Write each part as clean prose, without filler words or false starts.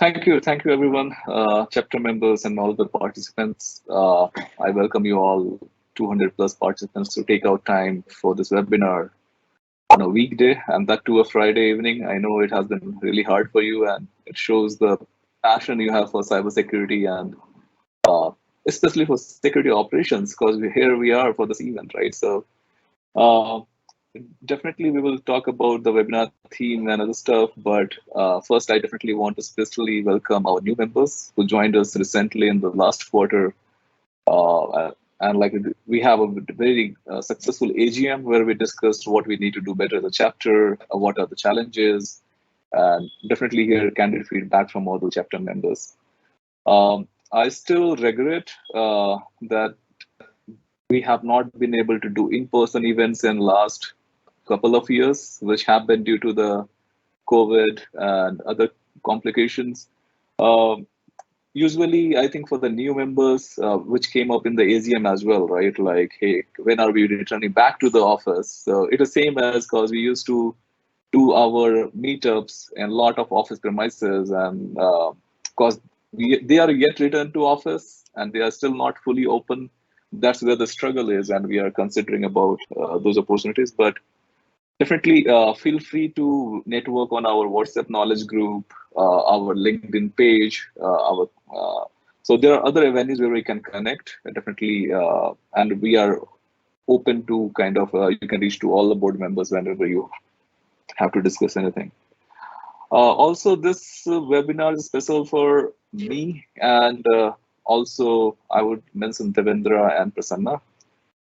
Thank you everyone, chapter members and all the participants. I welcome you all, 200 plus participants, to take out time for this webinar on a weekday, and that too a Friday evening. I know it has been really hard for you, and it shows the passion you have for cybersecurity and uh, especially for security operations, because here we are for this event, right? So uh, definitely, we will talk about the webinar theme and other stuff, but first, I definitely want to specially welcome our new members who joined us recently in the last quarter. And like we have a very successful AGM where we discussed what we need to do better as a chapter, what are the challenges, and definitely hear candid feedback from all the chapter members. I still regret that we have not been able to do in-person events in last couple of years, which happened due to the COVID and other complications. Um, Usually, I think for the new members, which came up in the AGM as well, right? Like, hey, when are we returning back to the office? So it is same as because we used to do our meetups in a lot of office premises, and because they are yet returned to office and they are still not fully open. That's where the struggle is, and we are considering about those opportunities. But definitely feel free to network on our WhatsApp knowledge group, our LinkedIn page, so there are other avenues where we can connect. Definitely, and we are open to kind of you can reach to all the board members whenever you have to discuss anything. Also, this webinar is special for me, and also I would mention Devendra and Prasanna.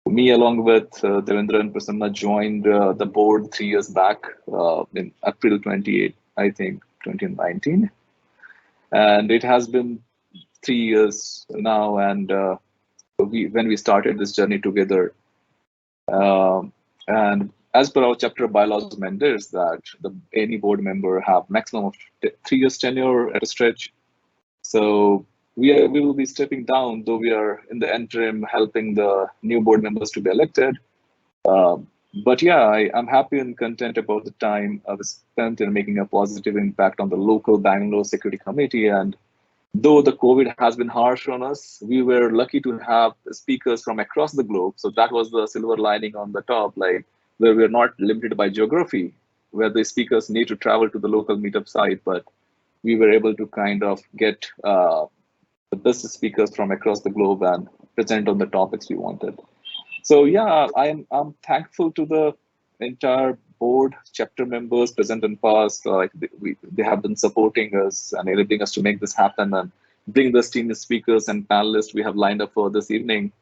Me, along with Devendra and Prasanna, joined the board 3 years back in April 28, I think, 2019. And it has been 3 years now. And when we started this journey together, and as per our chapter bylaws mandates that any board member have maximum of 3 years tenure at a stretch. So we will be stepping down, though we are in the interim helping the new board members to be elected. But yeah, I'm happy and content about the time I've spent in making a positive impact on the local Bangalore security committee. And though the COVID has been harsh on us, we were lucky to have speakers from across the globe. So that was the silver lining on the top, like where we're not limited by geography, where the speakers need to travel to the local meetup site, but we were able to kind of get the best speakers from across the globe and present on the topics we wanted. So yeah, I'm thankful to the entire board, chapter members, present and past. Like they have been supporting us and enabling us to make this happen and bring the esteemed speakers and panelists we have lined up for this evening.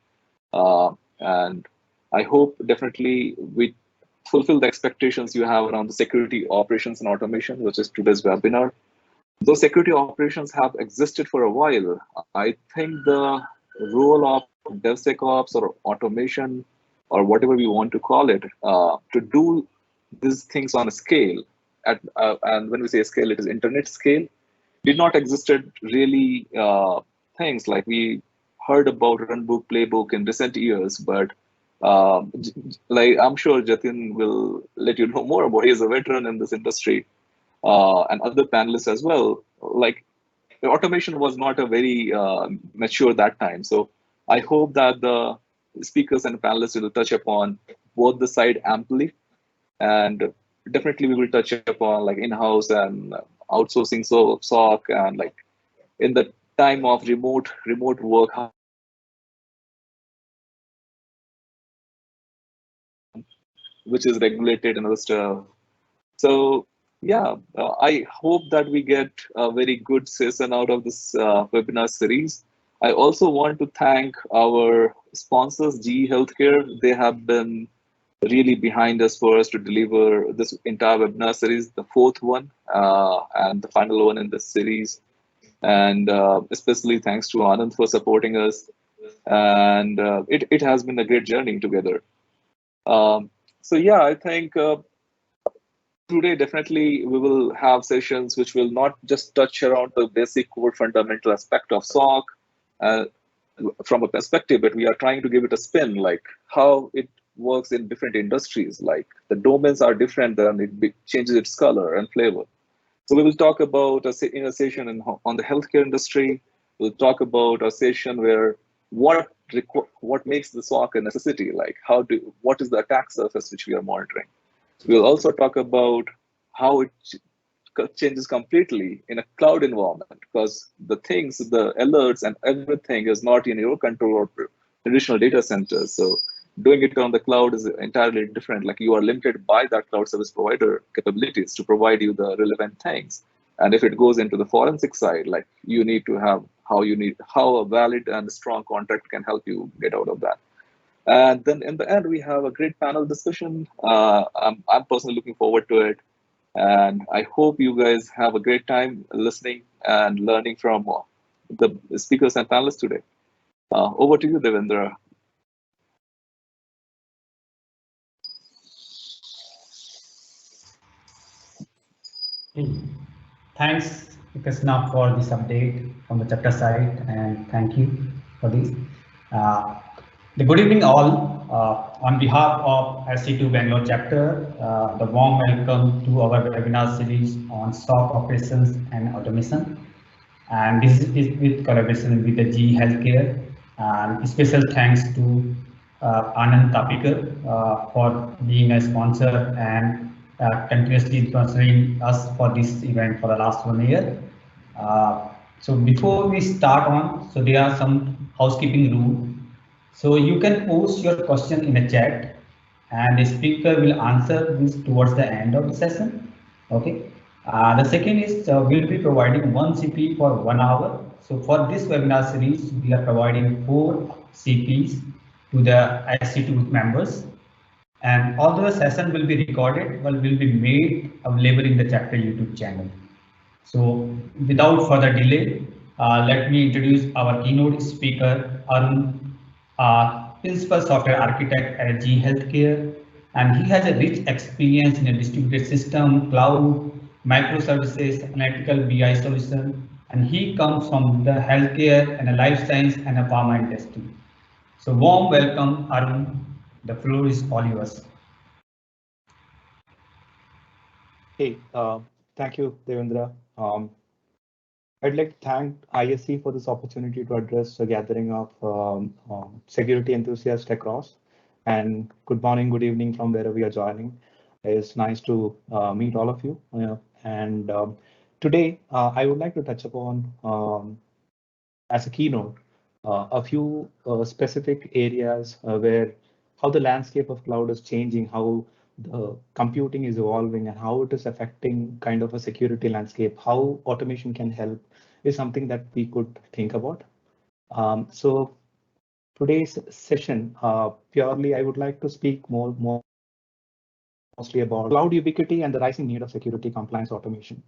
And I hope definitely we fulfill the expectations you have around the security operations and automation, which is today's webinar. Those security operations have existed for a while. I think the role of DevSecOps or automation or whatever we want to call it to do these things on a scale, and when we say scale, it is internet scale, did not existed really things like we heard about runbook, playbook in recent years, but like I'm sure Jatin will let you know more about. He is a veteran in this industry and other panelists as well. Like automation was not a very mature that time. So I hope that the speakers and panelists will touch upon both the side amply, and definitely we will touch upon like in-house and outsourcing, so SOC, and like in the time of remote work, which is regulated and other stuff. So yeah, I hope that we get a very good session out of this webinar series. I also want to thank our sponsors, GE Healthcare. They have been really behind us for us to deliver this entire webinar series, the fourth one and the final one in this series. And especially thanks to Anand for supporting us. And it has been a great journey together. So yeah, I think today definitely we will have sessions which will not just touch around the basic core fundamental aspect of SOC uh, from a perspective, but we are trying to give it a spin, like how it works in different industries. Like the domains are different, then it changes its color and flavor. So we will talk about in a session on the healthcare industry. We'll talk about a session where what makes the SOC a necessity, like what is the attack surface which we are monitoring. We'll also talk about how it changes completely in a cloud environment, because the things, the alerts and everything is not in your control or traditional data centers. So doing it on the cloud is entirely different. Like you are limited by that cloud service provider capabilities to provide you the relevant things. And if it goes into the forensic side, like you need to have how a valid and strong contract can help you get out of that. And then in the end, we have a great panel discussion. I'm personally looking forward to it. And I hope you guys have a great time listening and learning from the speakers and panelists today. Over to you, Devendra. Thanks, Krishna, for this update from the chapter side, and thank you for this. The good evening, all. On behalf of SC2 Bangalore Chapter, the warm welcome to our webinar series on SOC operations and automation. And this is with collaboration with the GE Healthcare. And special thanks to Anand Tapikar for being a sponsor and continuously sponsoring us for this event for the last 1 year. So before we start on, so there are some housekeeping rules. So you can post your question in a chat and the speaker will answer this towards the end of the session. Okay. The second is we'll be providing one CP for 1 hour. So for this webinar series, we are providing 4 CPs to the SC2 members. And although the session will be recorded, will be made available in the chapter YouTube channel. So without further delay, let me introduce our keynote speaker, Arun, Principal Software Architect at GE Healthcare, and he has a rich experience in a distributed system, cloud, microservices, analytical BI solution, and he comes from the healthcare and a life science and a pharma industry. So warm welcome, Arun. The floor is all yours. Hey, thank you, Devendra. I'd like to thank ISC for this opportunity to address a gathering of security enthusiasts across. And good morning, good evening from wherever you're joining. It's nice to meet all of you. And today, I would like to touch upon, as a keynote, a few specific areas where how the landscape of cloud is changing, how the computing is evolving, and how it is affecting kind of a security landscape, how automation can help is something that we could think about. So today's session, purely I would like to speak mostly about cloud ubiquity and the rising need of security compliance automation.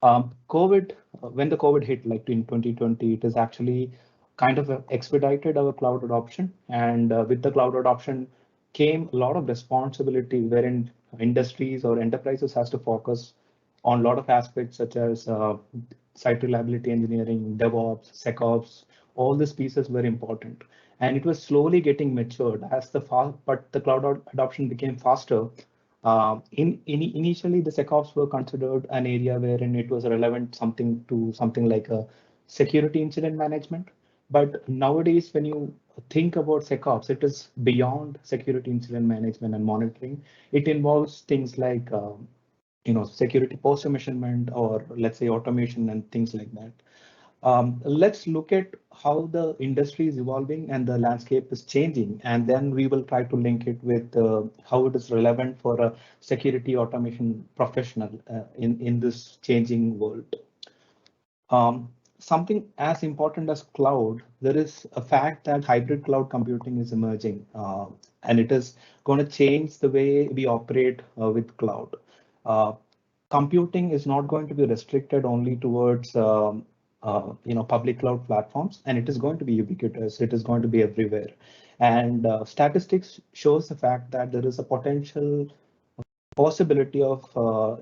COVID, when the COVID hit, like in 2020, it is actually kind of expedited our cloud adoption. And with the cloud adoption came a lot of responsibility wherein industries or enterprises has to focus on a lot of aspects such as site reliability engineering, DevOps, SecOps, all these pieces were important. And it was slowly getting matured as but the cloud adoption became faster. Initially, the SecOps were considered an area wherein it was relevant something like a security incident management. But nowadays, when you think about SecOps, it is beyond security incident management and monitoring. It involves things like security posture measurement, or let's say automation and things like that. Let's look at how the industry is evolving and the landscape is changing, and then we will try to link it with how it is relevant for a security automation professional in this changing world. Something as important as cloud, there is a fact that hybrid cloud computing is emerging, and it is going to change the way we operate with cloud. Computing is not going to be restricted only towards public cloud platforms, and it is going to be ubiquitous. It is going to be everywhere. And statistics shows the fact that there is a potential possibility of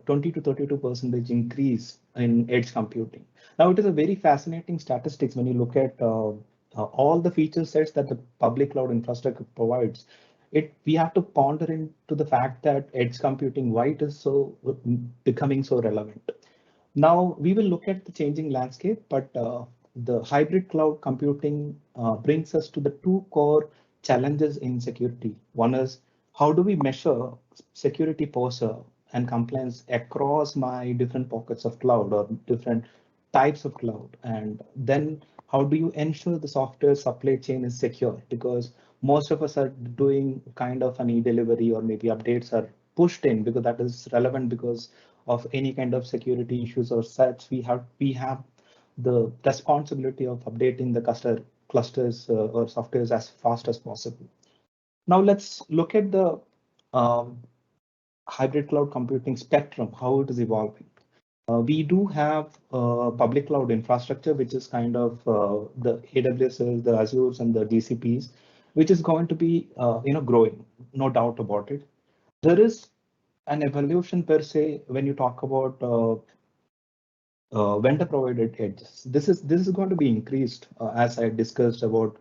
20 to 32% increase in edge computing. Now, it is a very fascinating statistics when you look at all the feature sets that the public cloud infrastructure provides. We have to ponder into the fact that edge computing, why it is so becoming so relevant. Now we will look at the changing landscape, but the hybrid cloud computing brings us to the two core challenges in security. One is how do we measure security posture and compliance across my different pockets of cloud or different types of cloud? And then how do you ensure the software supply chain is secure? Because most of us are doing kind of an e-delivery or maybe updates are pushed in because that is relevant because of any kind of security issues or such. We have the responsibility of updating the clusters or softwares as fast as possible. Now let's look at the um, hybrid cloud computing spectrum, how it is evolving. We do have public cloud infrastructure, which is kind of the AWSs, the Azures, and the GCPs, which is going to be growing, no doubt about it. There is an evolution per se when you talk about vendor provided edges. This is going to be increased as I discussed about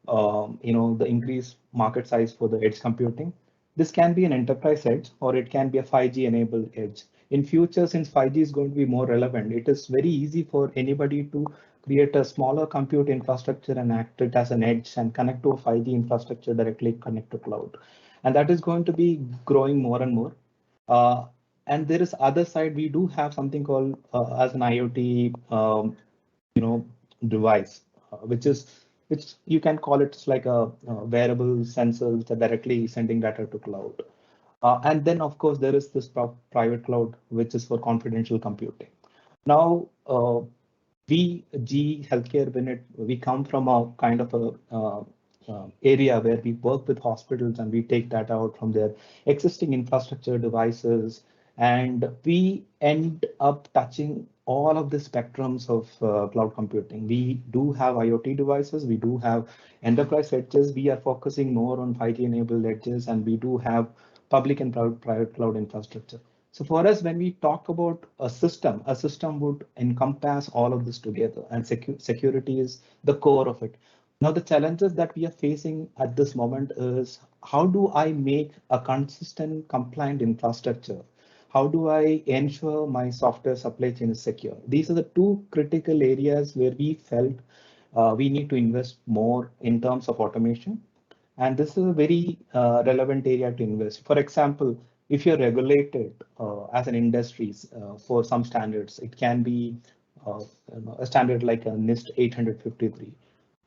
the increased market size for the edge computing. This can be an enterprise edge or it can be a 5G enabled edge. In future, since 5G is going to be more relevant, it is very easy for anybody to create a smaller compute infrastructure and act it as an edge and connect to a 5G infrastructure, directly connect to cloud. And that is going to be growing more and more. Uh, and there is other side, we do have something called as an IoT, device, which you can call it like a wearable sensors that directly sending data to cloud. And then of course there is this private cloud, which is for confidential computing. Now, we G Healthcare, we come from a kind of a area where we work with hospitals and we take data out from their existing infrastructure devices, and we end up touching all of the spectrums of cloud computing. We do have IoT devices, we do have enterprise edges, we are focusing more on 5G enabled edges, and we do have public and private cloud infrastructure. So for us, when we talk about a system would encompass all of this together, and security is the core of it. Now, the challenges that we are facing at this moment is how do I make a consistent compliant infrastructure? How do I ensure my software supply chain is secure? These are the two critical areas where we felt we need to invest more in terms of automation. And this is a very relevant area to invest. For example, if you're regulated as an industry for some standards, it can be a standard like a NIST 853.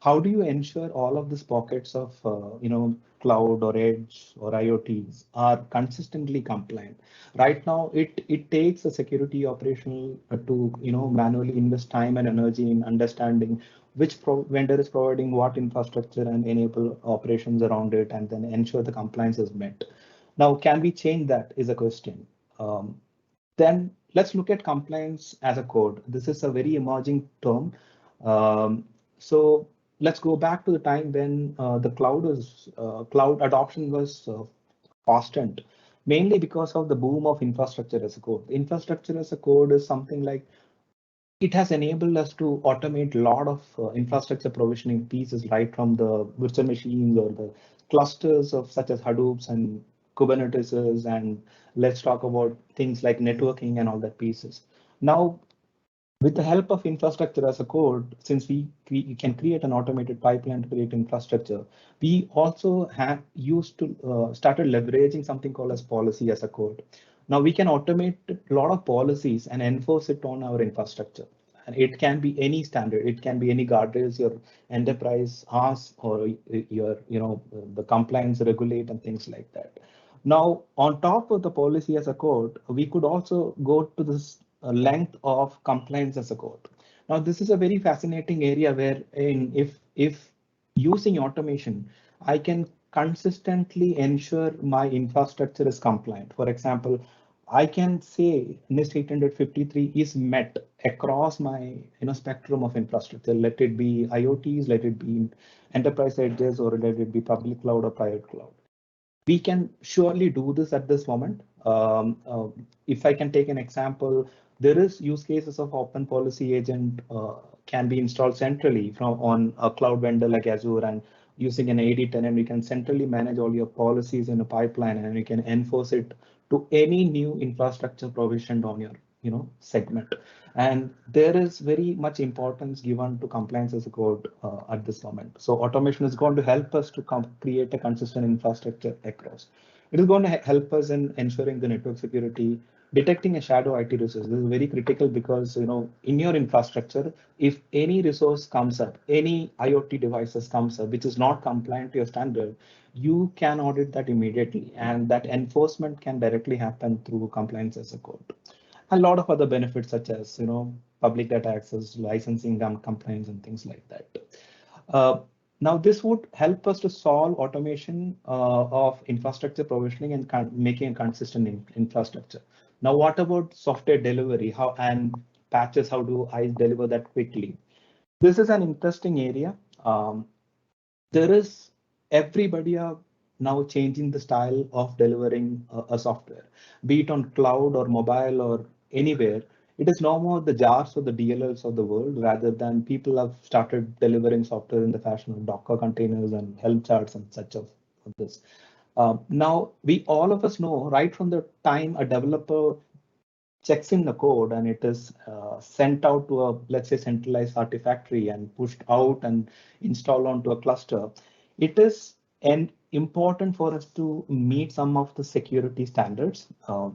How do you ensure all of these pockets of cloud or edge or IoTs are consistently compliant? Right now, it takes a security operational to manually invest time and energy in understanding which vendor is providing what infrastructure and enable operations around it, and then ensure the compliance is met. Now, can we change that is a question. Then let's look at compliance as a code. This is a very emerging term. So let's go back to the time when the cloud adoption was constant, mainly because of the boom of infrastructure as a code. Infrastructure as a code is something like it has enabled us to automate a lot of infrastructure provisioning pieces, right from the virtual machines or the clusters of such as Hadoops and Kubernetes, and let's talk about things like networking and all that pieces. Now, with the help of infrastructure as a code, since we can create an automated pipeline to create infrastructure, we also have used to started leveraging something called as policy as a code. Now we can automate a lot of policies and enforce it on our infrastructure. And it can be any standard, it can be any guardrails your enterprise asks, or your the compliance regulate and things like that. Now, on top of the policy as a code, we could also go to this length of compliance as a code. Now, this is a very fascinating area where if using automation, I can consistently ensure my infrastructure is compliant. For example, I can say NIST 853 is met across my spectrum of infrastructure. Let it be IoTs, let it be enterprise edges, or let it be public cloud or private cloud. We can surely do this at this moment. If I can take an example, there is use cases of open policy agent can be installed centrally from on a cloud vendor like Azure, and using an AD tenant, we can centrally manage all your policies in a pipeline, and we can enforce it to any new infrastructure provisioned on your segment. And there is very much importance given to compliance as a code at this moment. So automation is going to help us to create a consistent infrastructure across. It is going to help us in ensuring the network security, detecting a shadow IT resource. This is very critical because in your infrastructure, if any resource comes up, any IoT devices comes up which is not compliant to your standard, you can audit that immediately, and that enforcement can directly happen through compliance as a code. A lot of other benefits such as public data access, licensing and compliance and things like that. Now this would help us to solve automation of infrastructure provisioning and making a consistent infrastructure. Now what about software delivery? How and patches? How do I deliver that quickly? This is an interesting area. There is everybody are now changing the style of delivering a software, be it on cloud or mobile or anywhere. It is no more the jars or the DLLs of the world, rather than people have started delivering software in the fashion of Docker containers and helm charts and such of this. Now, we all of us know right from the time a developer checks in the code and it is sent out to a, let's say, centralized Artifactory and pushed out and installed onto a cluster, it is important for us to meet some of the security standards,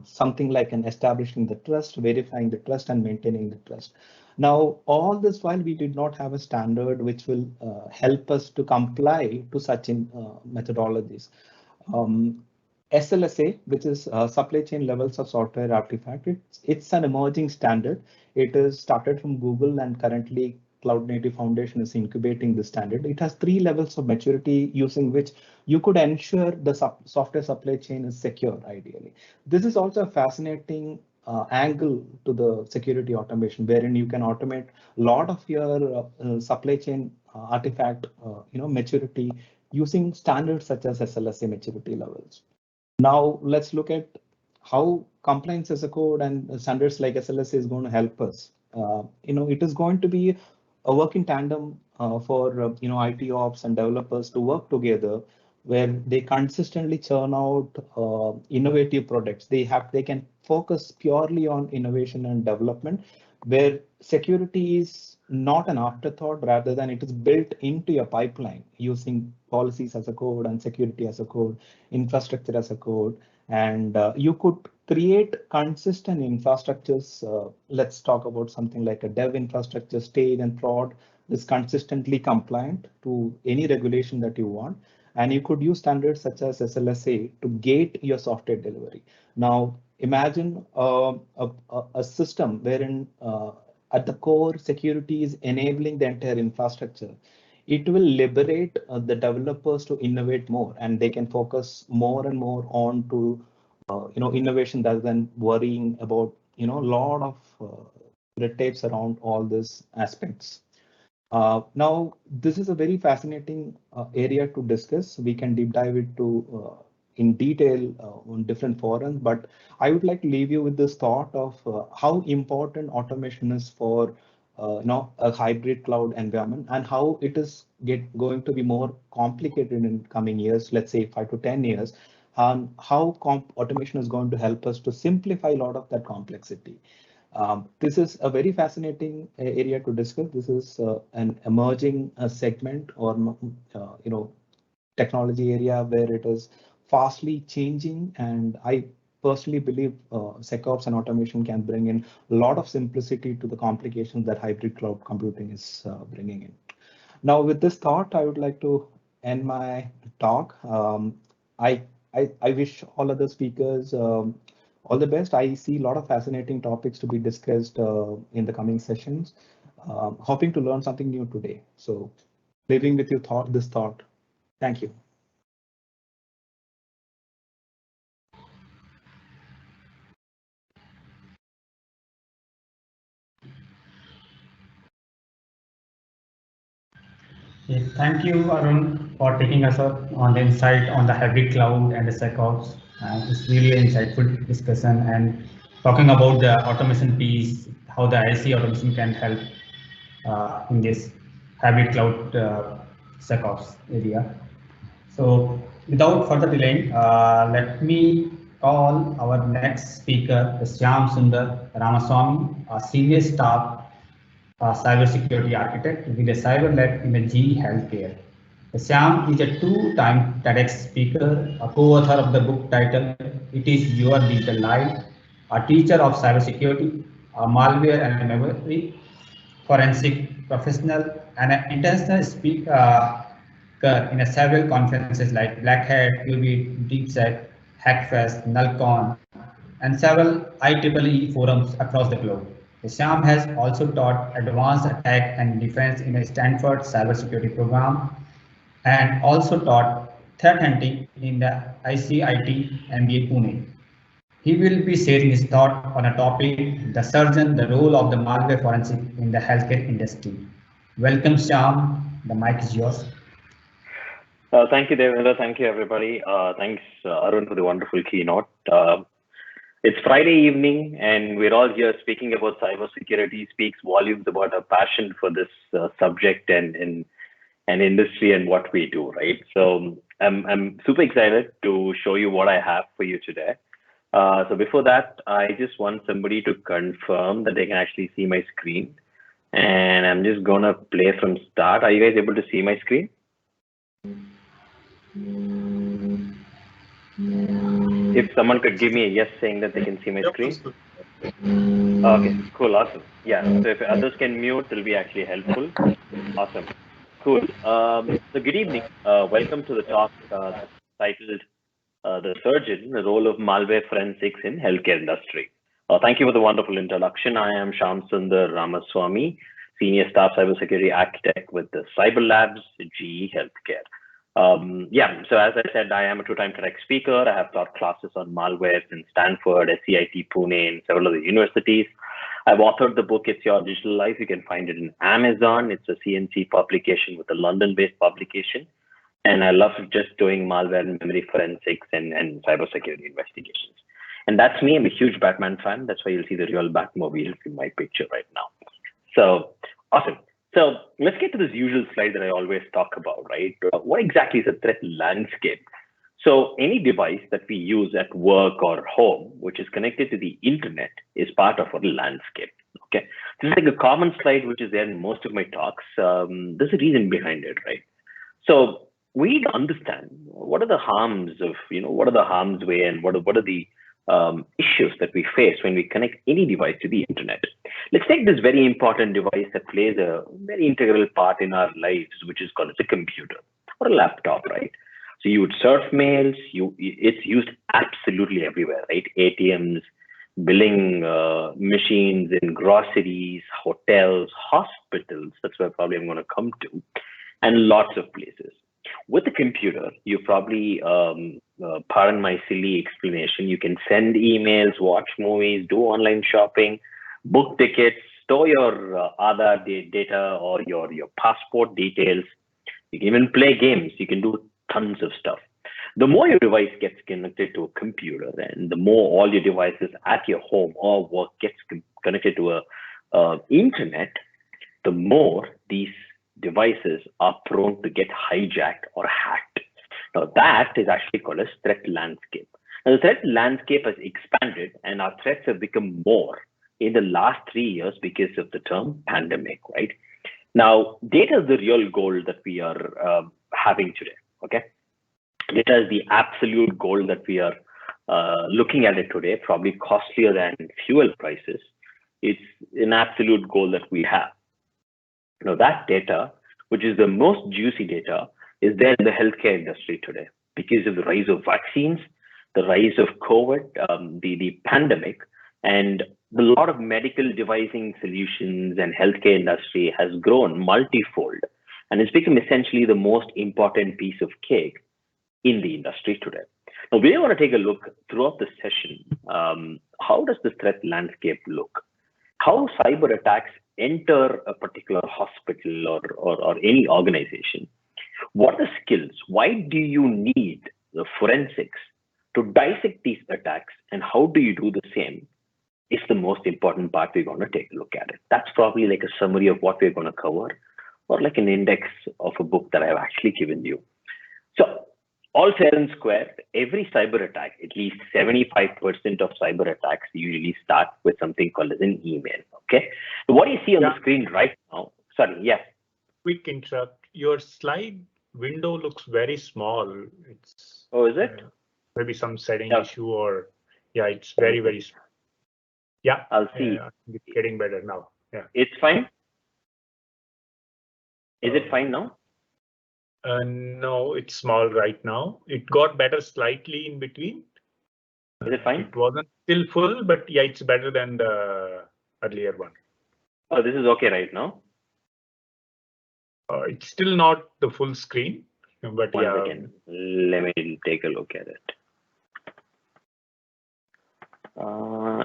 something like an establishing the trust, verifying the trust, and maintaining the trust. Now, all this while we did not have a standard which will help us to comply to such methodologies. SLSA, which is supply chain levels of software artifact, it's an emerging standard. It is started from Google, and currently Cloud Native Foundation is incubating the standard. It has 3 levels of maturity using which you could ensure the software supply chain is secure ideally. This is also a fascinating angle to the security automation, wherein you can automate a lot of your supply chain artifact maturity using standards such as SLSA maturity levels. Now let's look at how compliance as a code and standards like SLSA is going to help us. It is going to be a work in tandem for IT ops and developers to work together, where they consistently churn out innovative products. They can focus purely on innovation and development, where security is not an afterthought, rather than it is built into your pipeline using policies as a code and security as a code, infrastructure as a code, and you could create consistent infrastructures. Let's talk about something like a dev infrastructure, stage and prod is consistently compliant to any regulation that you want. And you could use standards such as SLSA to gate your software delivery. Now, imagine a system wherein at the core security is enabling the entire infrastructure. It will liberate the developers to innovate more, and they can focus more and more on to innovation rather than worrying about a lot of red tapes around all these aspects. Now, this is a very fascinating area to discuss. We can deep dive into in detail on different forums, but I would like to leave you with this thought of how important automation is for a hybrid cloud environment, and how it is going to be more complicated in coming years, let's say 5 to 10 years, and how automation is going to help us to simplify a lot of that complexity. This is a very fascinating area to discuss. This is an emerging segment or technology area where it is fastly changing, and I personally believe SecOps and automation can bring in a lot of simplicity to the complications that hybrid cloud computing is bringing in. Now, with this thought, I would like to end my talk. I wish all other speakers all the best. I see a lot of fascinating topics to be discussed in the coming sessions. Hoping to learn something new today. So, leaving with you this thought. Thank you. Yes, thank you, Arun, for taking us up on the insight on the hybrid cloud and the SecOps. It's really an insightful discussion, and talking about the automation piece, how the IC automation can help in this hybrid cloud SecOps area. So without further delay, let me call our next speaker, Shyam Sundar Ramaswamy, a senior staff cybersecurity architect with a cyber lab in a GE Healthcare. Shyam is a two-time TEDx speaker, a co-author of the book titled "It Is Your Digital Life," a teacher of cybersecurity, a malware and memory forensic professional, and an international speaker in several conferences like Black Hat, QB, DeepSec, Hackfest, NullCon, and several IEEE forums across the globe. Shyam has also taught advanced attack and defense in a Stanford cybersecurity program and also taught threat hunting in the ICIT MBA Pune. He will be sharing his thought on a topic, the surgeon, the role of the malware forensic in the healthcare industry. Welcome, Shyam. The mic is yours. Thank you, Devendra. Thank you, everybody. Thanks, Arun, for the wonderful keynote. It's Friday evening, and we're all here speaking about cybersecurity. Speaks volumes about our passion for this subject and industry and what we do, right? So I'm super excited to show you what I have for you today. So before that, I just want somebody to confirm that they can actually see my screen, and I'm just gonna play from start. Are you guys able to see my screen? If someone could give me a yes saying that they can see my screen. Okay, cool, awesome. Yeah, so if others can mute, it'll be actually helpful. Awesome, cool. So good evening. Welcome to the talk titled "The Surgeon: The Role of Malware Forensics in Healthcare Industry." Thank you for the wonderful introduction. I am Shyam Sundar Ramaswamy, Senior Staff Cybersecurity Architect with the Cyber Labs, GE Healthcare. Yeah, so as I said, I am a two-time TEDx speaker. I have taught classes on malware in Stanford, SCIT, Pune, and several other universities. I've authored the book, It's Your Digital Life. You can find it in Amazon. It's a CNC publication with a London-based publication. And I love just doing malware and memory forensics and cybersecurity investigations. And that's me. I'm a huge Batman fan. That's why you'll see the real Batmobile in my picture right now. So awesome. So let's get to this usual slide that I always talk about, right? What exactly is a threat landscape? So any device that we use at work or home, which is connected to the internet, is part of our landscape. Okay, this is like a common slide, which is there in most of my talks. There's a reason behind it, right? So we need to understand what are the harms of, what are the harm's way and what are the issues that we face when we connect any device to the internet. Let's take this very important device that plays a very integral part in our lives, which is called a computer or a laptop, right? So you would surf mails, it's used absolutely everywhere, right? ATMs, billing machines in groceries, hotels, hospitals, that's where probably I'm going to come to, and lots of places. With a computer, you probably, pardon my silly explanation, you can send emails, watch movies, do online shopping, book tickets, store your Aadhaar data or your passport details. You can even play games. You can do tons of stuff. The more your device gets connected to a computer, and the more all your devices at your home or work gets connected to a internet, the more these devices are prone to get hijacked or hacked. Now that is actually called a threat landscape. Now the threat landscape has expanded and our threats have become more in the last 3 years because of the term pandemic, right? Now data is the real gold that we are having today, okay? Data is the absolute gold that we are looking at it today, probably costlier than fuel prices. It's an absolute goal that we have. Now that data, which is the most juicy data, is there in the healthcare industry today because of the rise of vaccines, the rise of COVID, the pandemic, and a lot of medical devising solutions and healthcare industry has grown multifold, and it's become essentially the most important piece of cake in the industry today. Now we want to take a look throughout the session. How does the threat landscape look? How cyber attacks enter a particular hospital or any organization? What are the skills? Why do you need the forensics to dissect these attacks, and how do you do the same? Is the most important part we're going to take a look at it. That's probably like a summary of what we're going to cover, or like an index of a book that I've actually given you. So all fair and square, every cyber attack, at least 75% of cyber attacks usually start with something called as an email. Okay. So what you see on the screen right now, sorry, yeah. Quick interrupt. Your slide window looks very small. It's is it? Maybe some setting issue or it's very, very small. Yeah, I'll see. It's getting better now. Yeah. It's fine. Is it fine now? No, it's small right now. It got better slightly in between. Is it fine? It wasn't still full, but it's better than the earlier one. Oh, this is okay right now. It's still not the full screen, but One second. Let me take a look at it.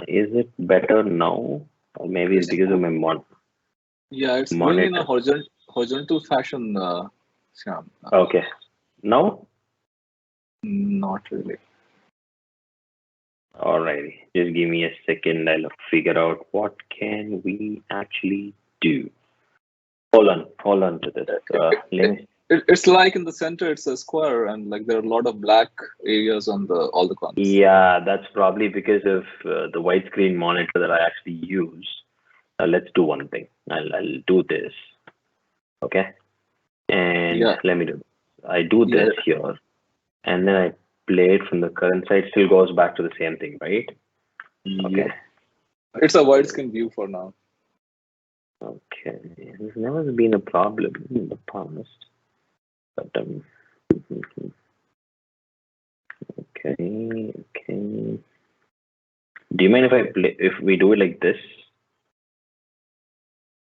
Is it better now? Or maybe it's because of my monitor. Yeah, it's going in a horizontal fashion, Shyam. Okay. Now? Not really. Alrighty. Just give me a second. I'll figure out what can we actually do. Hold on to this. It's like in the center, it's a square, and like there are a lot of black areas on all the corners. Yeah, that's probably because of the widescreen monitor that I actually use. Let's do one thing. I'll do this. Okay. And let me do this. I do this here, and then I play it from the current side. Still goes back to the same thing, right? Okay. It's a widescreen view for now. Okay. There's never been a problem in the past. But okay. Do you mind if we do it like this?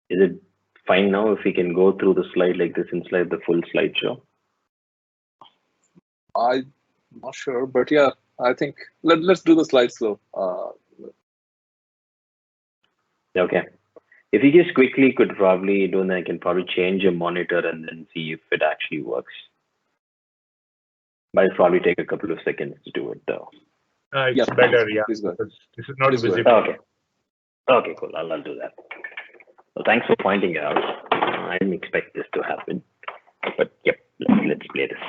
Is it fine now if we can go through the slide like this inside the full slideshow? I'm not sure, but yeah, I think let's do the slide slow. Okay. If you just quickly could probably do, then I can probably change your monitor and then see if it actually works. But it'll probably take a couple of seconds to do it though. It's better, Please go. This is not visible. Okay. Okay, cool. I'll do that. So thanks for pointing it out. I didn't expect this to happen. But yep, let's play this.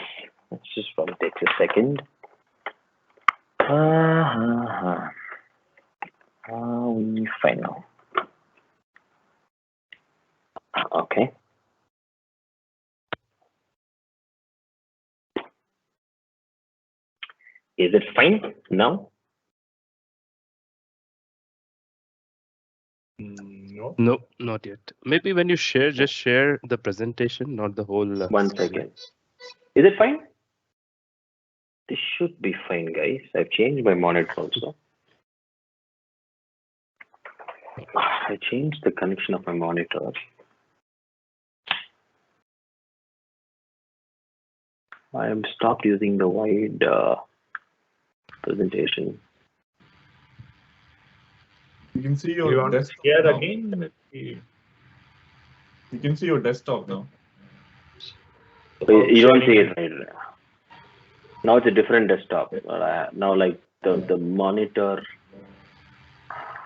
Let's just probably take a second. We fine now. Okay. Is it fine now? No. No, not yet. Maybe when you share, just share the presentation, not the whole. 1 second. Is it fine? This should be fine, guys. I've changed my monitor also. I changed the connection of my monitor. I have stopped using the wide presentation. You can see You your want to desktop share now. again? You can see your desktop now. You don't see it right now. Now it's a different desktop. Now like the monitor.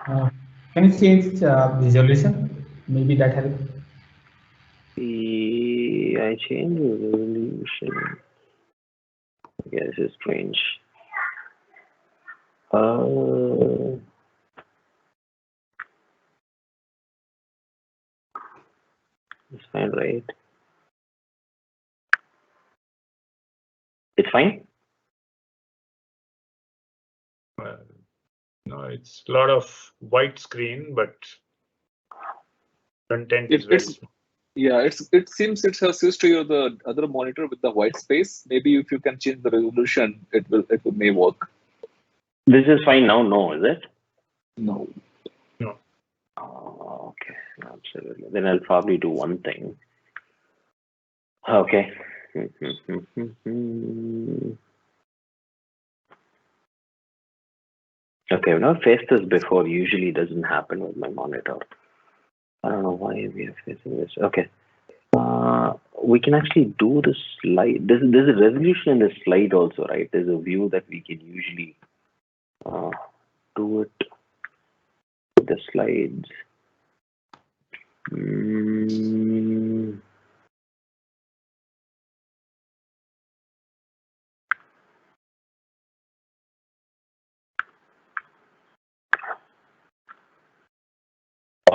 Can you change resolution? Maybe that helps. I changed the resolution. Okay, this is strange. It's fine, right? It's fine? No, it's a lot of white screen, but content is very small. Yeah, it seems it has switched to the other monitor with the white space. Maybe if you can change the resolution, it may work. This is fine now, no, is it? No. No. Oh, okay, absolutely. Then I'll probably do one thing. Okay. Okay, I've not faced this before. Usually doesn't happen with my monitor. I don't know why we are facing this. Okay. We can actually do the slide. There's a resolution in the slide also, right? There's a view that we can usually do it with the slides.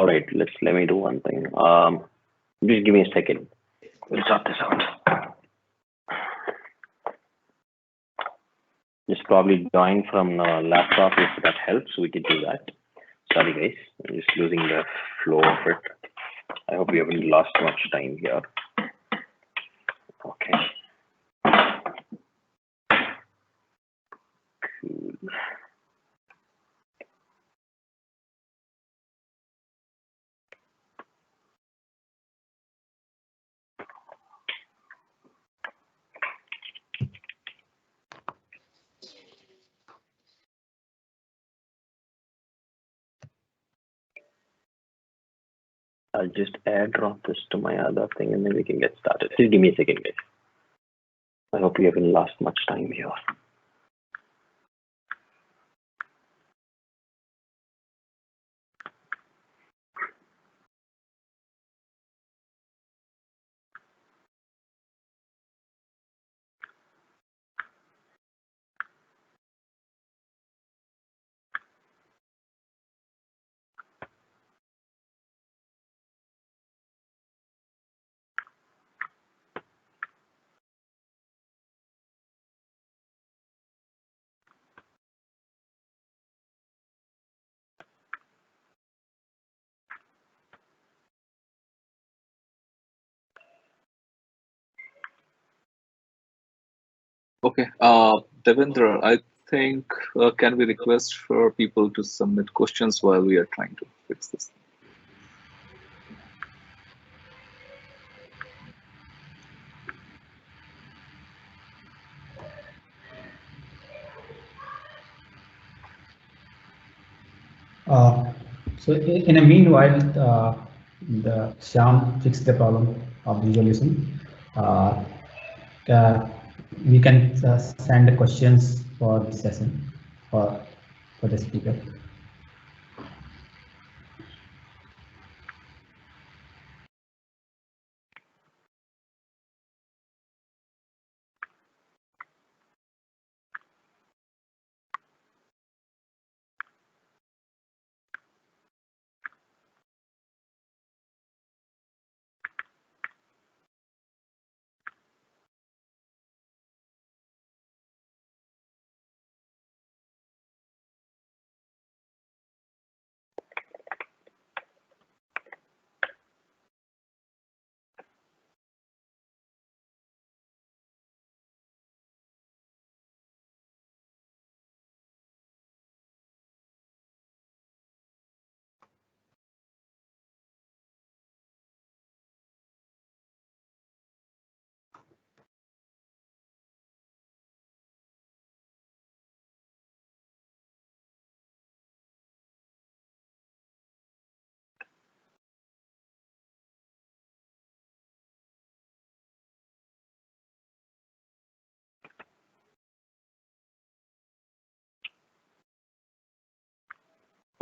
All right, let me do one thing. Just give me a second. We'll sort this out. Just probably join from the laptop if that helps. We can do that. Sorry guys, I'm just losing the flow of it. I hope we haven't lost much time here. Okay. Cool. I'll just airdrop this to my other thing and then we can get started. Just give me a second, guys. I hope you haven't lost much time here. Okay, Devendra, I think can we request for people to submit questions while we are trying to fix this? So in a meanwhile, the Shyam fixed the problem of resolution. We can send the questions for the session for the speaker.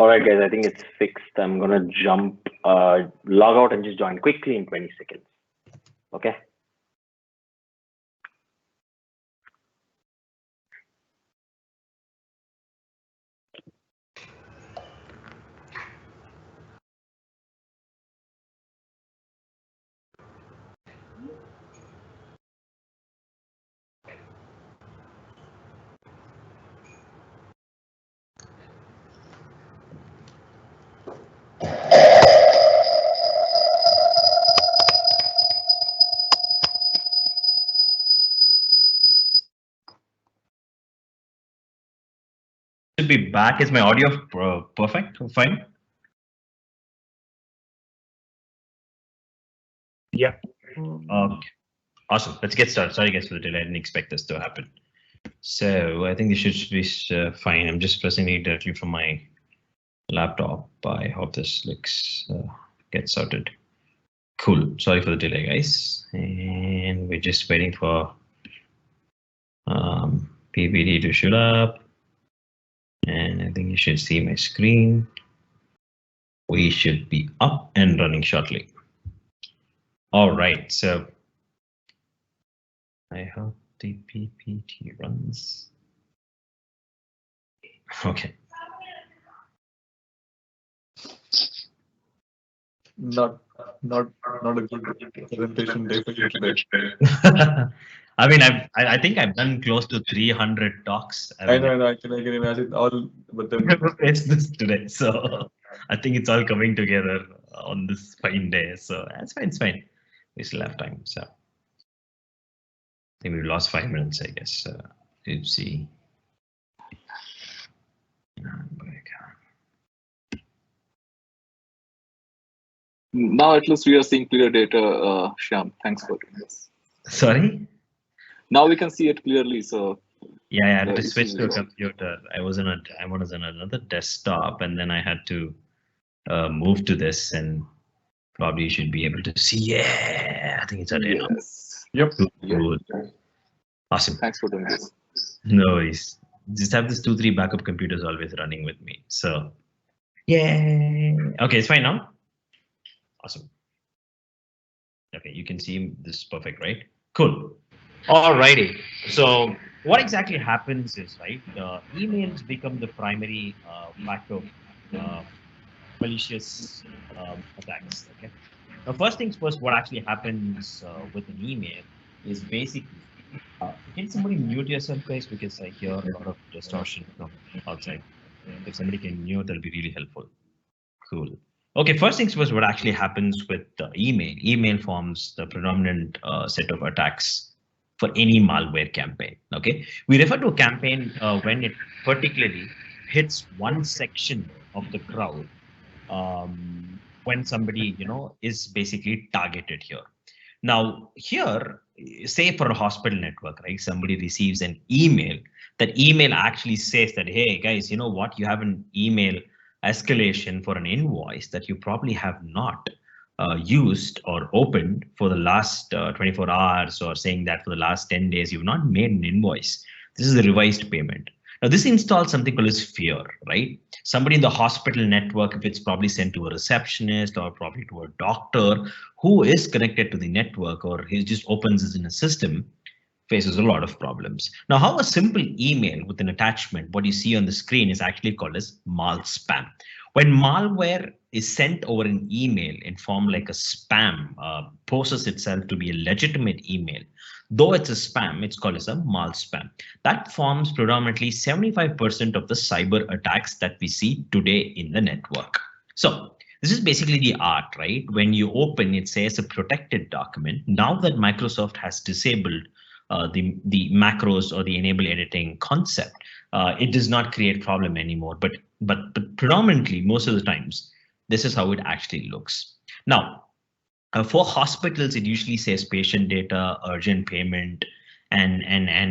All right, guys, I think it's fixed. I'm gonna jump, log out and just join quickly in 20 seconds. Okay. Should be back. Is my audio perfect? Fine. Yeah. Okay. Awesome. Let's get started. Sorry, guys, for the delay. I didn't expect this to happen. So I think this should be fine. I'm just pressing it directly from my laptop. I hope this looks gets sorted. Cool. Sorry for the delay, guys. And we're just waiting for PPT to shoot up. And I think you should see my screen. We should be up and running shortly. All right, so I hope the PPT runs. Okay. Not a good presentation day for you today. I mean, I think I've done close to 300 talks. I know, I can imagine all, but then Never faced this today, so I think it's all coming together on this fine day. So that's fine. It's fine. We still have time. So I think we lost 5 minutes, I guess. Let's see. Now at least we are seeing clear data, Shyam. Thanks for doing this. Sorry? Now we can see it clearly. So yeah, I had to switch to a computer. I was on another desktop, and then I had to move to this, and probably you should be able to see. Yeah, I think it's a day now. Yep. Good. Awesome. Thanks for doing this. No worries. Just have this 2-3 backup computers always running with me. So, yeah. Okay, it's fine now. Awesome. Okay, you can see this perfect, right? Cool. Alrighty. So what exactly happens is, right, emails become the primary factor of malicious attacks. Okay. Now, first things first, what actually happens with an email is basically, can somebody mute yourself, guys? Because I hear a lot of distortion from outside. If somebody can mute, that'll be really helpful. Cool. Okay, first things first, what actually happens with email? Email forms the predominant set of attacks for any malware campaign. Okay, we refer to a campaign when it particularly hits one section of the crowd, when somebody, you know, is basically targeted here. Now here, say for a hospital network, right? Somebody receives an email. That email actually says that, hey guys, you know what? You have an email escalation for an invoice that you probably have not used or opened for the last 24 hours, or saying that for the last 10 days, you've not made an invoice. This is a revised payment. Now, this installs something called as fear, right? Somebody in the hospital network, if it's probably sent to a receptionist or probably to a doctor who is connected to the network, or he just opens this in a system, faces a lot of problems. Now, how a simple email with an attachment, what you see on the screen, is actually called as mal spam. When malware is sent over an email in form like a spam, poses itself to be a legitimate email, though it's a spam, it's called as a mal spam. That forms predominantly 75% of the cyber attacks that we see today in the network. So this is basically the art, right? When you open, it says a protected document. Now that Microsoft has disabled the macros or the enable editing concept, it does not create problem anymore. But predominantly, most of the times, this is how it actually looks. Now, for hospitals, it usually says patient data, urgent payment, and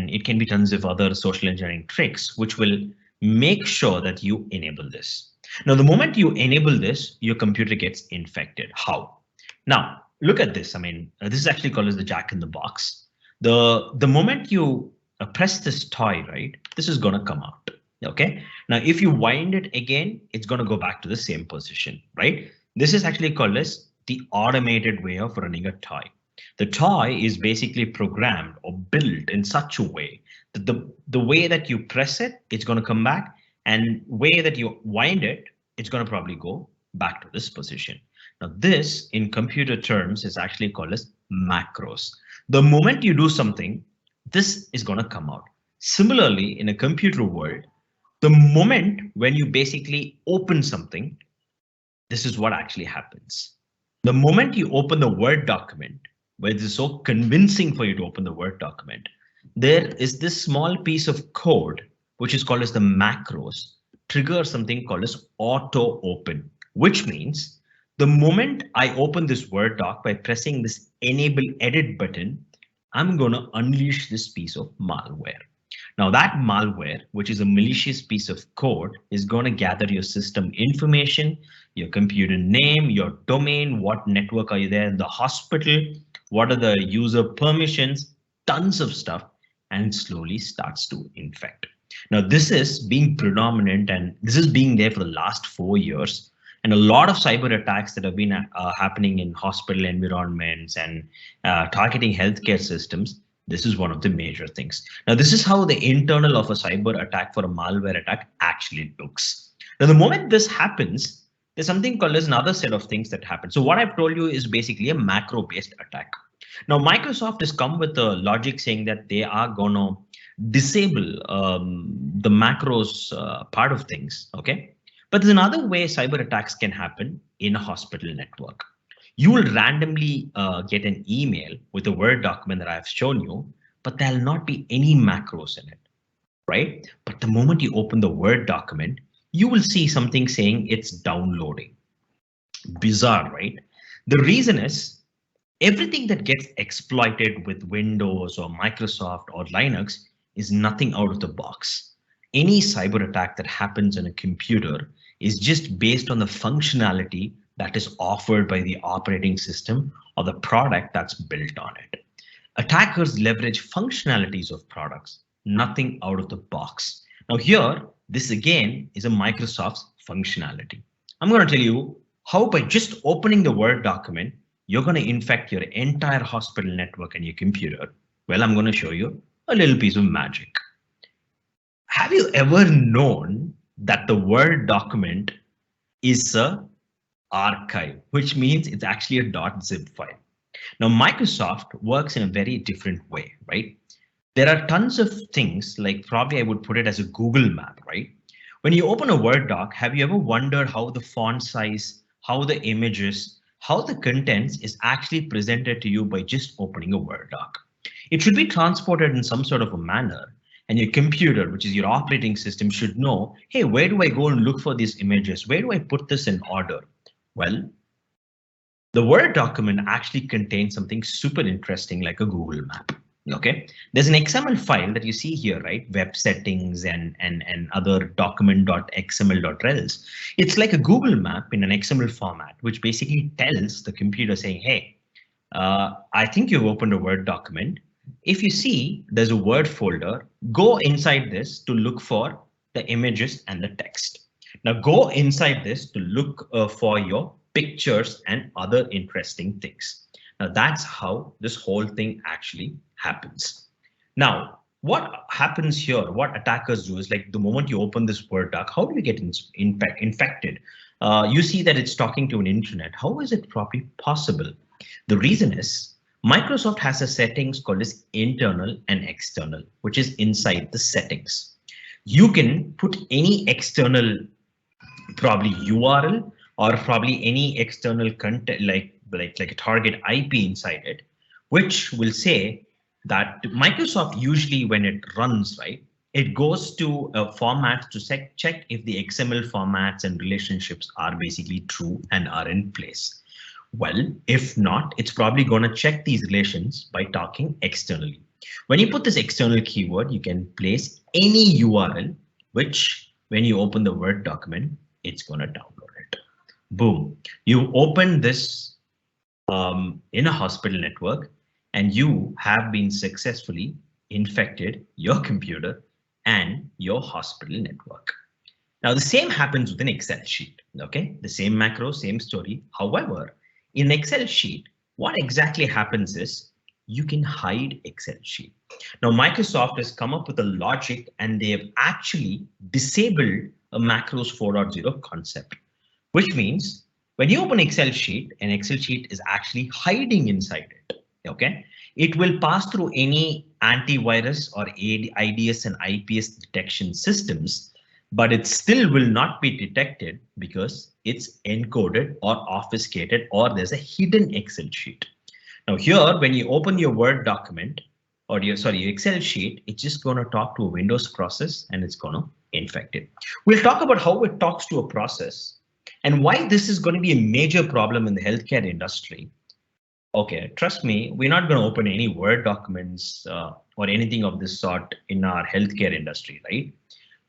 it can be tons of other social engineering tricks, which will make sure that you enable this. Now, the moment you enable this, your computer gets infected. How? Now, look at this. I mean, this is actually called as the Jack in the Box. The moment you press this toy, right, this is going to come out. Okay. Now, if you wind it again, it's going to go back to the same position, right? This is actually called as the automated way of running a toy. The toy is basically programmed or built in such a way that the way that you press it, it's going to come back, and way that you wind it, it's going to probably go back to this position. Now, this in computer terms is actually called as macros. The moment you do something, this is going to come out. Similarly, in a computer world, the moment when you basically open something, this is what actually happens. The moment you open the Word document, where it is so convincing for you to open the Word document, there is this small piece of code, which is called as the macros, triggers something called as auto open, which means the moment I open this Word doc by pressing this enable edit button, I'm going to unleash this piece of malware. Now that malware, which is a malicious piece of code, is going to gather your system information, your computer name, your domain, what network are you there in the hospital, what are the user permissions, tons of stuff, and it slowly starts to infect. Now this is being predominant, and this is being there for the last 4 years. And a lot of cyber attacks that have been happening in hospital environments and targeting healthcare systems, this is one of the major things. Now, this is how the internal of a cyber attack for a malware attack actually looks. Now, the moment this happens, there's something called as another set of things that happen. So what I've told you is basically a macro-based attack. Now, Microsoft has come with a logic saying that they are gonna disable the macros part of things, okay? But there's another way cyber attacks can happen in a hospital network. You will randomly get an email with a Word document that I've shown you, but there'll not be any macros in it, right? But the moment you open the Word document, you will see something saying it's downloading. Bizarre, right? The reason is everything that gets exploited with Windows or Microsoft or Linux is nothing out of the box. Any cyber attack that happens on a computer is just based on the functionality that is offered by the operating system or the product that's built on it. Attackers leverage functionalities of products, nothing out of the box. Now here, this again is a Microsoft's functionality. I'm going to tell you how by just opening the Word document, you're going to infect your entire hospital network and your computer. Well, I'm going to show you a little piece of magic. Have you ever known that the Word document is a archive, which means it's actually a .zip file? Now, Microsoft works in a very different way, right? There are tons of things, like probably I would put it as a Google map, right? When you open a Word doc, have you ever wondered how the font size, how the images, how the contents is actually presented to you by just opening a Word doc? It should be transported in some sort of a manner, and your computer, which is your operating system, should know, hey, where do I go and look for these images? Where do I put this in order? Well, the Word document actually contains something super interesting like a Google map. Okay, there's an XML file that you see here, right? Web settings and other document.xml.rels. It's like a Google map in an XML format, which basically tells the computer saying, hey, I think you've opened a Word document. If you see there's a Word folder, go inside this to look for the images and the text. Now go inside this to look for your pictures and other interesting things. Now that's how this whole thing actually happens. Now, what happens here, what attackers do is like the moment you open this Word doc, how do you get infected? You see that it's talking to an internet. How is it probably possible? The reason is Microsoft has a settings called as internal and external, which is inside the settings. You can put any external probably URL or probably any external content like a target IP inside it, which will say that Microsoft usually when it runs, right, it goes to a format to check if the XML formats and relationships are basically true and are in place. Well, if not, it's probably going to check these relations by talking externally. When you put this external keyword, you can place any URL, which when you open the Word document, it's going to download it. Boom. You open this in a hospital network and you have been successfully infected your computer and your hospital network. Now, the same happens with an Excel sheet. Okay, the same macro, same story. However, in Excel sheet, what exactly happens is you can hide Excel sheet. Now, Microsoft has come up with a logic and they have actually disabled a macros 4.0 concept, which means when you open Excel sheet, an Excel sheet is actually hiding inside it. Okay, it will pass through any antivirus or IDS and IPS detection systems, but it still will not be detected because it's encoded or obfuscated or there's a hidden Excel sheet. Now here, when you open your Word document or your Excel sheet, it's just going to talk to a Windows process and it's going to infect it. We'll talk about how it talks to a process and why this is going to be a major problem in the healthcare industry. Okay, trust me, we're not going to open any Word documents or anything of this sort in our healthcare industry, right?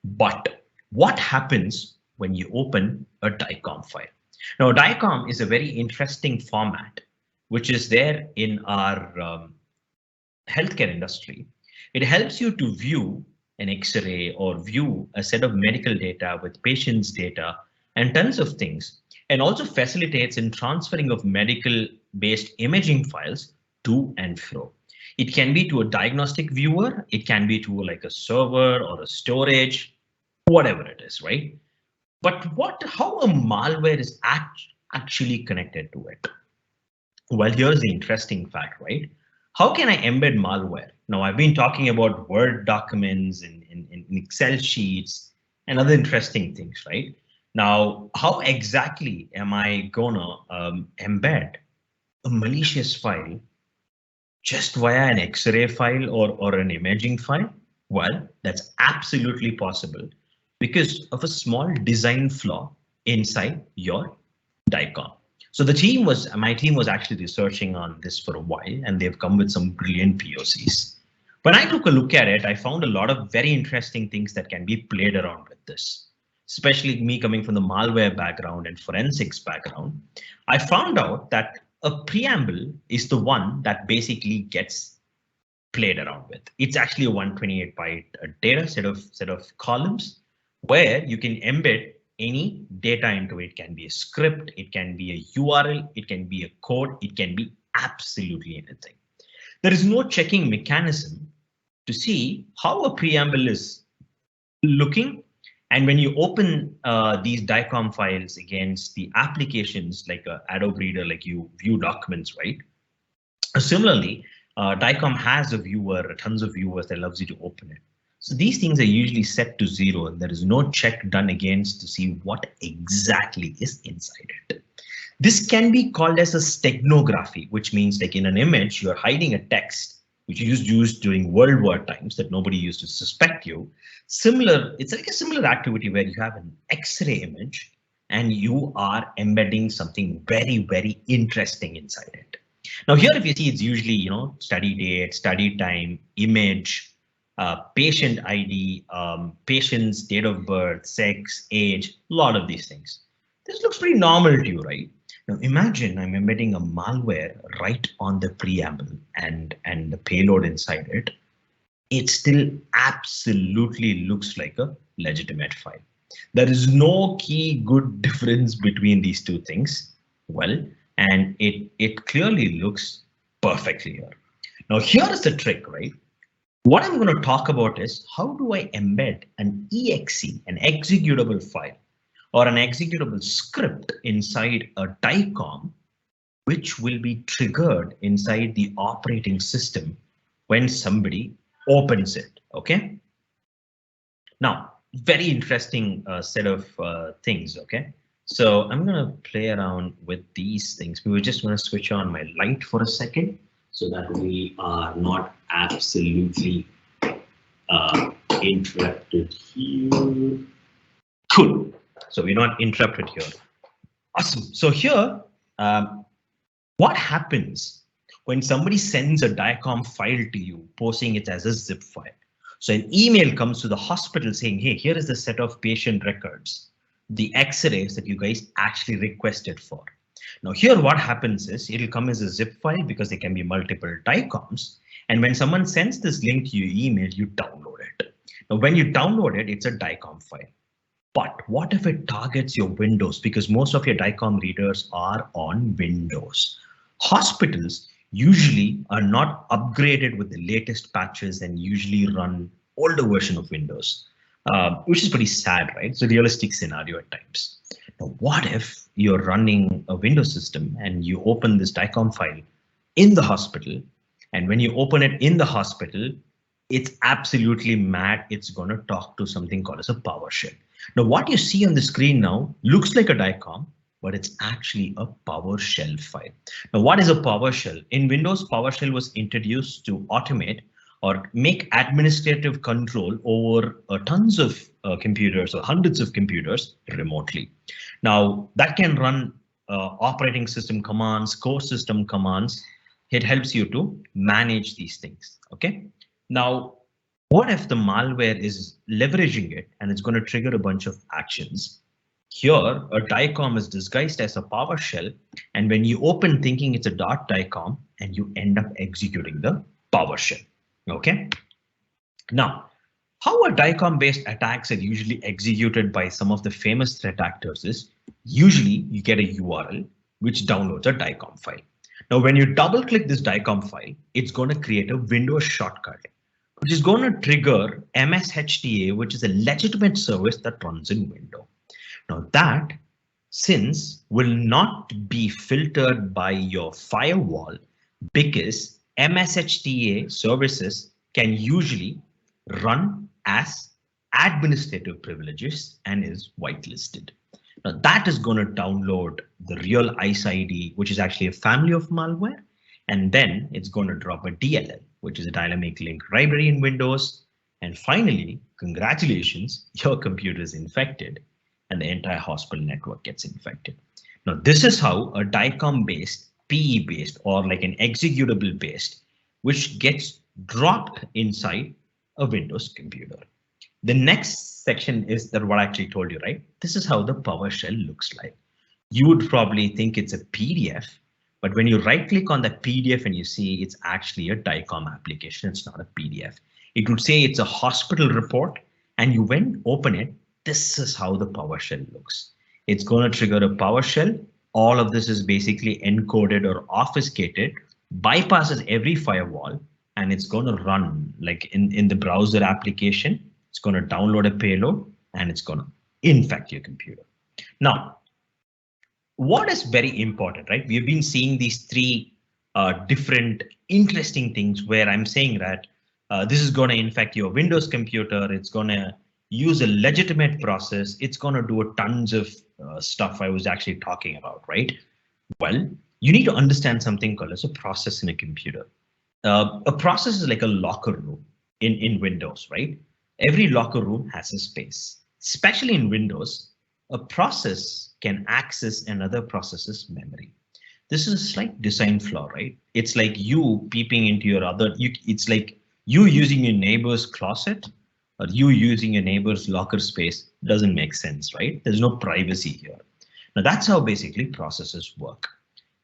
But what happens when you open a DICOM file? Now, DICOM is a very interesting format, which is there in our healthcare industry. It helps you to view an X-ray or view a set of medical data with patients' data and tons of things, and also facilitates in transferring of medical-based imaging files to and fro. It can be to a diagnostic viewer, it can be to like a server or a storage, whatever it is, right? But how a malware is actually connected to it? Well, here's the interesting fact, right? How can I embed malware? Now, I've been talking about Word documents in Excel sheets and other interesting things, right? Now, how exactly am I gonna embed a malicious file just via an X-ray file or an imaging file? Well, that's absolutely possible because of a small design flaw inside your DICOM. So my team was actually researching on this for a while, and they've come with some brilliant POCs. When I took a look at it, I found a lot of very interesting things that can be played around with this, especially me coming from the malware background and forensics background. I found out that a preamble is the one that basically gets played around with. It's actually a 128 byte data set of columns where you can embed any data into it. It can be a script, it can be a URL, it can be a code, it can be absolutely anything. There is no checking mechanism to see how a preamble is looking. And when you open these DICOM files against the applications like Adobe Reader, like you view documents, right? Similarly, DICOM has a viewer, tons of viewers that loves you to open it. So these things are usually set to 0 and there is no check done against to see what exactly is inside it. This can be called as a steganography, which means like in an image, you're hiding a text, which you used during World War times that nobody used to suspect you. It's like a similar activity where you have an X-ray image and you are embedding something very, very interesting inside it. Now here, if you see, it's usually, study date, study time, image, patient ID, patient's date of birth, sex, age, a lot of these things. This looks pretty normal to you, right? Now imagine I'm embedding a malware right on the preamble and the payload inside it. It still absolutely looks like a legitimate file. There is no key good difference between these two things. Well, and it clearly looks perfectly here. Now here is the trick, right? What I'm going to talk about is how do I embed an exe, an executable file, or an executable script inside a DICOM, which will be triggered inside the operating system when somebody opens it. Okay. Now, very interesting set of things. Okay. So I'm going to play around with these things. We were just going to switch on my light for a second so that we are not absolutely interrupted here. Cool. So we're not interrupted here. Awesome. So here, what happens when somebody sends a DICOM file to you, posting it as a zip file? So an email comes to the hospital saying, hey, here is the set of patient records, the X-rays that you guys actually requested for. Now here what happens is it'll come as a zip file because there can be multiple DICOMs. And when someone sends this link to your email, you download it. Now when you download it, it's a DICOM file. But what if it targets your Windows? Because most of your DICOM readers are on Windows. Hospitals usually are not upgraded with the latest patches and usually run older version of Windows, which is pretty sad, right? It's a realistic scenario at times. Now, what if you're running a Windows system and you open this DICOM file in the hospital, and when you open it in the hospital, it's absolutely mad. It's going to talk to something called as a PowerShell. Now, what you see on the screen now looks like a DICOM, but it's actually a PowerShell file. Now, what is a PowerShell? In Windows, PowerShell was introduced to automate or make administrative control over tons of computers or hundreds of computers remotely. Now, that can run operating system commands, core system commands. It helps you to manage these things. Okay. Now, what if the malware is leveraging it and it's going to trigger a bunch of actions? Here, a DICOM is disguised as a PowerShell, and when you open thinking it's a .DICOM, and you end up executing the PowerShell. Okay. Now, how a DICOM-based attacks are usually executed by some of the famous threat actors is usually you get a URL which downloads a DICOM file. Now, when you double-click this DICOM file, it's going to create a Windows shortcut, which is going to trigger MSHTA, which is a legitimate service that runs in Windows. Now that since will not be filtered by your firewall because MSHTA services can usually run as administrative privileges and is whitelisted. Now that is going to download the real ICE ID, which is actually a family of malware, and then it's going to drop a DLL, which is a dynamic link library in Windows. And finally, congratulations, your computer is infected and the entire hospital network gets infected. Now, this is how a DICOM based, PE based, or like an executable based, which gets dropped inside a Windows computer. The next section is that what I actually told you, right? This is how the PowerShell looks like. You would probably think it's a PDF, but when you right click on that PDF and you see it's actually a DICOM application, it's not a PDF. It would say it's a hospital report, and you when open it, this is how the PowerShell looks. It's going to trigger a PowerShell. All of this is basically encoded or obfuscated, bypasses every firewall, and it's going to run like in the browser application. It's going to download a payload and it's going to infect your computer. Now, what is very important, right? We've been seeing these three different interesting things where I'm saying that this is going to infect your Windows computer. It's going to use a legitimate process. It's going to do a tons of stuff I was actually talking about, right? Well, you need to understand something called as a process in a computer. A process is like a locker room in Windows, right? Every locker room has a space, especially in Windows. A process can access another process's memory. This is a slight design flaw, right? It's like you peeping into your other, it's like you using your neighbor's closet or you using your neighbor's locker space. Doesn't make sense, right? There's no privacy here. Now that's how basically processes work.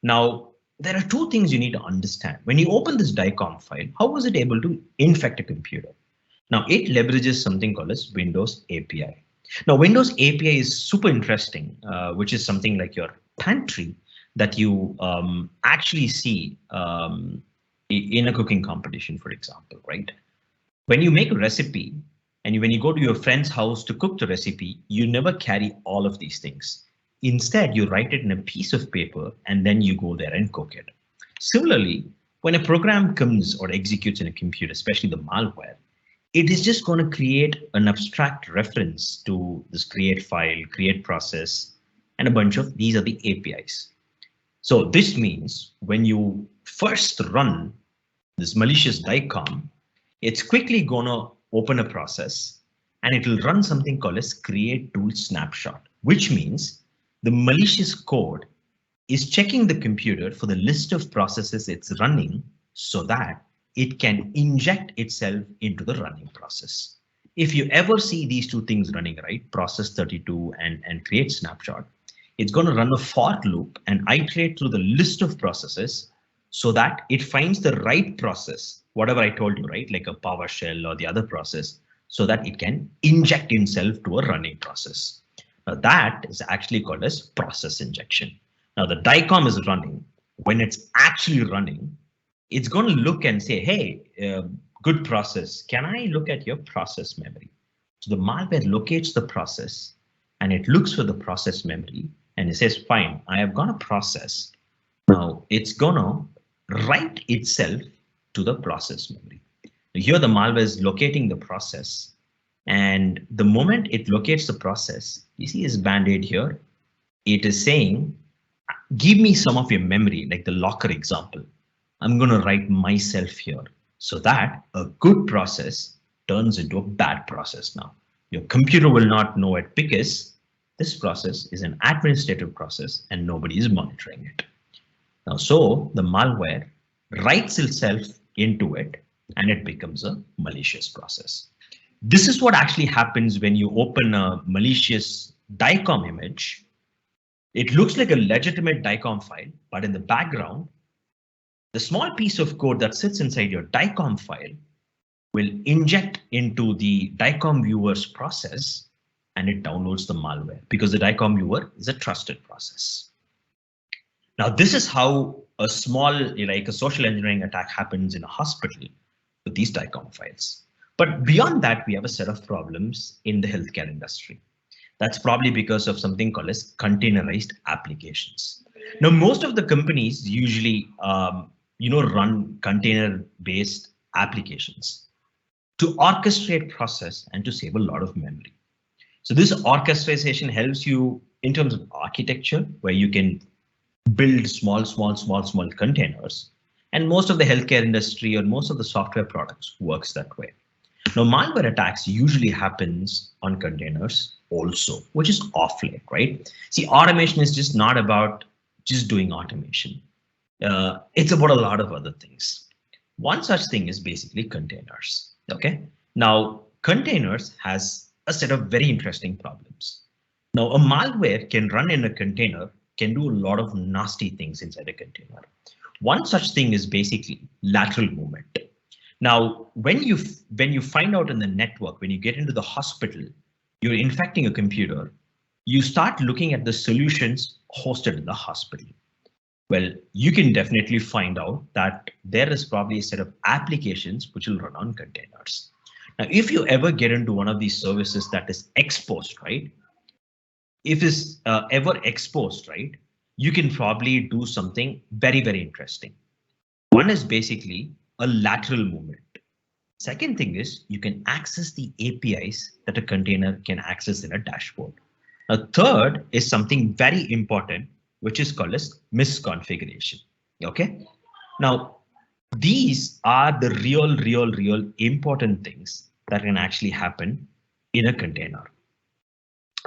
Now, there are two things you need to understand. When you open this DICOM file, how was it able to infect a computer? Now it leverages something called as Windows API. Now Windows API is super interesting, which is something like your pantry that you actually see in a cooking competition, for example, right? When you make a recipe and when you go to your friend's house to cook the recipe, you never carry all of these things. Instead, you write it in a piece of paper and then you go there and cook it. Similarly, when a program comes or executes in a computer, especially the malware, it is just going to create an abstract reference to this create file, create process, and a bunch of these are the APIs. So this means when you first run this malicious DICOM, it's quickly going to open a process and it will run something called as create tool snapshot, which means the malicious code is checking the computer for the list of processes it's running so that it can inject itself into the running process. If you ever see these two things running, right, process 32 and create snapshot, it's going to run a for loop and iterate through the list of processes so that it finds the right process, whatever I told you, right, like a PowerShell or the other process, so that it can inject itself to a running process. Now that is actually called as process injection. Now the DICOM is running. When it's actually running, it's going to look and say, hey, good process, can I look at your process memory? So the malware locates the process and it looks for the process memory and it says, fine, I have got a process. Now it's going to write itself to the process memory. Here the malware is locating the process, and the moment it locates the process, you see this band-aid here, it is saying, give me some of your memory, like the locker example. I'm going to write myself here so that a good process turns into a bad process now. Your computer will not know it because this process is an administrative process and nobody is monitoring it. Now, so the malware writes itself into it and it becomes a malicious process. This is what actually happens when you open a malicious DICOM image. It looks like a legitimate DICOM file, but in the background, the small piece of code that sits inside your DICOM file will inject into the DICOM viewer's process and it downloads the malware because the DICOM viewer is a trusted process. Now, this is how a small, like a social engineering attack happens in a hospital with these DICOM files. But beyond that, we have a set of problems in the healthcare industry. That's probably because of something called as containerized applications. Now, most of the companies usually, run container-based applications to orchestrate process and to save a lot of memory. So this orchestration helps you in terms of architecture, where you can build small containers. And most of the healthcare industry or most of the software products works that way. Now, malware attacks usually happens on containers also, which is offline, right? See, automation is just not about just doing automation. It's about a lot of other things. One such thing is basically containers. Okay. Now, containers has a set of very interesting problems. Now, a malware can run in a container, can do a lot of nasty things inside a container. One such thing is basically lateral movement. Now, when you find out in the network, when you get into the hospital, you're infecting a computer, you start looking at the solutions hosted in the hospital. Well, you can definitely find out that there is probably a set of applications which will run on containers. Now, if you ever get into one of these services that is exposed, right? If it's ever exposed, right? You can probably do something very, very interesting. One is basically a lateral movement. Second thing is you can access the APIs that a container can access in a dashboard. Now, third is something very important, which is called as misconfiguration. Okay. Now, these are the real important things that can actually happen in a container.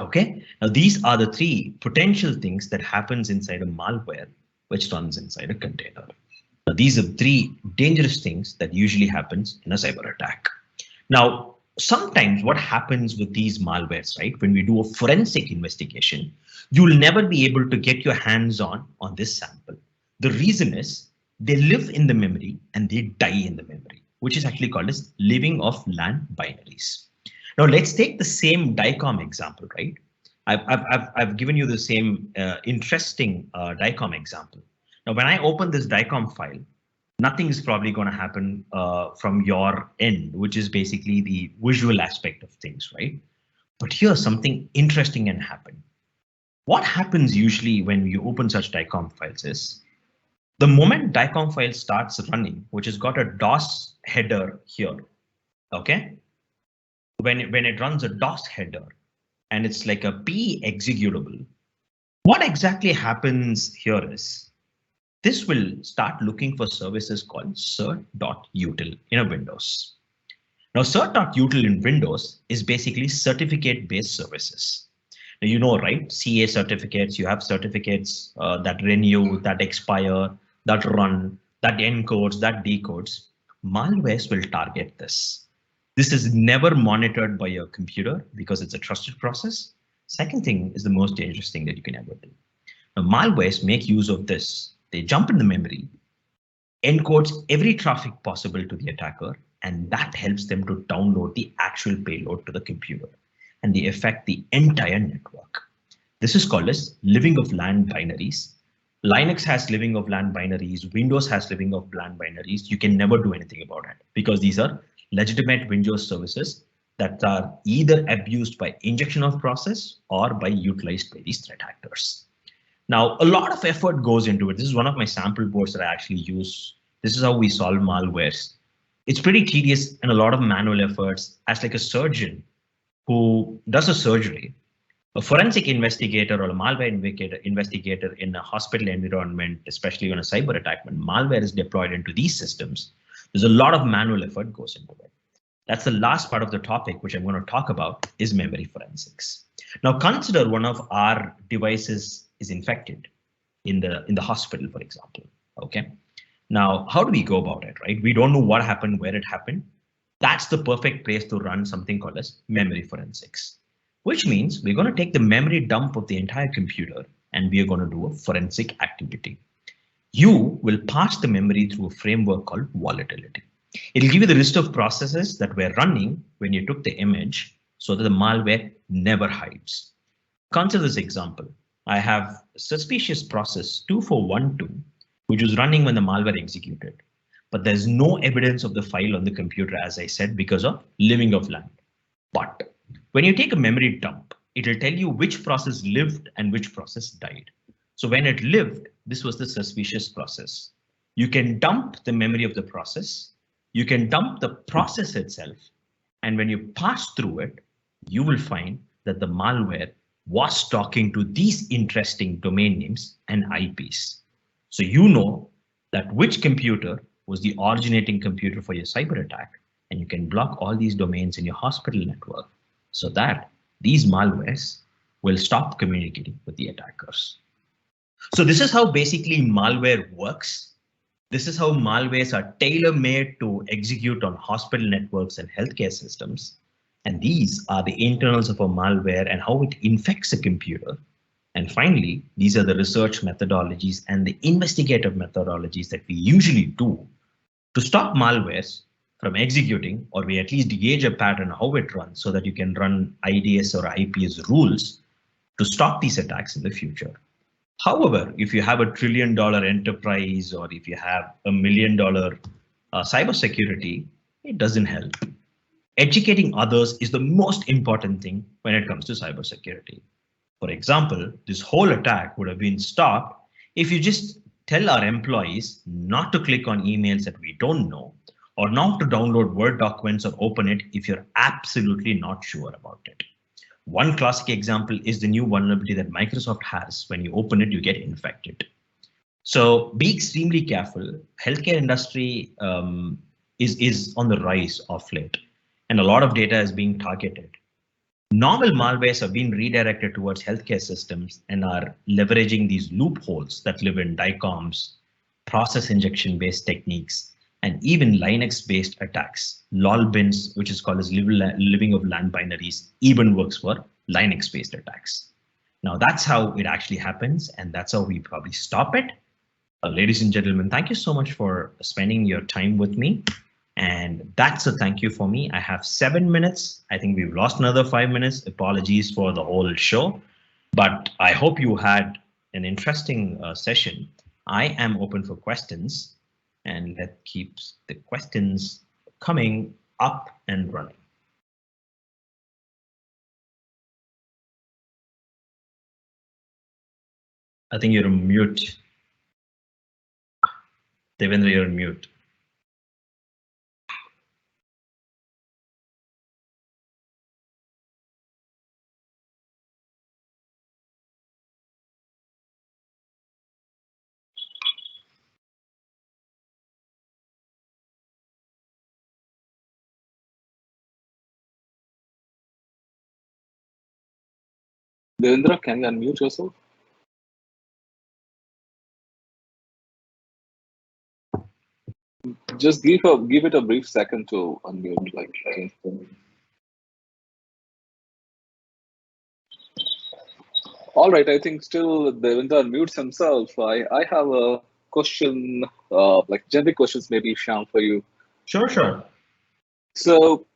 Okay. Now, these are the three potential things that happens inside a malware, which runs inside a container. Now, these are three dangerous things that usually happens in a cyber attack. Now, sometimes what happens with these malwares, right? When we do a forensic investigation, you'll never be able to get your hands on this sample. The reason is they live in the memory and they die in the memory, which is actually called as living of LAN binaries. Now let's take the same DICOM example, right? I've given you the same interesting DICOM example. Now, when I open this DICOM file, nothing is probably going to happen from your end, which is basically the visual aspect of things, right? But here something interesting can happen. What happens usually when you open such DICOM files is the moment DICOM file starts running, which has got a DOS header here, okay? When it runs a DOS header and it's like a P executable, what exactly happens here is this will start looking for services called cert.util in a Windows. Now, cert.util in Windows is basically certificate-based services. Now, you know, right? CA certificates, you have certificates that renew, that expire, that run, that encodes, that decodes. Malwares will target this. This is never monitored by your computer because it's a trusted process. Second thing is the most dangerous thing that you can ever do. Now, malwares make use of this. They jump in the memory, encodes every traffic possible to the attacker, and that helps them to download the actual payload to the computer, and they affect the entire network. This is called as living of LAN binaries. Linux has living of LAN binaries. Windows has living of LAN binaries. You can never do anything about it because these are legitimate Windows services that are either abused by injection of process or by utilized by these threat actors. Now, a lot of effort goes into it. This is one of my sample boards that I actually use. This is how we solve malwares. It's pretty tedious and a lot of manual efforts. As like a surgeon who does a surgery, a forensic investigator or a malware investigator in a hospital environment, especially on a cyber attack, when malware is deployed into these systems, there's a lot of manual effort goes into it. That's the last part of the topic, which I'm going to talk about, is memory forensics. Now, consider one of our devices is infected in the hospital, for example. Okay. Now, how do we go about it, right? We don't know what happened, where it happened. That's the perfect place to run something called as memory forensics, which means we're going to take the memory dump of the entire computer and we are going to do a forensic activity. You will pass the memory through a framework called volatility. It'll give you the list of processes that were running when you took the image so that the malware never hides. Consider this example. I have suspicious process 2412, which was running when the malware executed, but there's no evidence of the file on the computer, as I said, because of living of LAN. But when you take a memory dump, it'll tell you which process lived and which process died. So when it lived, this was the suspicious process. You can dump the memory of the process. You can dump the process itself. And when you pass through it, you will find that the malware was talking to these interesting domain names and IPs. So you know that which computer was the originating computer for your cyber attack, and you can block all these domains in your hospital network so that these malwares will stop communicating with the attackers. So this is how basically malware works. This is how malwares are tailor-made to execute on hospital networks and healthcare systems. And these are the internals of a malware and how it infects a computer. And finally, these are the research methodologies and the investigative methodologies that we usually do to stop malwares from executing, or we at least gauge a pattern how it runs so that you can run IDS or IPS rules to stop these attacks in the future. However, if you have $1 trillion enterprise or if you have $1 million cybersecurity, it doesn't help. Educating others is the most important thing when it comes to cybersecurity. For example, this whole attack would have been stopped if you just tell our employees not to click on emails that we don't know, or not to download Word documents or open it if you're absolutely not sure about it. One classic example is the new vulnerability that Microsoft has. When you open it, you get infected. So be extremely careful. Healthcare industry is on the rise of late, and a lot of data is being targeted. Normal malwares have been redirected towards healthcare systems and are leveraging these loopholes that live in DICOMs, process injection-based techniques, and even Linux-based attacks. LOLBins, which is called as living of land binaries, even works for Linux-based attacks. Now that's how it actually happens, and that's how we probably stop it. Ladies and gentlemen, thank you so much for spending your time with me. And that's a thank you for me. I have 7 minutes. I think we've lost another 5 minutes. Apologies for the whole show, but I hope you had an interesting session. I am open for questions, and that keeps the questions coming up and running. I think you're on mute. Devendra, you're on mute. Devendra, can you unmute yourself? Just give it a brief second to unmute. Like, all right, I think still Devendra unmutes himself. I have a question, like generic questions, maybe Shyam, for you. Sure. So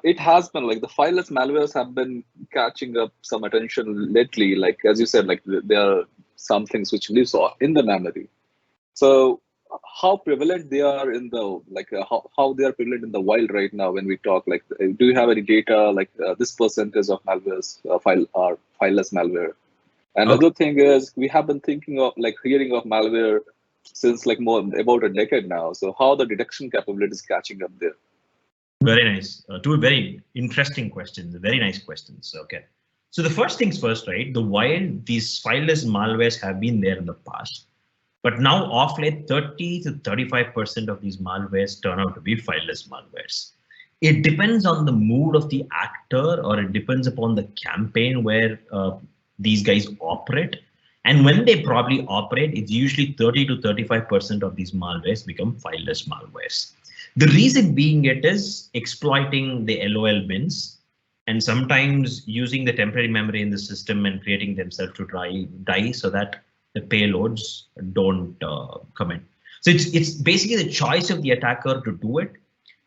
it has been like the fileless malwares have been catching up some attention lately. Like as you said, like there are some things which live in the memory. So how prevalent they are in the how they are prevalent in the wild right now when we talk? Like, do you have any data like this percentage of malwares are fileless malware? And Another thing is we have been thinking of like hearing of malware since like about a decade now. So how the detection capability is catching up there? Very nice. Two very interesting questions. Very nice questions. Okay. So the first things first, right? The while these fileless malwares have been there in the past, but now off late 30 to 35% of these malwares turn out to be fileless malwares. It depends on the mood of the actor, or it depends upon the campaign where these guys operate. And when they probably operate, it's usually 30 to 35% of these malwares become fileless malwares. The reason being it is exploiting the LOL bins and sometimes using the temporary memory in the system and creating themselves to die so that the payloads don't come in. So it's basically the choice of the attacker to do it,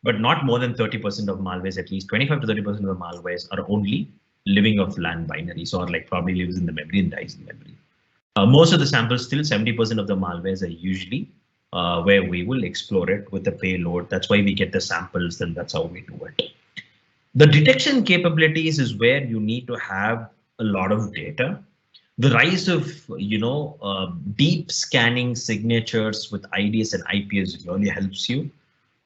but not more than 30% of malwares, at least 25 to 30% of the malwares are only living of land binaries, or like probably lives in the memory and dies in memory. Most of the samples, still 70% of the malwares are usually where we will explore it with the payload. That's why we get the samples, and that's how we do it. The detection capabilities is where you need to have a lot of data. The rise of deep scanning signatures with IDS and IPS really helps you.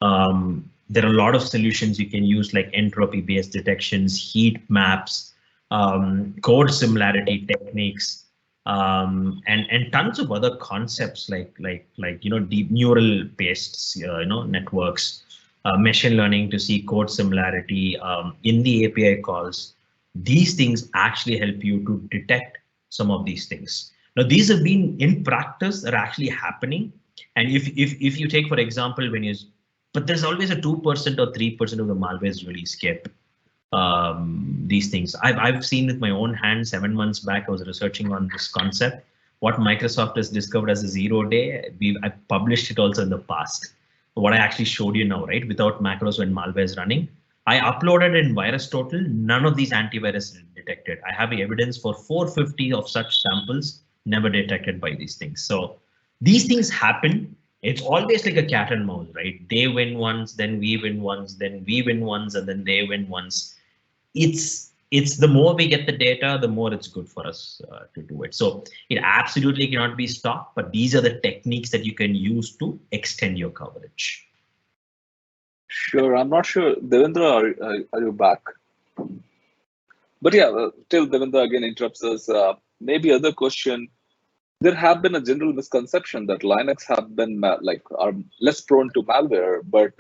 There are a lot of solutions you can use, like entropy-based detections, heat maps, code similarity techniques, and tons of other concepts like deep neural-based networks, machine learning to see code similarity in the API calls. These things actually help you to detect some of these things. Now, these have been in practice, are actually happening. And if you take, for example, but there's always a 2% or 3% of the malwares really skip these things. I've seen with my own hand. 7 months back, I was researching on this concept. What Microsoft has discovered as a 0-day, I published it also in the past. What I actually showed you now, right? Without macros when malware is running. I uploaded in VirusTotal, none of these antivirus detected. I have evidence for 450 of such samples never detected by these things. So these things happen. It's always like a cat and mouse, right? They win once, then we win once, then we win once, and then they win once. It's the more we get the data, the more it's good for us to do it. So it absolutely cannot be stopped, but these are the techniques that you can use to extend your coverage. Sure, I'm not sure. Devendra, are you back? But yeah, till Devendra again interrupts us, maybe other question. There have been a general misconception that Linux have been are less prone to malware, but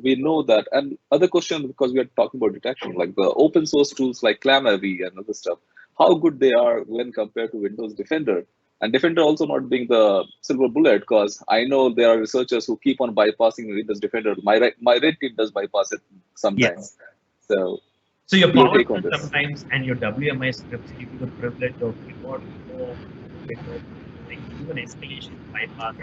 we know that. And other question, because we are talking about detection, like the open source tools like ClamAV and other stuff, how good they are when compared to Windows Defender. And Defender also not being the silver bullet, because I know there are researchers who keep on bypassing Windows Defender. My red team does bypass it sometimes. Yes. So your PowerShell sometimes and your WMI scripts give you the privilege of remote Windows, like even escalation bypass.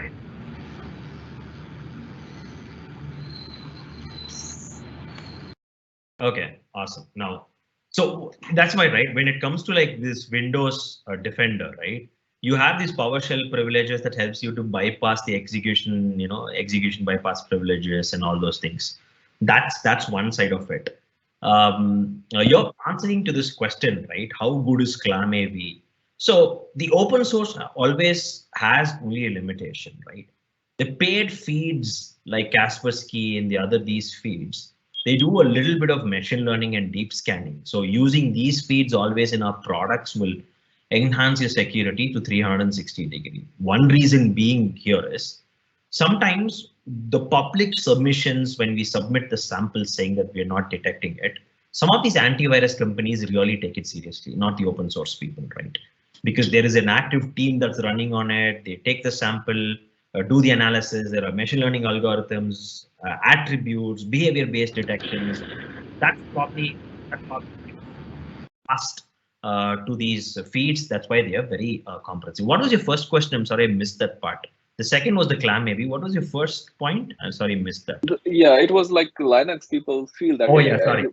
Okay, awesome. Now, so that's why, right? When it comes to like this Windows Defender, right? You have these PowerShell privileges that helps you to bypass the execution, execution bypass privileges and all those things. That's one side of it. You're answering to this question, right? How good is ClamAV? So the open source always has only a limitation, right? The paid feeds like Kaspersky and these feeds, they do a little bit of machine learning and deep scanning. So using these feeds always in our products will enhance your security to 360 degrees. One reason being here is sometimes the public submissions, when we submit the sample saying that we're not detecting it, some of these antivirus companies really take it seriously, not the open source people, right? Because there is an active team that's running on it. They take the sample, do the analysis. There are machine learning algorithms, attributes, behavior-based detections. That's probably fast to these feeds. That's why they are very comprehensive. What was your first question? I'm sorry, I missed that part. The second was the ClamAV. What was your first point? I'm sorry, I missed that. Yeah, it was like Linux people feel that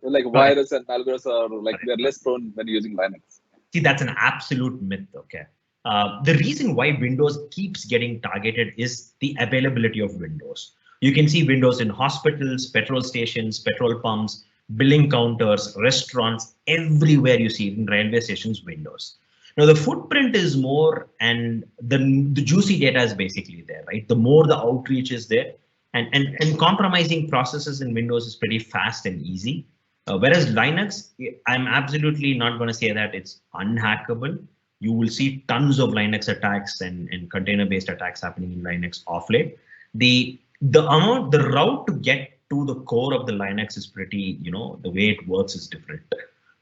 like virus and malwares are like they're less prone when using Linux. See, that's an absolute myth. Okay. The reason why Windows keeps getting targeted is the availability of Windows. You can see Windows in hospitals, petrol stations, petrol pumps, billing counters, restaurants, everywhere you see it in railway stations, Windows. Now the footprint is more, and the juicy data is basically there, right? The more the outreach is there, and compromising processes in Windows is pretty fast and easy. Whereas Linux, I'm absolutely not going to say that it's unhackable. You will see tons of Linux attacks and container-based attacks happening in Linux off late. The route to get to the core of the Linux is pretty, the way it works is different.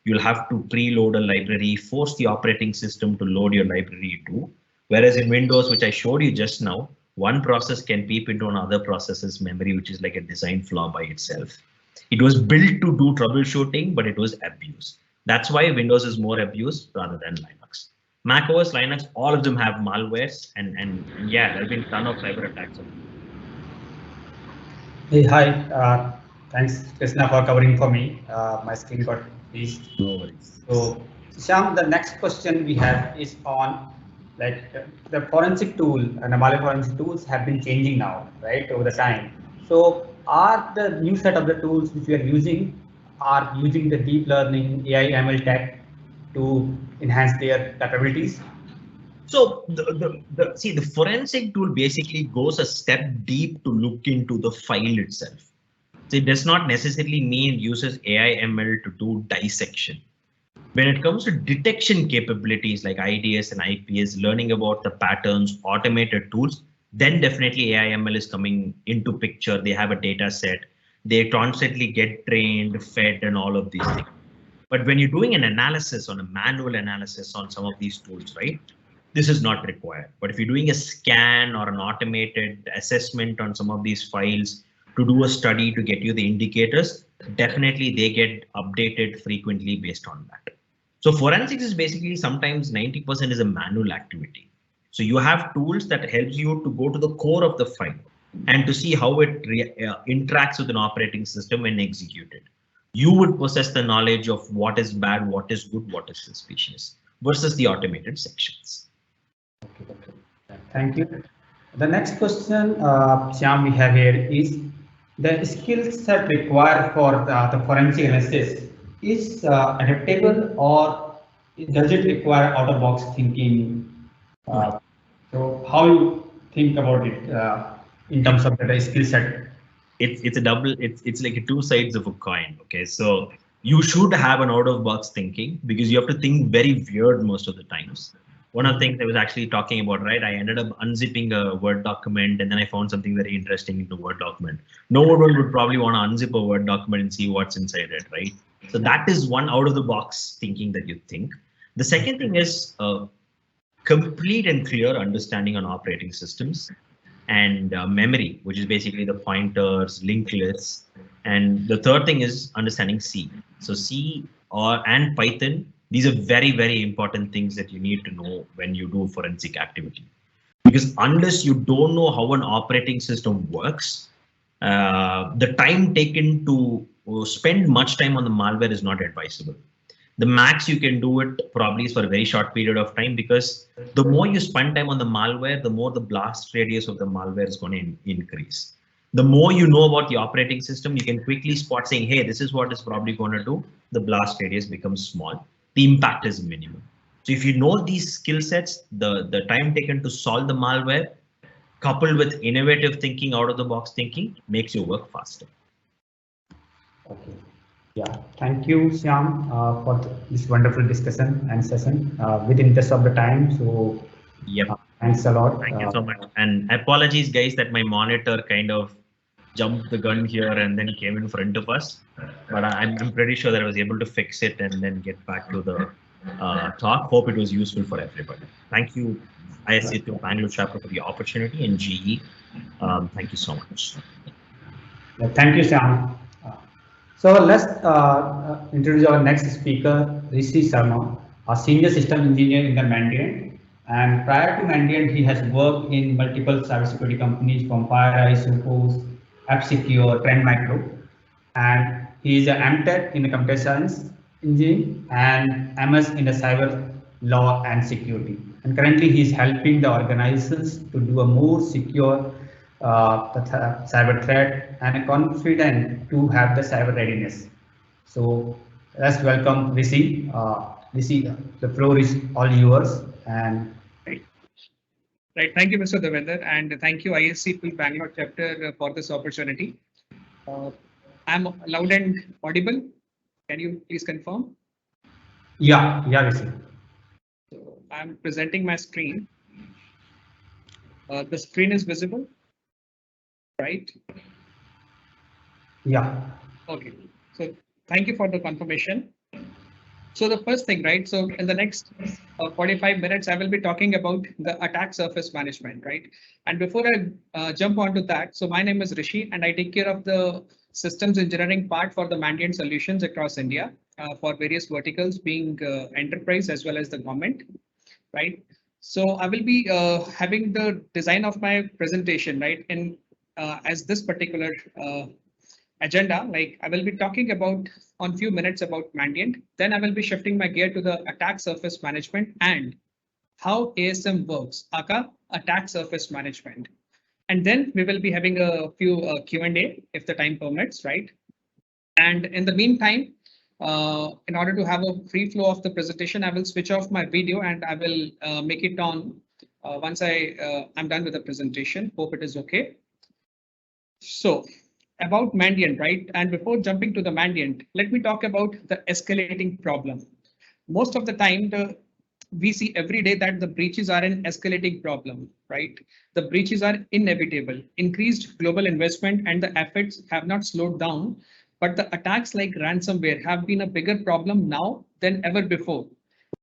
You'll have to preload a library, force the operating system to load your library too. Whereas in Windows, which I showed you just now, one process can peep into another process's memory, which is like a design flaw by itself. It was built to do troubleshooting, but it was abused. That's why Windows is more abused rather than Linux. Mac OS, Linux, all of them have malwares, and yeah, there have been a ton of cyber attacks. Hey, hi. Thanks, Krishna, for covering for me. My screen got freezed. No worries. So, Sham, the next question we have is on like the forensic tool and the malware forensic tools have been changing now, right, over the time. So, are the new set of the tools which we are using the deep learning AI ML tech to enhance their capabilities? So the forensic tool basically goes a step deep to look into the file itself. So it does not necessarily mean it uses AI ML to do dissection. When it comes to detection capabilities like IDS and IPS, learning about the patterns, automated tools, then definitely AI ML is coming into picture. They have a data set. They constantly get trained, fed, and all of these things. But when you're doing an analysis on a manual analysis on some of these tools, right, this is not required. But if you're doing a scan or an automated assessment on some of these files to do a study to get you the indicators, definitely they get updated frequently based on that. So forensics is basically sometimes 90% is a manual activity. So you have tools that helps you to go to the core of the file and to see how it interacts with an operating system when executed. You would possess the knowledge of what is bad, what is good, what is suspicious versus the automated sections. Okay. Thank you. The next question, Shyam, we have here is the skill set required for the forensic analysis is adaptable, or does it require out-of-box thinking? So how you think about it in terms of the skill set? It's a double. It's like two sides of a coin. Okay, so you should have an out-of-box thinking because you have to think very weird most of the times. One of the things I was actually talking about, right? I ended up unzipping a Word document and then I found something very interesting in the Word document. No one would probably want to unzip a Word document and see what's inside it, right? So that is one out-of-the-box thinking that you think. The second thing is complete and clear understanding on operating systems and memory, which is basically the pointers, linked lists. And the third thing is understanding C. So C and Python, these are very, very important things that you need to know when you do forensic activity. Because unless you don't know how an operating system works, the time taken to spend much time on the malware is not advisable. The max you can do it probably is for a very short period of time, because the more you spend time on the malware, the more the blast radius of the malware is going to increase. The more you know about the operating system, you can quickly spot saying, hey, this is what it's probably going to do. The blast radius becomes small. The impact is minimal. So if you know these skill sets, the time taken to solve the malware, coupled with innovative thinking, out of the box thinking, makes your work faster. Okay. Yeah, thank you, Shyam, for this wonderful discussion and session within interest of the time. So, yep. Thanks a lot. Thank you so much. And apologies, guys, that my monitor kind of jumped the gun here and then came in front of us. But I'm pretty sure that I was able to fix it and then get back to the talk. Hope it was useful for everybody. Thank you, IST to Bangalore Chapter, for the opportunity, and GE. Thank you so much. Thank you, Shyam. So let's introduce our next speaker, Rishi Sharma, a senior system engineer in the Mandiant. And prior to Mandiant, he has worked in multiple cybersecurity companies from FireEye, Sophos, AppSecure, Trend Micro. And he is an MTech in the computer science engineering and MS in the cyber law and security. And currently he is helping the organizations to do a more secure cyber threat and confident to have the cyber readiness. So let's welcome Rishi. Rishi, the floor is all yours. And right, thank you, Mr. Devender, and thank you, IST to Bangalore Chapter, for this opportunity. I'm loud and audible. Can you please confirm? Yeah, Rishi. So I'm presenting my screen. The screen is visible, right? Yeah. Okay. So thank you for the confirmation. So the first thing, right? So in the next 45 minutes, I will be talking about the attack surface management, right? And before I jump onto that, so my name is Rishi, and I take care of the systems engineering part for the Mandiant solutions across India for various verticals, being enterprise as well as the government, right? So I will be having the design of my presentation, right? In as this particular agenda, like I will be talking about on few minutes about Mandiant. Then I will be shifting my gear to the attack surface management and how ASM works, aka attack surface management. And then we will be having a few Q&A if the time permits, right? And in the meantime, in order to have a free flow of the presentation, I will switch off my video and I will make it on once I'm done with the presentation. Hope it is okay. So about Mandiant, right? And before jumping to the Mandiant, let me talk about the escalating problem. Most of the time, we see every day that the breaches are an escalating problem, right? The breaches are inevitable. Increased global investment and the efforts have not slowed down, but the attacks like ransomware have been a bigger problem now than ever before.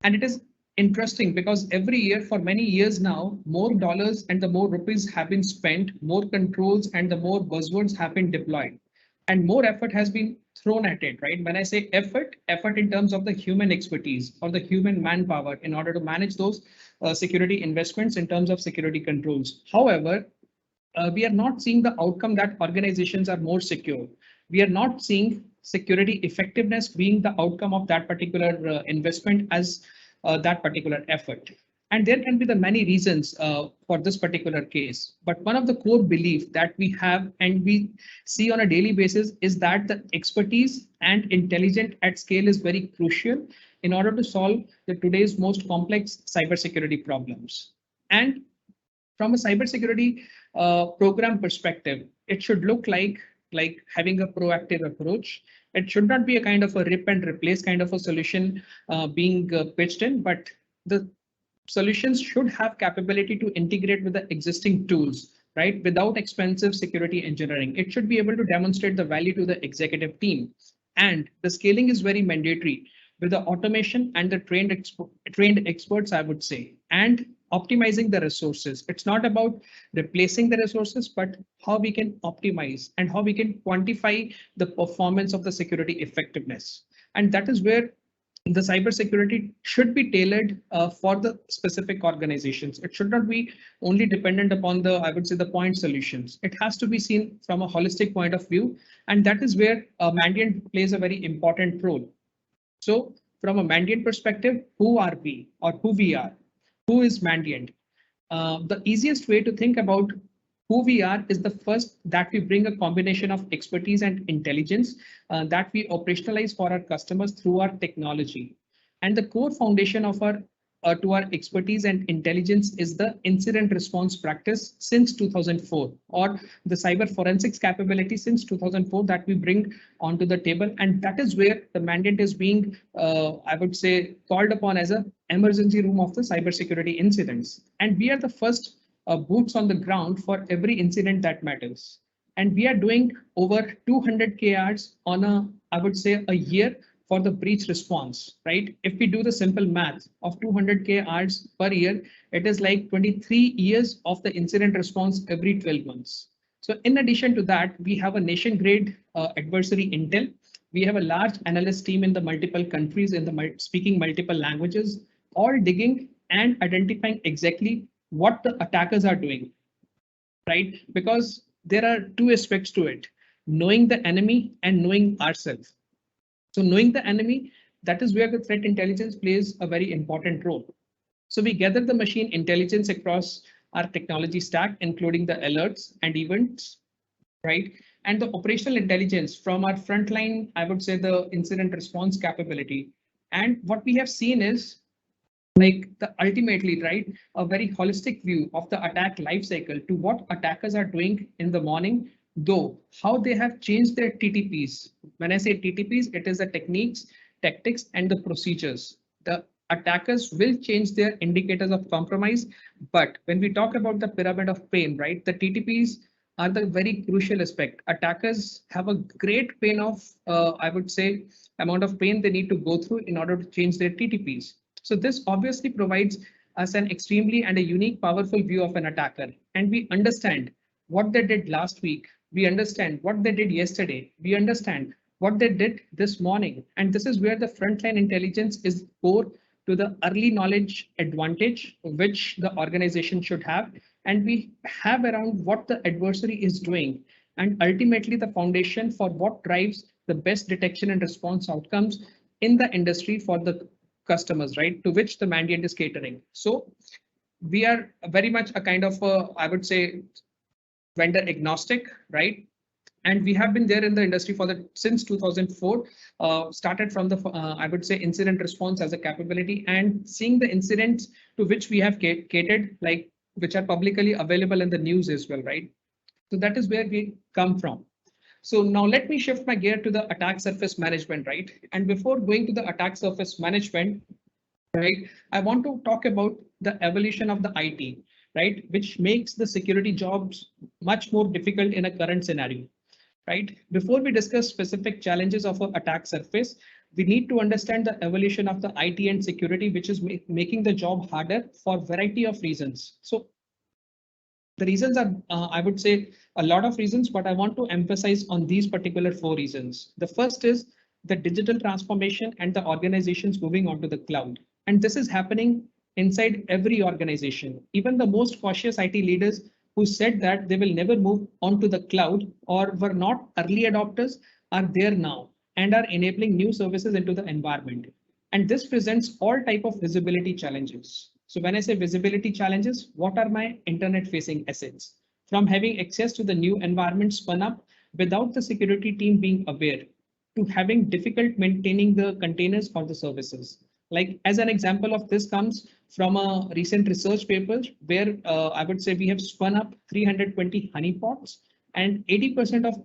And it is interesting because every year for many years now, more dollars and the more rupees have been spent, more controls and the more buzzwords have been deployed, and more effort has been thrown at it, right? When I say effort in terms of the human expertise or the human manpower in order to manage those security investments in terms of security controls. However, we are not seeing the outcome that organizations are more secure. We are not seeing security effectiveness being the outcome of that particular investment as that particular effort. And there can be the many reasons for this particular case. But one of the core beliefs that we have and we see on a daily basis is that the expertise and intelligence at scale is very crucial in order to solve the today's most complex cybersecurity problems. And from a cybersecurity program perspective, it should look like having a proactive approach. It should not be a kind of a rip and replace kind of a solution being pitched in, but the solutions should have capability to integrate with the existing tools, right? Without expensive security engineering. It should be able to demonstrate the value to the executive team. And the scaling is very mandatory with the automation and the trained experts, I would say, and optimizing the resources. It's not about replacing the resources, but how we can optimize and how we can quantify the performance of the security effectiveness. And that is where the cybersecurity should be tailored for the specific organizations. It should not be only dependent upon the, I would say, the point solutions. It has to be seen from a holistic point of view. And that is where Mandiant plays a very important role. So from a Mandiant perspective, who are we or who we are? Who is Mandiant? The easiest way to think about who we are is the first that we bring a combination of expertise and intelligence that we operationalize for our customers through our technology. And the core foundation of our to our expertise and intelligence is the incident response practice since 2004, or the cyber forensics capability since 2004 that we bring onto the table. And that is where the Mandiant is being, I would say, called upon as an emergency room of the cybersecurity incidents. And we are the first boots on the ground for every incident that matters. And we are doing over 200K hours on a, I would say, a year for the breach response, right? If we do the simple math of 200K hours per year, it is like 23 years of the incident response every 12 months. So in addition to that, we have a nation grade adversary intel. We have a large analyst team in the multiple countries in the speaking multiple languages, all digging and identifying exactly what the attackers are doing, right? Because there are two aspects to it, knowing the enemy and knowing ourselves. So knowing the enemy, that is where the threat intelligence plays a very important role. So we gather the machine intelligence across our technology stack, including the alerts and events, right? And the operational intelligence from our frontline, I would say the incident response capability. And what we have seen is like the ultimately, right, a very holistic view of the attack lifecycle to what attackers are doing in the morning, though how they have changed their TTPs. When I say TTPs, it is the techniques, tactics, and the procedures. The attackers will change their indicators of compromise. But when we talk about the pyramid of pain, right, the TTPs are the very crucial aspect. Attackers have a great pain of, I would say, amount of pain they need to go through in order to change their TTPs. So this obviously provides us an extremely and a unique, powerful view of an attacker. And we understand what they did last week. We understand what they did yesterday. We understand what they did this morning. And this is where the frontline intelligence is core to the early knowledge advantage, which the organization should have. And we have around what the adversary is doing. And ultimately the foundation for what drives the best detection and response outcomes in the industry for the customers, right, to which the Mandiant is catering. So we are very much a kind of, I would say, vendor agnostic, right? And we have been there in the industry since 2004, started from the, I would say, incident response as a capability, and seeing the incidents to which we have catered, like which are publicly available in the news as well, right? So that is where we come from. So now let me shift my gear to the attack surface management, right? And before going to the attack surface management, right, I want to talk about the evolution of the IT, right, which makes the security jobs much more difficult in a current scenario. Right? Before we discuss specific challenges of an attack surface, we need to understand the evolution of the IT and security, which is making the job harder for a variety of reasons. So the reasons are, I would say, a lot of reasons, but I want to emphasize on these particular 4 reasons. The first is the digital transformation and the organizations moving onto the cloud. And this is happening inside every organization. Even the most cautious IT leaders who said that they will never move onto the cloud or were not early adopters are there now and are enabling new services into the environment. And this presents all type of visibility challenges. So when I say visibility challenges, what are my internet facing assets? From having access to the new environment spun up without the security team being aware, to having difficult maintaining the containers or the services. Like as an example of this comes from a recent research paper where I would say we have spun up 320 honeypots and 80% of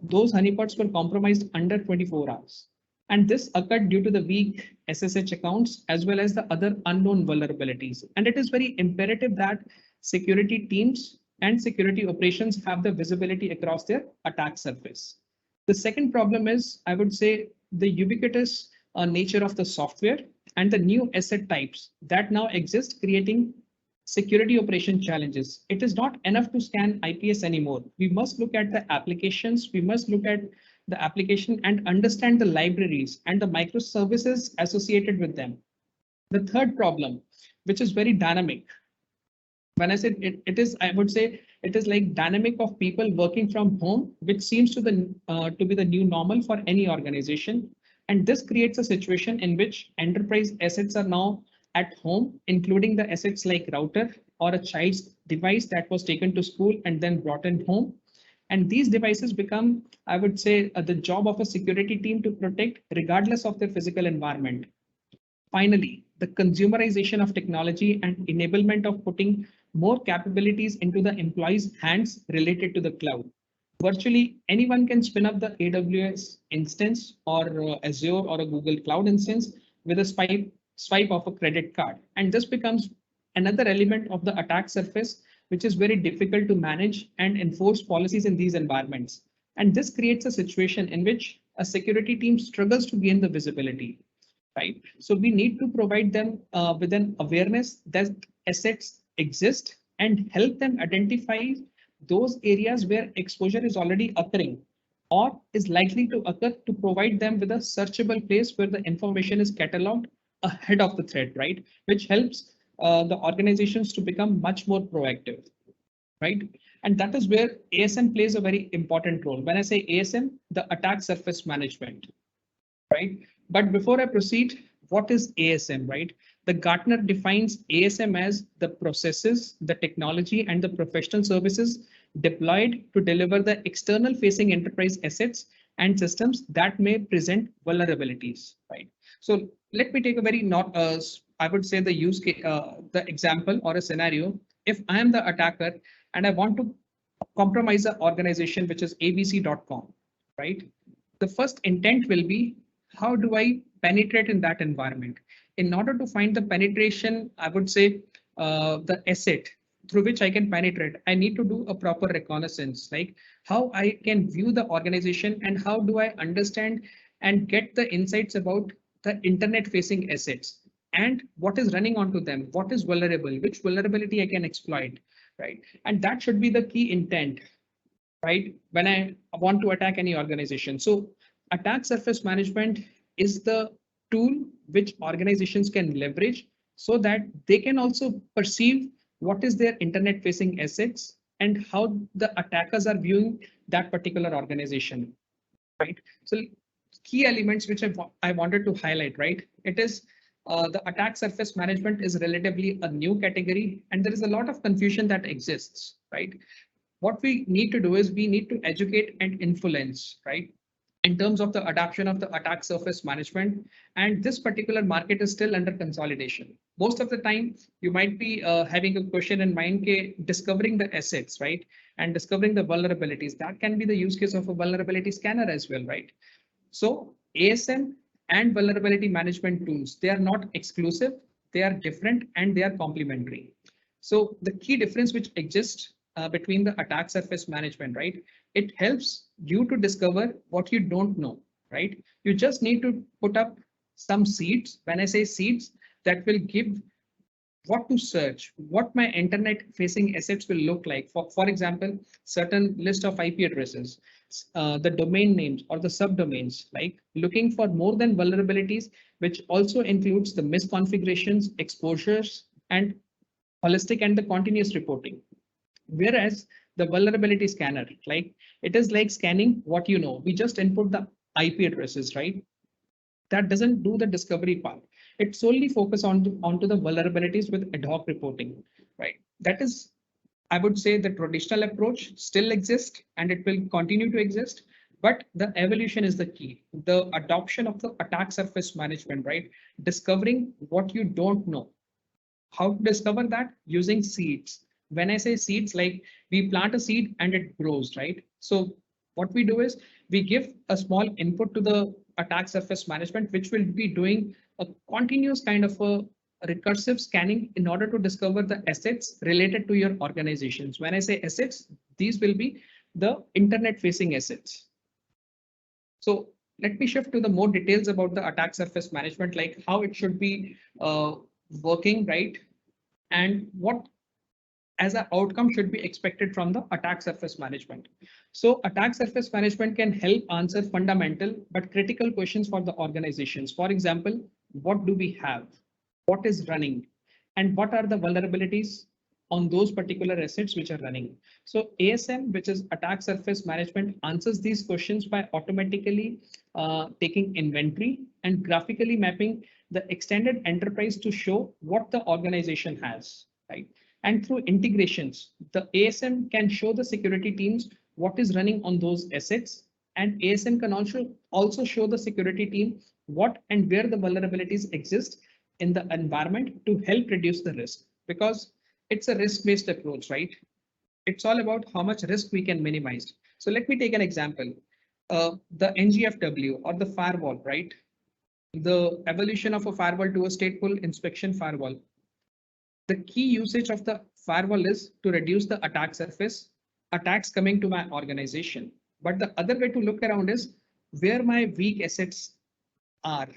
those honeypots were compromised under 24 hours. And this occurred due to the weak SSH accounts as well as the other unknown vulnerabilities. And it is very imperative that security teams and security operations have the visibility across their attack surface. The second problem is, I would say, the ubiquitous nature of the software and the new asset types that now exist, creating security operation challenges. It is not enough to scan IPS anymore. We must look at the applications. We must look at the application and understand the libraries and the microservices associated with them. The third problem, which is very dynamic. When I said it is, I would say it is like dynamic of people working from home, which seems to be the new normal for any organization. And this creates a situation in which enterprise assets are now at home, including the assets like router or a child's device that was taken to school and then brought in home. And these devices become, I would say, the job of a security team to protect regardless of their physical environment. Finally, the consumerization of technology and enablement of putting more capabilities into the employees' hands related to the cloud. Virtually anyone can spin up the AWS instance or Azure or a Google Cloud instance with a swipe of a credit card. And this becomes another element of the attack surface, which is very difficult to manage and enforce policies in these environments. And this creates a situation in which a security team struggles to gain the visibility, right? So we need to provide them with an awareness that assets exist and help them identify those areas where exposure is already occurring or is likely to occur, to provide them with a searchable place where the information is cataloged ahead of the threat, right? Which helps the organizations to become much more proactive, right? And that is where ASM plays a very important role. When I say ASM, the attack surface management, right? But before I proceed, what is ASM, right? The Gartner defines ASM as the processes, the technology, and the professional services deployed to deliver the external facing enterprise assets and systems that may present vulnerabilities, right? So let me take a very I would say the use case, the example or a scenario. If I am the attacker and I want to compromise an organization, which is abc.com, right? The first intent will be, how do I penetrate in that environment? In order to find the penetration, I would say the asset through which I can penetrate, I need to do a proper reconnaissance, like how I can view the organization and how do I understand and get the insights about the internet facing assets and what is running onto them, what is vulnerable, which vulnerability I can exploit, right? And that should be the key intent, right? When I want to attack any organization. So attack surface management is the tool which organizations can leverage so that they can also perceive what is their internet facing assets and how the attackers are viewing that particular organization, right? So key elements which I wanted to highlight, right? It is the attack surface management is relatively a new category and there is a lot of confusion that exists, right? what we need to do is we need to educate and influence, right? In terms of the adoption of the attack surface management, and this particular market is still under consolidation. Most of the time, you might be having a question in mind, discovering the assets, right? And discovering the vulnerabilities. That can be the use case of a vulnerability scanner as well, right? So ASM and vulnerability management tools, they are not exclusive, they are different and they are complementary. So the key difference which exists between the attack surface management, right? It helps you to discover what you don't know, right? You just need to put up some seeds. When I say seeds, that will give what to search, what my internet facing assets will look like. For example, certain list of IP addresses, the domain names or the subdomains, like looking for more than vulnerabilities, which also includes the misconfigurations, exposures, and holistic and the continuous reporting. Whereas the vulnerability scanner, like it is like scanning what you know. We just input the IP addresses, right? That doesn't do the discovery part. It solely focuses onto the vulnerabilities with ad hoc reporting, right? That is, I would say, the traditional approach still exists and it will continue to exist, but the evolution is the key. The adoption of the attack surface management, right? Discovering what you don't know. How to discover that? Using seeds. When I say seeds, like we plant a seed and it grows, right? So what we do is we give a small input to the attack surface management, which will be doing a continuous kind of a recursive scanning in order to discover the assets related to your organizations. When I say assets, these will be the internet facing assets. So let me shift to the more details about the attack surface management, like how it should be working, right? And what as an outcome should be expected from the attack surface management. So attack surface management can help answer fundamental but critical questions for the organizations. For example, what do we have? What is running? And what are the vulnerabilities on those particular assets which are running? So ASM, which is attack surface management, answers these questions by automatically taking inventory and graphically mapping the extended enterprise to show what the organization has, right? And through integrations, the ASM can show the security teams what is running on those assets, and ASM can also show the security team what and where the vulnerabilities exist in the environment to help reduce the risk, because it's a risk-based approach, right? It's all about how much risk we can minimize. So let me take an example. The NGFW or the firewall, right? The evolution of a firewall to a stateful inspection firewall. The key usage of the firewall is to reduce the attack surface, attacks coming to my organization. But the other way to look around is where my weak assets are,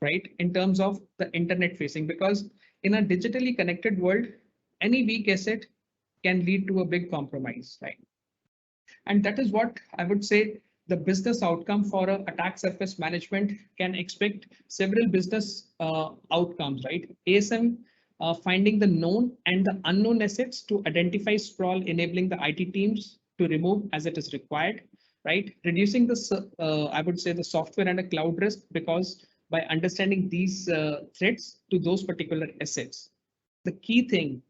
right? In terms of the internet facing, because in a digitally connected world, any weak asset can lead to a big compromise, right? And that is what I would say the business outcome for a attack surface management can expect several business outcomes, right? ASM finding the known and the unknown assets to identify sprawl, enabling the IT teams to remove as it is required, right? Reducing the, I would say, the software and a cloud risk, because by understanding these threats to those particular assets. The key thing,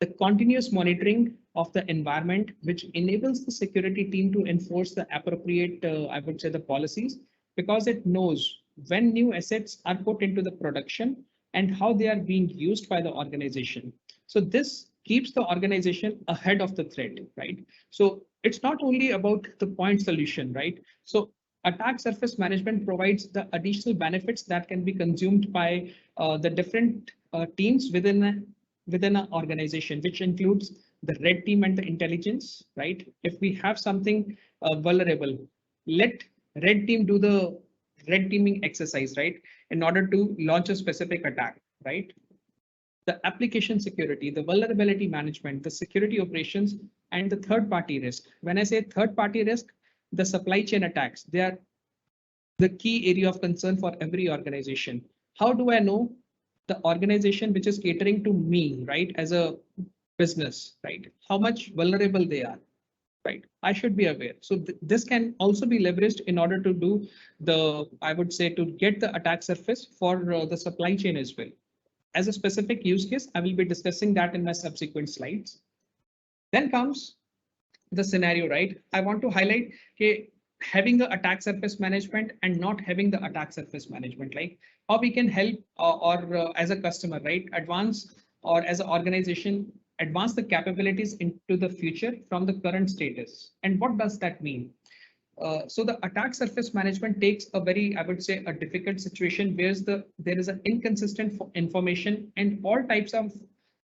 the continuous monitoring of the environment, which enables the security team to enforce the appropriate, I would say, the policies, because it knows when new assets are put into the production and how they are being used by the organization. So this keeps the organization ahead of the threat, right? So it's not only about the point solution, right? So attack surface management provides the additional benefits that can be consumed by the different teams within an organization, which includes the red team and the intelligence, right? If we have something vulnerable, let red team do the red teaming exercise, right? In order to launch a specific attack, right? The application security, the vulnerability management, the security operations, and the third-party risk. When I say third-party risk, the supply chain attacks, they are the key area of concern for every organization. How do I know the organization which is catering to me, right, as a business, right, how much vulnerable they are, right? I should be aware. So this can also be leveraged in order to do the, I would say, to get the attack surface for the supply chain as well. As a specific use case, I will be discussing that in my subsequent slides. Then comes the scenario, right, I want to highlight having the attack surface management and not having the attack surface management, like how we can help or as a customer, right, advance, or as an organization, advance the capabilities into the future from the current status. And what does that mean? So the attack surface management takes a very, I would say, a difficult situation where there is an inconsistent information and all types of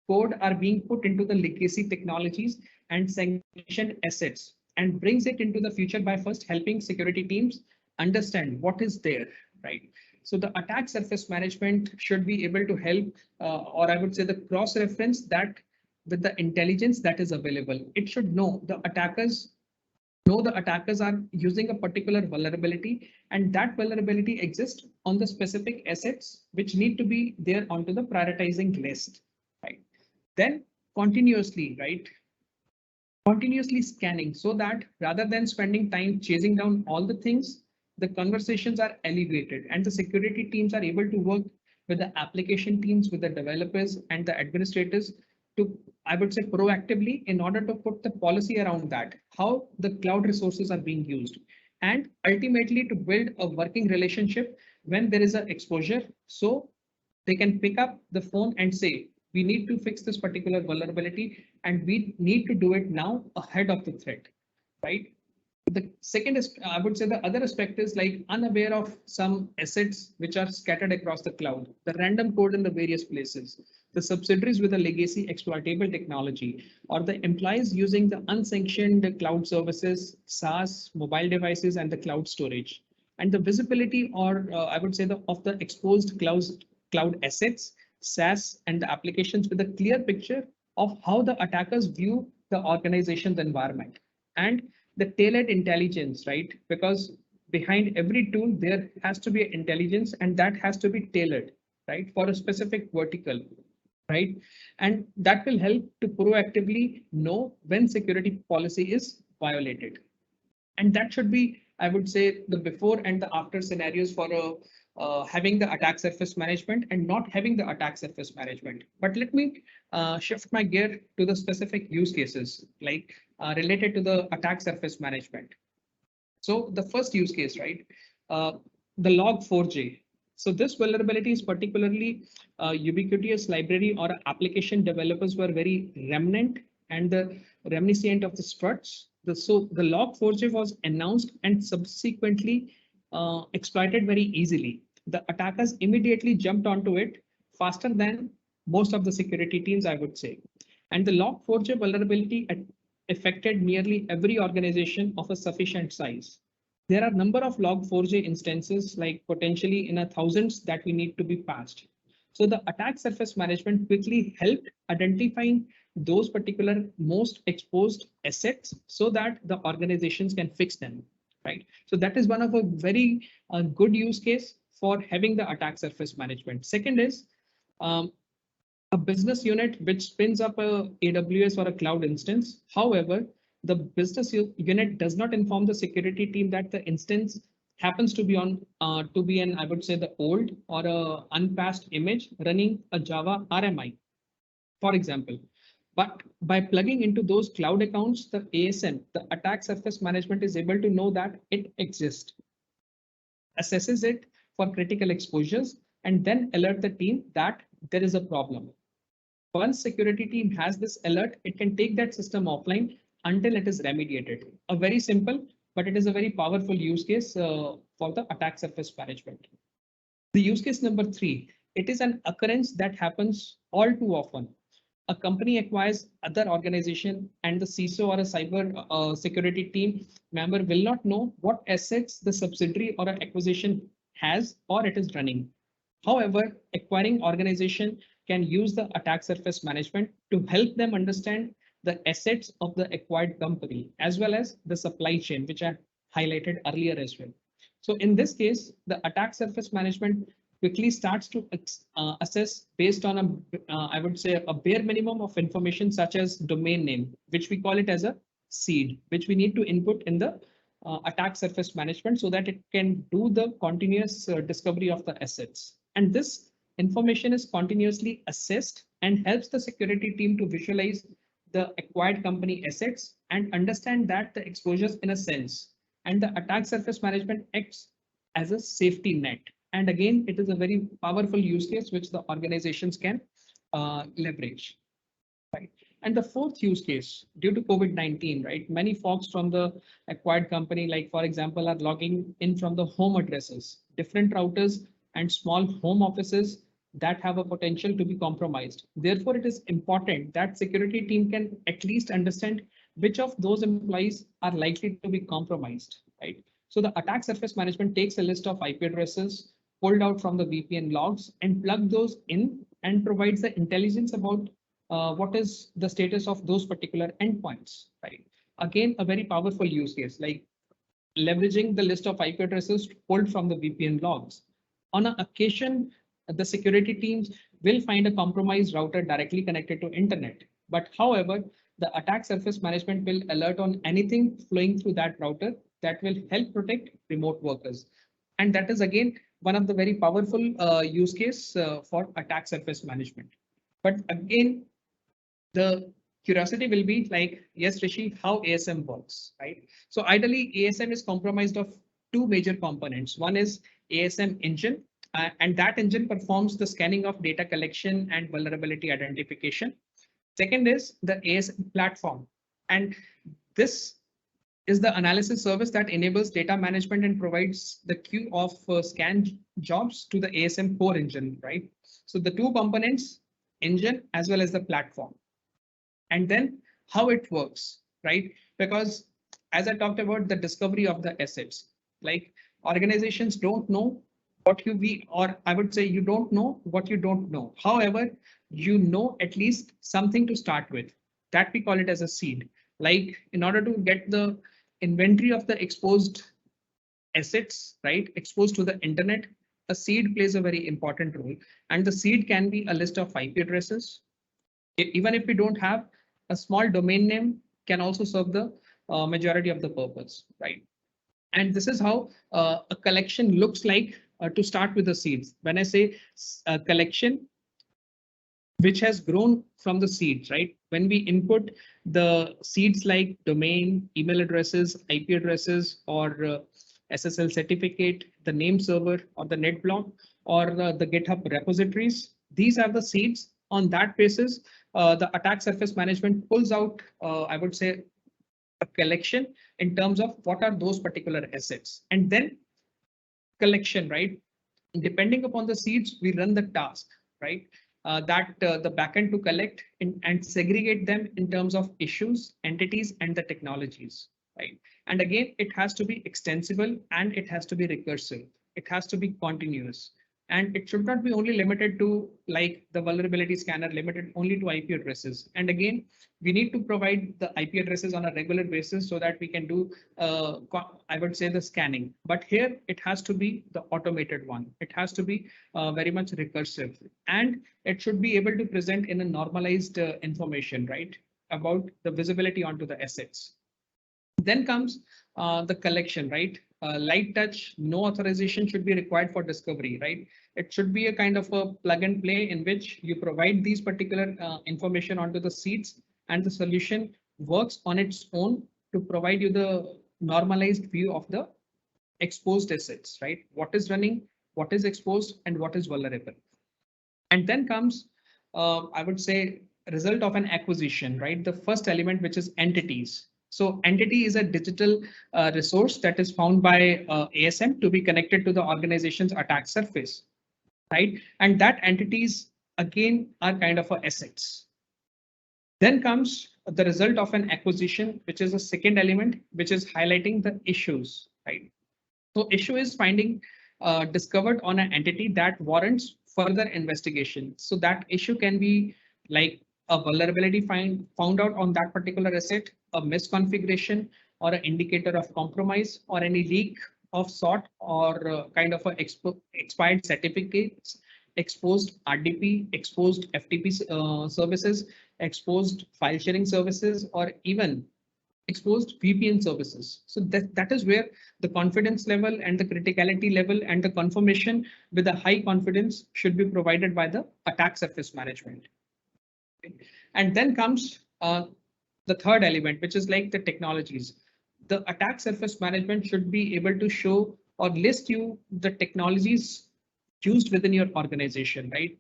code are being put into the legacy technologies and sanctioned assets, and brings it into the future by first helping security teams understand what is there, right? So the attack surface management should be able to help, or I would say the cross-reference that with the intelligence that is available. It should know the attackers are using a particular vulnerability, and that vulnerability exists on the specific assets which need to be there onto the prioritizing list, right? Then continuously scanning, so that rather than spending time chasing down all the things, the conversations are elevated and the security teams are able to work with the application teams, with the developers and the administrators to, I would say, proactively in order to put the policy around that, how the cloud resources are being used, and ultimately to build a working relationship when there is an exposure, so they can pick up the phone and say, we need to fix this particular vulnerability and we need to do it now ahead of the threat, right? The second is, I would say, the other aspect is like unaware of some assets which are scattered across the cloud, the random code in the various places, the subsidiaries with a legacy exploitable technology, or the employees using the unsanctioned cloud services, SaaS, mobile devices, and the cloud storage, and the visibility, or I would say, of the exposed cloud assets, SaaS, and the applications with a clear picture of how the attackers view the organization's environment, and the tailored intelligence, right? Because behind every tool, there has to be intelligence, and that has to be tailored, right, for a specific vertical, right? And that will help to proactively know when security policy is violated. And that should be, I would say, the before and the after scenarios for having the attack surface management and not having the attack surface management. But let me shift my gear to the specific use cases, like related to the attack surface management. So the first use case, right, the log4j. So this vulnerability is particularly ubiquitous library, or application developers were very remnant and the reminiscent of the struts. So the log4j was announced and subsequently exploited very easily. The attackers immediately jumped onto it faster than most of the security teams, I would say. And the log4j vulnerability affected nearly every organization of a sufficient size. There are a number of log4j instances, like potentially in thousands, that we need to be patched. So the attack surface management quickly helped identifying those particular most exposed assets so that the organizations can fix them, right? So that is one of a very good use case for having the attack surface management. Second is a business unit which spins up a AWS or a cloud instance. However, the business unit does not inform the security team that the instance happens to be an, I would say, the old or a unpatched image running a Java RMI, for example. But by plugging into those cloud accounts, the ASM, the attack surface management, is able to know that it exists, assesses it for critical exposures, and then alert the team that there is a problem. Once security team has this alert, it can take that system offline until it is remediated. A very simple, but it is a very powerful use case for the attack surface management. The use case number 3, it is an occurrence that happens all too often. A company acquires other organization and the CISO or a cyber security team member will not know what assets the subsidiary or an acquisition has or it is running. However, acquiring organization can use the attack surface management to help them understand the assets of the acquired company as well as the supply chain, which I highlighted earlier as well. So in this case, the attack surface management quickly starts to assess based on I would say, a bare minimum of information such as domain name, which we call it as a seed, which we need to input in the attack surface management so that it can do the continuous discovery of the assets. And this information is continuously assessed and helps the security team to visualize the acquired company assets and understand that the exposures in a sense, and the attack surface management acts as a safety net. And again, it is a very powerful use case which the organizations can leverage. Right. And the fourth use case, due to COVID-19, right, many folks from the acquired company, like for example, are logging in from the home addresses, different routers and small home offices that have a potential to be compromised. Therefore, it is important that security team can at least understand which of those employees are likely to be compromised, right? So the attack surface management takes a list of IP addresses pulled out from the VPN logs and plug those in and provides the intelligence about what is the status of those particular endpoints, right? Again, a very powerful use case, like leveraging the list of IP addresses pulled from the VPN logs. On an occasion, the security teams will find a compromised router directly connected to internet. But however, the attack surface management will alert on anything flowing through that router that will help protect remote workers. And that is again one of the very powerful use case for attack surface management. But again, the curiosity will be like, yes, Rishi, how ASM works, right? So ideally, ASM is comprised of two major components. One is ASM engine, and that engine performs the scanning of data collection and vulnerability identification. Second is the ASM platform, and this is the analysis service that enables data management and provides the queue of scan jobs to the ASM core engine, right? So the two components, engine as well as the platform. And then how it works, right? Because as I talked about the discovery of the assets, like organizations don't know what or I would say you don't know what you don't know. However, you know at least something to start with. That we call it as a seed. Like in order to get the inventory of the exposed assets, right, exposed to the internet, a seed plays a very important role. And the seed can be a list of IP addresses. Even if we don't have, a small domain name can also serve the majority of the purpose, right? And this is how a collection looks like to start with the seeds. When I say a collection, which has grown from the seeds, right? When we input the seeds like domain, email addresses, IP addresses, or SSL certificate, the name server, or the net block, or the GitHub repositories, these are the seeds. On that basis, the attack surface management pulls out, I would say, a collection in terms of what are those particular assets. And then collection, right? Depending upon the seeds, we run the task, right? The backend to collect and segregate them in terms of issues, entities, and the technologies, right? And again, it has to be extensible and it has to be recursive. It has to be continuous. And it should not be only limited to like the vulnerability scanner limited only to IP addresses. And again, we need to provide the IP addresses on a regular basis so that we can do, I would say, the scanning. But here it has to be the automated one. It has to be very much recursive, and it should be able to present in a normalized information, right, about the visibility onto the assets. Then comes the collection, right? Light touch, no authorization should be required for discovery, right? It should be a kind of a plug and play in which you provide these particular information onto the seeds, and the solution works on its own to provide you the normalized view of the exposed assets, right? What is running, what is exposed, and what is vulnerable. And then comes, I would say, result of an acquisition, right? The first element, which is entities. So entity is a digital resource that is found by ASM to be connected to the organization's attack surface, right? And that entities again are kind of assets. Then comes the result of an acquisition, which is a second element, which is highlighting the issues, right? So issue is finding discovered on an entity that warrants further investigation. So that issue can be like a vulnerability found out on that particular asset, a misconfiguration, or an indicator of compromise, or any leak of sort, or kind of a expired certificates, exposed RDP, exposed FTP services, exposed file sharing services, or even exposed VPN services. So that is where the confidence level and the criticality level and the confirmation with a high confidence should be provided by the attack surface management. And then comes the third element, which is like the technologies. The attack surface management should be able to show or list you the technologies used within your organization, right?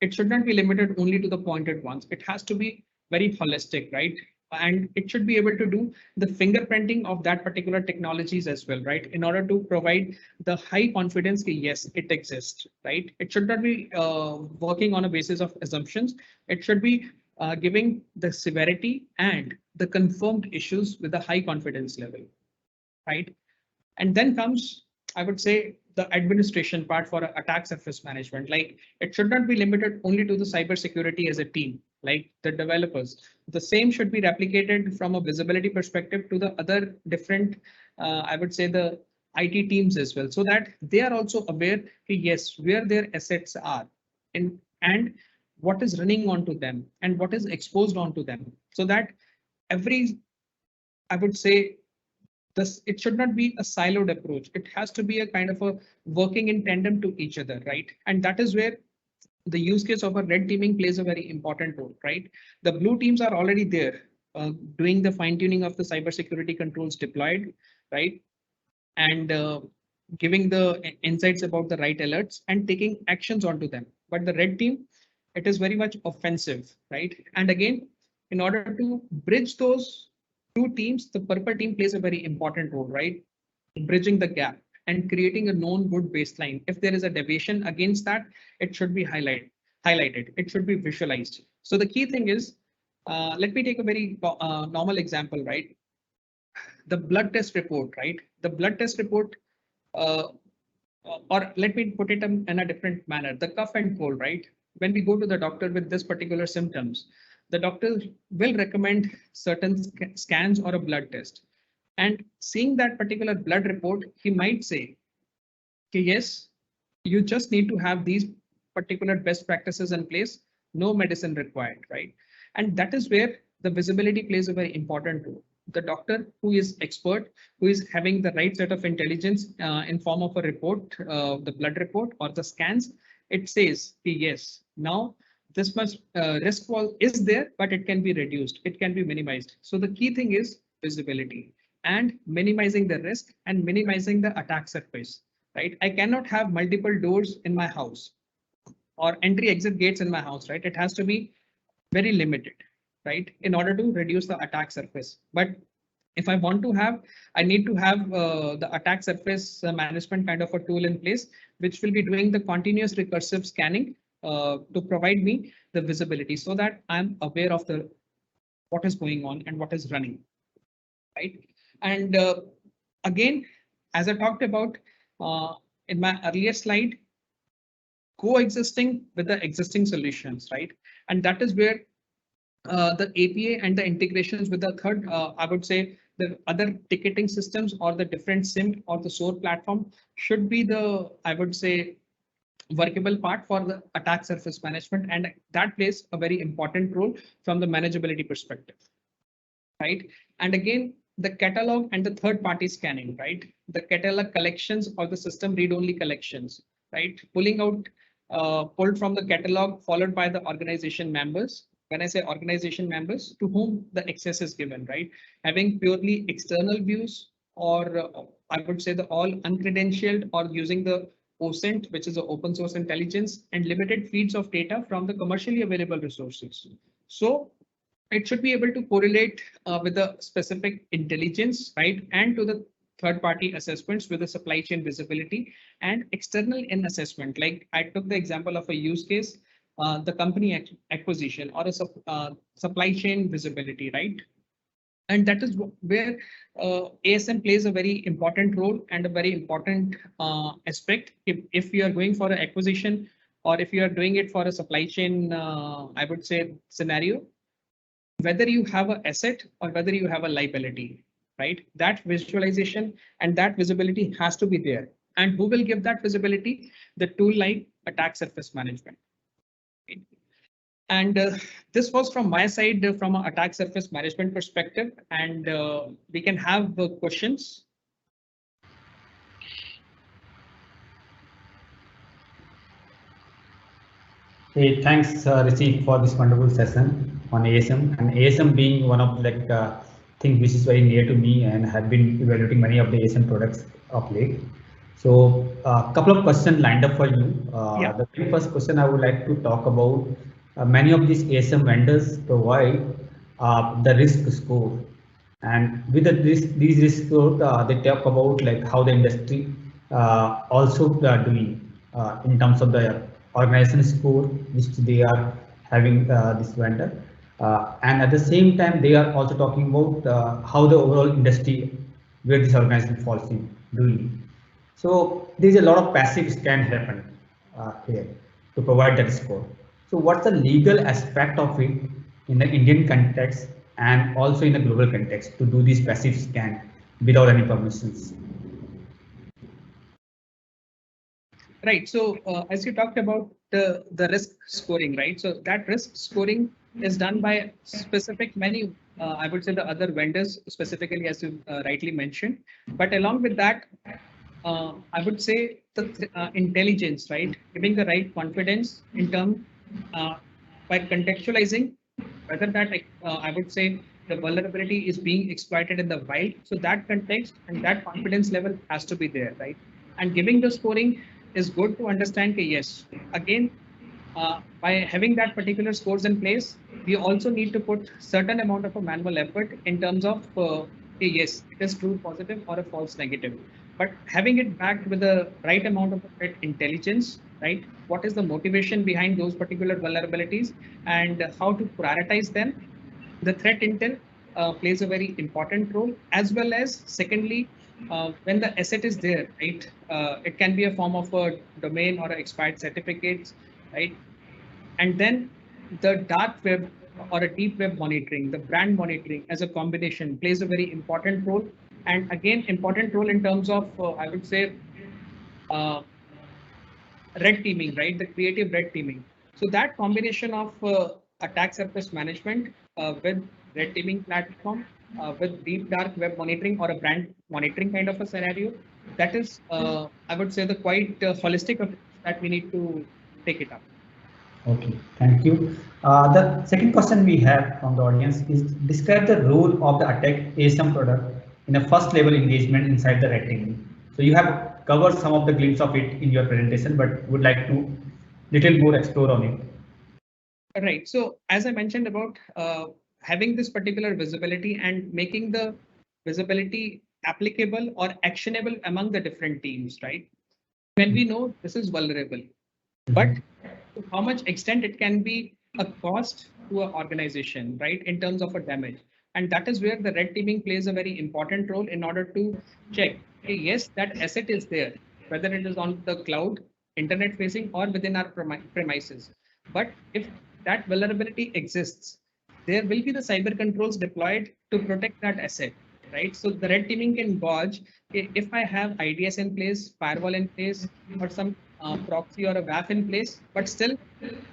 It should not be limited only to the pointed ones. It has to be very holistic, right? And it should be able to do the fingerprinting of that particular technologies as well, right? In order to provide the high confidence that yes, it exists, right? It should not be working on a basis of assumptions. It should be giving the severity and the confirmed issues with a high confidence level, right? And then comes, I would say, the administration part for attack surface management. Like it should not be limited only to the cybersecurity as a team, like the developers. The same should be replicated from a visibility perspective to the other different, I would say, the IT teams as well, so that they are also aware that yes, where their assets are and what is running onto them and what is exposed onto them, so that every, I would say, it should not be a siloed approach. It has to be a kind of a working in tandem to each other, right? And that is where the use case of a red teaming plays a very important role, right? The blue teams are already there doing the fine tuning of the cybersecurity controls deployed, right? And giving the insights about the right alerts and taking actions onto them. But the red team, it is very much offensive, right? And again, in order to bridge those two teams, the purple team plays a very important role, right? Bridging the gap and creating a known good baseline. If there is a deviation against that, it should be highlighted. It should be visualized. So the key thing is, let me take a very normal example, right? The blood test report, right? The blood test report, or let me put it in a different manner, the cough and cold, right? When we go to the doctor with this particular symptoms, the doctor will recommend certain scans or a blood test. And seeing that particular blood report, he might say, okay, yes, you just need to have these particular best practices in place, no medicine required, right? And that is where the visibility plays a very important role. The doctor who is expert, who is having the right set of intelligence in form of a report, the blood report or the scans, it says, yes, now this much risk wall is there, but it can be reduced, it can be minimized. So the key thing is visibility and minimizing the risk and minimizing the attack surface, right? I cannot have multiple doors in my house or entry exit gates in my house, right? It has to be very limited, right? In order to reduce the attack surface. But if I want to have, I need to have the attack surface management kind of a tool in place, which will be doing the continuous recursive scanning to provide me the visibility so that I'm aware of the what is going on and what is running, right? And again, as I talked about in my earlier slide, coexisting with the existing solutions, right? And that is where the API and the integrations with the third, I would say, the other ticketing systems or the different SIM or the SOAR platform should be the, I would say, workable part for the attack surface management, and that plays a very important role from the manageability perspective, right? And again, the catalog and the third-party scanning, right? The catalog collections or the system read-only collections, right? Pulling out, pulled from the catalog, followed by the organization members. When I say organization members, to whom the access is given, right? Having purely external views, or I would say the all uncredentialed, or using the OSINT, which is the open source intelligence, and limited feeds of data from the commercially available resources. So it should be able to correlate with the specific intelligence, right? And to the third-party assessments with the supply chain visibility and external in assessment. Like I took the example of a use case, the company acquisition or a supply chain visibility, right? And that is where ASM plays a very important role and a very important aspect. If you are going for an acquisition or if you are doing it for a supply chain, I would say scenario, whether you have an asset or whether you have a liability, right? That visualization and that visibility has to be there. And who will give that visibility? The tool like attack surface management. And this was from my side from an attack surface management perspective, and we can have questions. Hey, thanks, Rishi, for this wonderful session. on ASM, and ASM being one of like things which is very near to me, and have been evaluating many of the ASM products of late. So a couple of questions lined up for you. Yeah. The very first question I would like to talk about, many of these ASM vendors provide the risk score, and with these risk score, they talk about like how the industry also doing in terms of the organization score which they are having this vendor, and at the same time they are also talking about how the overall industry where this organization falls in doing. So there's a lot of passive scan happen here to provide that score. So what's the legal aspect of it in the Indian context and also in a global context to do this passive scan without any permissions? Right. So as you talked about the risk scoring, right? So that risk scoring is done by specific many, I would say the other vendors specifically, as you rightly mentioned. But along with that, I would say the intelligence, right? Giving the right confidence in terms by contextualizing whether that I would say the vulnerability is being exploited in the wild. So that context and that confidence level has to be there, right? And giving the scoring is good to understand that yes, again, by having that particular scores in place, we also need to put certain amount of a manual effort in terms of yes, it is true positive or a false negative. But having it backed with the right amount of threat intelligence, right? What is the motivation behind those particular vulnerabilities and how to prioritize them? The threat intel plays a very important role, as well as secondly, when the asset is there, right? It can be a form of a domain or expired certificates, right? And then the dark web or a deep web monitoring, the brand monitoring as a combination plays a very important role. And again, important role in terms of, I would say, red teaming, right? The creative red teaming. So that combination of attack surface management with red teaming platform, with deep dark web monitoring or a brand monitoring kind of a scenario, that is, I would say, the quite holistic approach that we need to take it up. Okay, thank you. The second question we have from the audience is describe the role of the attack ASM product in a first level engagement inside the red teaming. So you have covered some of the glimpse of it in your presentation, but would like to little more explore on it. Right. So as I mentioned about having this particular visibility and making the visibility applicable or actionable among the different teams, right? When we know this is vulnerable, but to how much extent it can be a cost to an organization, right? In terms of a damage. And that is where the red teaming plays a very important role in order to check, okay, yes, that asset is there, whether it is on the cloud, internet facing, or within our premises. But if that vulnerability exists, there will be the cyber controls deployed to protect that asset, right? So the red teaming can gauge if I have IDS in place, firewall in place, or some proxy or a WAF in place, but still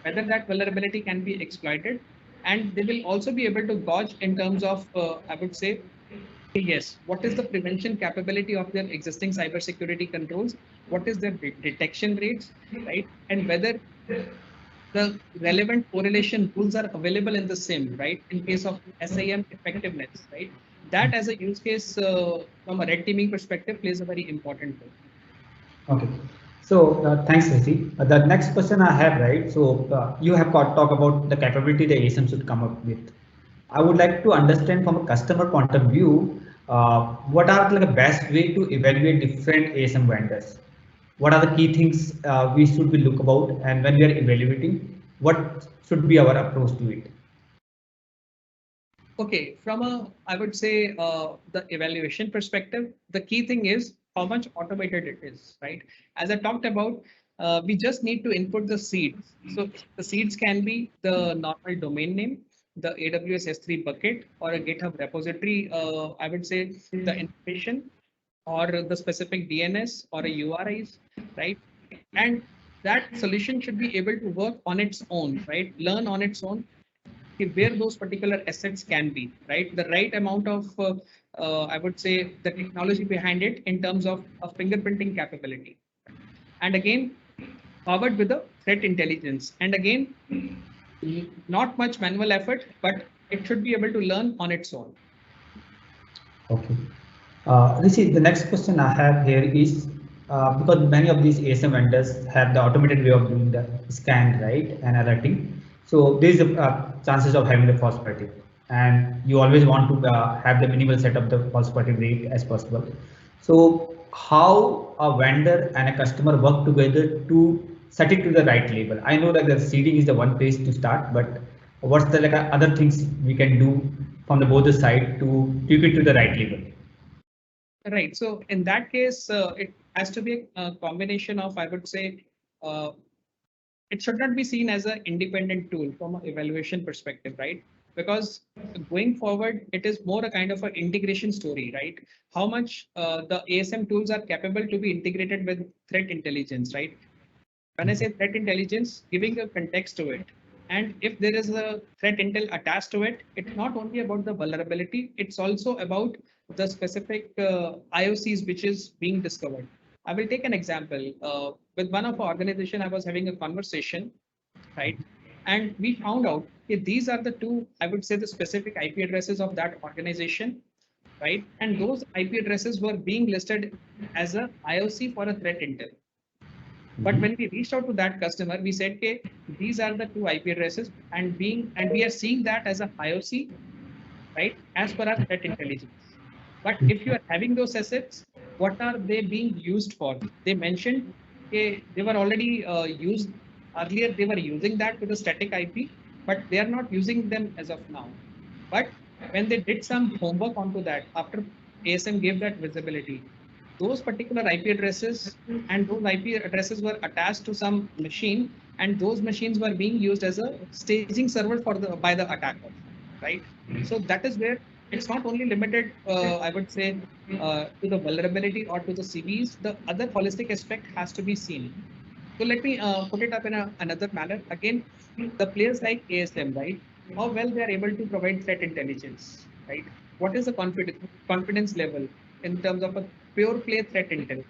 whether that vulnerability can be exploited. And they will also be able to gauge in terms of, I would say, yes, what is the prevention capability of their existing cybersecurity controls? What is their detection rates, right? And whether the relevant correlation rules are available in the SIM, right? In case of SIM effectiveness, right? That as a use case from a red teaming perspective plays a very important role. Okay. So thanks, Rishi. The next question I have, right? So you have talked about the capability the ASM should come up with. I would like to understand from a customer point of view, what are like the best way to evaluate different ASM vendors? What are the key things we should be look about, and when we are evaluating, what should be our approach to it? Okay, from a, I would say, the evaluation perspective, the key thing is how much automated it is, right? As I talked about, we just need to input the seeds. So the seeds can be the normal domain name, the AWS S3 bucket, or a GitHub repository, I would say the information, or the specific DNS or a URIs, right? And that solution should be able to work on its own, right? Learn on its own where those particular assets can be, right? The right amount of, I would say, the technology behind it in terms of fingerprinting capability. And again, powered with the threat intelligence. And again, Not much manual effort, but it should be able to learn on its own. Okay. Rishi, the next question I have here is because many of these ASM vendors have the automated way of doing the scan, right, and alerting. So there is a chances of having the false positive, and you always want to have the minimal set of the false positive rate as possible. So how a vendor and a customer work together to set it to the right level? I know that the seeding is the one place to start, but what's the like other things we can do from the both the side to tweak it to the right level? Right. So in that case, it has to be a combination of, I would say, it should not be seen as an independent tool from an evaluation perspective, right? Because going forward, it is more a kind of an integration story, right? How much the ASM tools are capable to be integrated with threat intelligence, right? When I say threat intelligence, giving a context to it. And if there is a threat intel attached to it, it's not only about the vulnerability, it's also about the specific IOCs which is being discovered. I will take an example. With one of our organization, I was having a conversation, right? And we found out that these are the two, I would say, the specific IP addresses of that organization, right? And those IP addresses were being listed as a IOC for a threat intel. But when we reached out to that customer, we said, okay, these are the two IP addresses, and we are seeing that as a IOC, right, as per our threat intelligence. But if you are having those assets, what are they being used for? They mentioned they were already used earlier. They were using that with a static IP, but they are not using them as of now. But when they did some homework onto that, after ASM gave that visibility, those particular IP addresses and those IP addresses were attached to some machine, and those machines were being used as a staging server for the by the attacker, right? So that is where it's not only limited, I would say, to the vulnerability or to the CVs. The other holistic aspect has to be seen. So let me put it up in another manner. Again, the players like ASM, right? How well they are able to provide threat intelligence, right? What is the confidence level in terms of a pure play threat intel?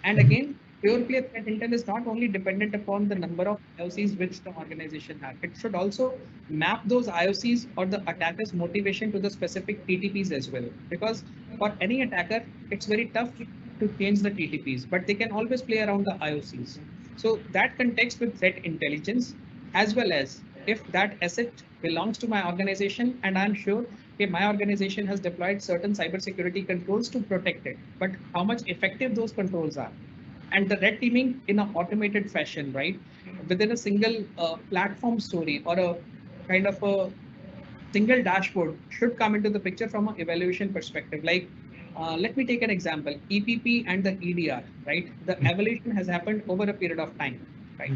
And again, pure play threat intel is not only dependent upon the number of IOCs which the organization has. It should also map those IOCs or the attacker's motivation to the specific TTPs as well. Because for any attacker, it's very tough to change the TTPs, but they can always play around the IOCs. So that context with threat intelligence, as well as if that asset belongs to my organization, and I'm sure my organization has deployed certain cybersecurity controls to protect it, but how much effective those controls are, and the red teaming in an automated fashion, right, within a single platform story or a kind of a single dashboard should come into the picture from an evaluation perspective. Like, let me take an example, EPP and the EDR, right? The evaluation has happened over a period of time, right?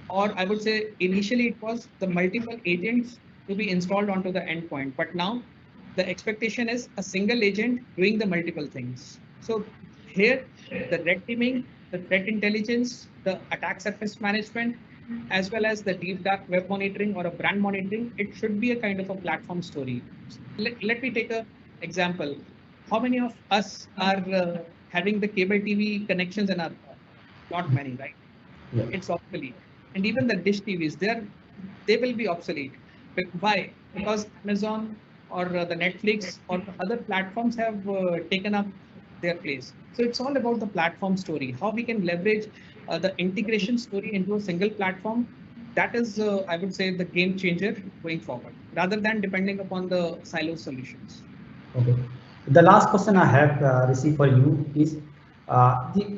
Or I would say initially it was the multiple agents to be installed onto the endpoint, but now the expectation is a single agent doing the multiple things. So here, the red teaming, the threat intelligence, the attack surface management, as well as the deep dark web monitoring or a brand monitoring, it should be a kind of a platform story. Let me take an example. How many of us are having the cable TV connections in our home? Not many, right? Yeah. It's obsolete. And even the dish TVs, they will be obsolete. But why? Because Amazon or the Netflix or the other platforms have taken up their place. So it's all about the platform story, how we can leverage the integration story into a single platform. That is, I would say, the game changer going forward, rather than depending upon the silo solutions. Okay. The last question I have received for you is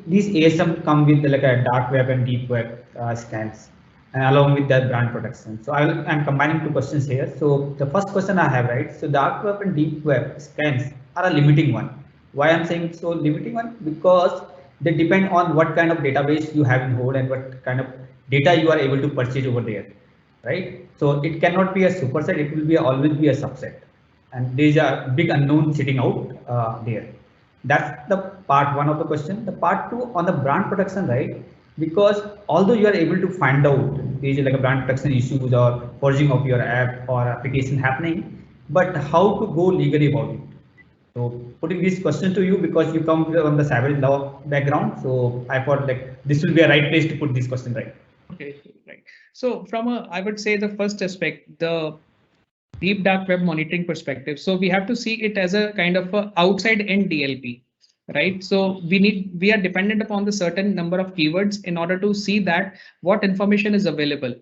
these ASM come with like a dark web and deep web scans, and along with that brand protection. So I'm combining two questions here. So the first question I have, right? So dark web and deep web scans are a limiting one. Why I'm saying so limiting one? Because they depend on what kind of database you have in hold and what kind of data you are able to purchase over there, right? So it cannot be a superset. It will be always be a subset, and there is a big unknown sitting out there. That's the part one of the question. The part two on the brand protection, right? Because although you are able to find out there is like a brand protection issues or forging of your app or application happening, but how to go legally about it? So putting this question to you because you come from the cyber law background, so I thought like this will be a right place to put this question, right? Okay, right. So from I would say the first aspect, the deep dark web monitoring perspective. So we have to see it as a kind of a outside in DLP, right? So we are dependent upon the certain number of keywords in order to see that what information is available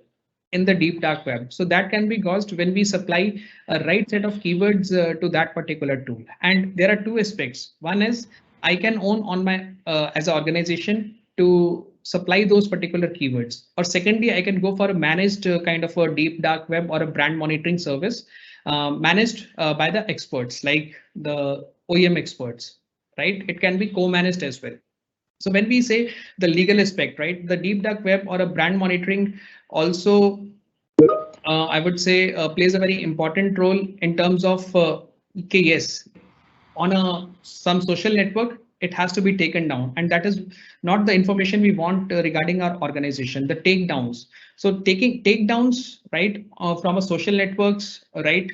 in the deep dark web. So that can be gauged when we supply a right set of keywords to that particular tool. And there are two aspects. One is I can own on my as an organization to supply those particular keywords. Or secondly, I can go for a managed kind of a deep dark web or a brand monitoring service managed by the experts like the OEM experts, right? It can be co-managed as well. So when we say the legal aspect, right, the deep dark web or a brand monitoring also, I would say, plays a very important role in terms of, yes, on some social network, it has to be taken down, and that is not the information we want regarding our organization. The takedowns. So taking takedowns, right, from a social networks, right,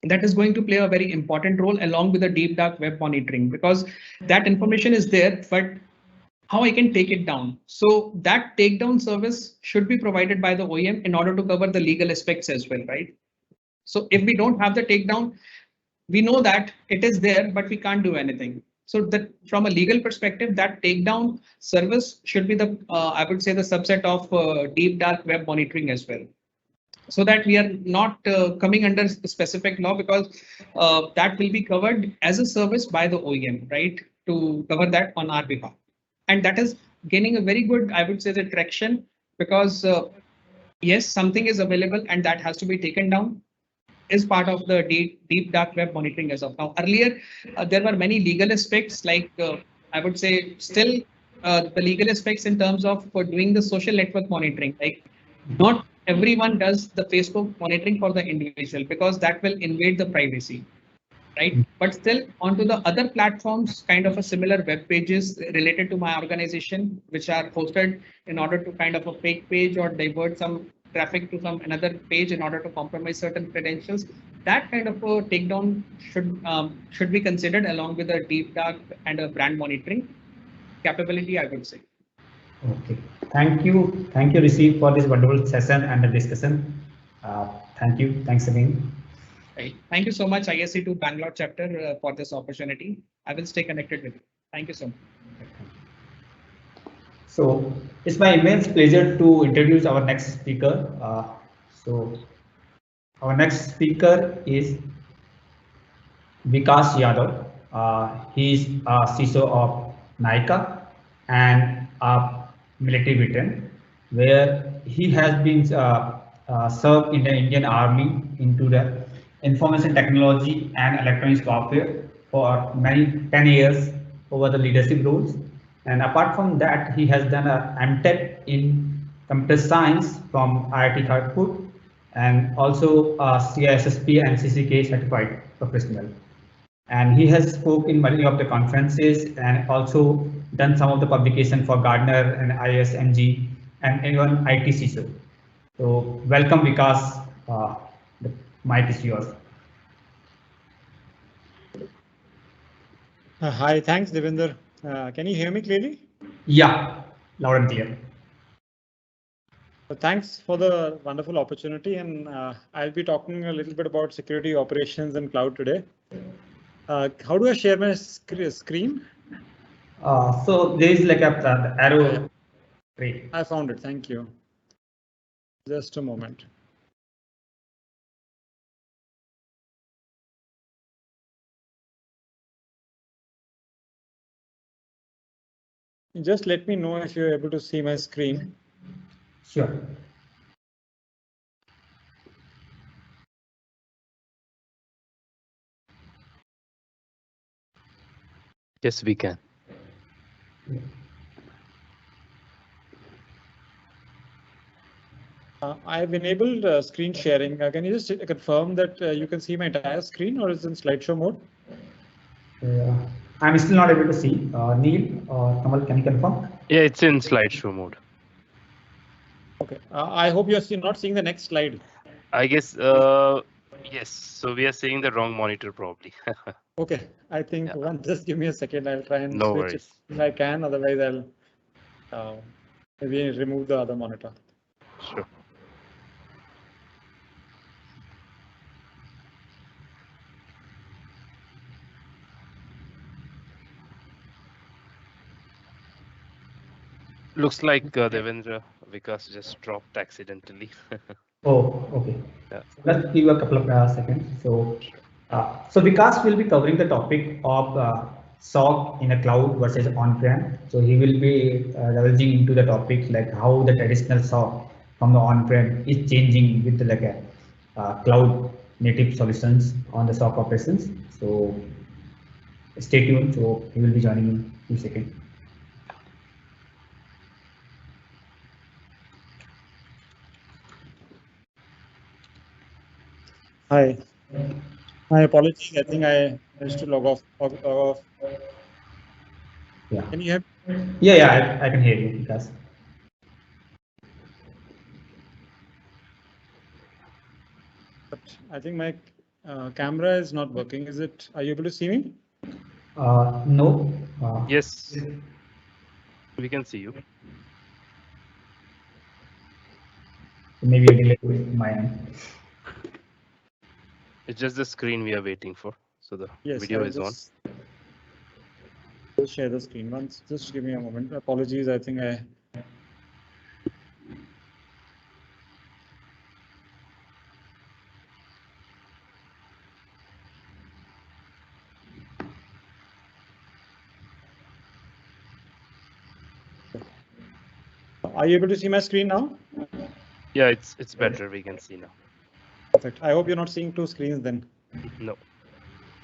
that is going to play a very important role along with the deep dark web monitoring, because that information is there, but how I can take it down. So that takedown service should be provided by the OEM in order to cover the legal aspects as well, right? So if we don't have the takedown, we know that it is there, but we can't do anything. So that from a legal perspective, that takedown service should be the, I would say, the subset of deep dark web monitoring as well. So that we are not coming under specific law, because that will be covered as a service by the OEM, right? To cover that on our behalf. And that is gaining a very good, I would say, the traction, because yes, something is available and that has to be taken down is part of the deep dark web monitoring as of now. Earlier, there were many legal aspects, like I would say still the legal aspects in terms of for doing the social network monitoring. Like not everyone does the Facebook monitoring for the individual, because that will invade the privacy, right? But still onto the other platforms, kind of a similar web pages related to my organization, which are hosted in order to kind of a fake page or divert some traffic to some another page in order to compromise certain credentials. That kind of a takedown should be considered along with a deep dark and a brand monitoring capability, I would say. Okay, thank you, Rishi, for this wonderful session and the discussion. Thank you, thanks again. Right. Thank you so much, ISC to Bangalore Chapter, for this opportunity. I will stay connected with you. Thank you so much. So it's my immense pleasure to introduce our next speaker. So our next speaker is Vikas Yadav. He is CISO of NICA and a military veteran, where he has been served in the Indian Army into the information technology and electronics warfare for many 10 years over the leadership roles. And apart from that, he has done a MTech in computer science from IIT Kharagpur, and also a CISSP and CCK certified professional. And he has spoke in many of the conferences and also done some of the publication for Gardner and ISMG and even IT CISO. So welcome, Vikas. The mic is yours. Hi, thanks, Devinder. Can you hear me clearly? Yeah, loud and clear. So thanks for the wonderful opportunity, and I'll be talking a little bit about security operations and cloud today. How do I share my screen? So there is like the arrow. Great. I found it. Thank you. Just a moment. Just let me know if you're able to see my screen. Sure. Yes, we can. I've enabled screen sharing. Can you just confirm that you can see my entire screen, or is it in slideshow mode? I'm still not able to see. Neil or Kamal, can you confirm? Yeah, it's in slideshow mode. Okay. I hope you're not seeing the next slide. I guess, yes. So we are seeing the wrong monitor probably. Okay. I think just give me a second. I'll try and no switch worries. it if I can. Otherwise, I'll maybe remove the other monitor. Sure. Looks like Devendra Vikas just dropped accidentally. Oh, okay. Yeah. Let's give you a couple of seconds. So Vikas will be covering the topic of SOC in a cloud versus on-prem. So he will be delving into the topics like how the traditional SOC from the on-prem is changing with like a cloud native solutions on the SOC operations. So stay tuned. So he will be joining in a few seconds. Hi. My apologies. I think I managed to log off. Yeah. Can you hear me? Yeah, I can hear you, Vikas. But I think my camera is not working. Is it? Are you able to see me? No. Yes, we can see you. Maybe a delay with my end. It's just the screen we are waiting for. So the Yes, video I'll is on. Just share the screen once. Just give me a moment. Apologies. I think I. Are you able to see my screen now? Yeah, it's better. We can see now. Perfect. I hope you're not seeing two screens then. No.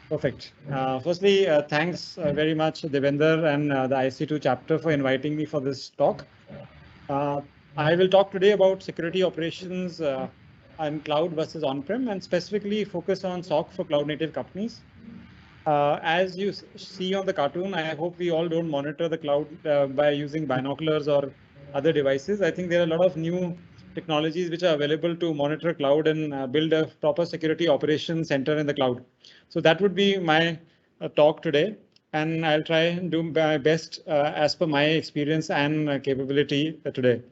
Perfect. Firstly, thanks very much, Devender and the IC2 chapter for inviting me for this talk. I will talk today about security operations and cloud versus on-prem, and specifically focus on SOC for cloud native companies. As you see on the cartoon, I hope we all don't monitor the cloud by using binoculars or other devices. I think there are a lot of new technologies which are available to monitor cloud and build a proper security operations center in the cloud. So that would be my talk today, and I'll try and do my best as per my experience and capability today.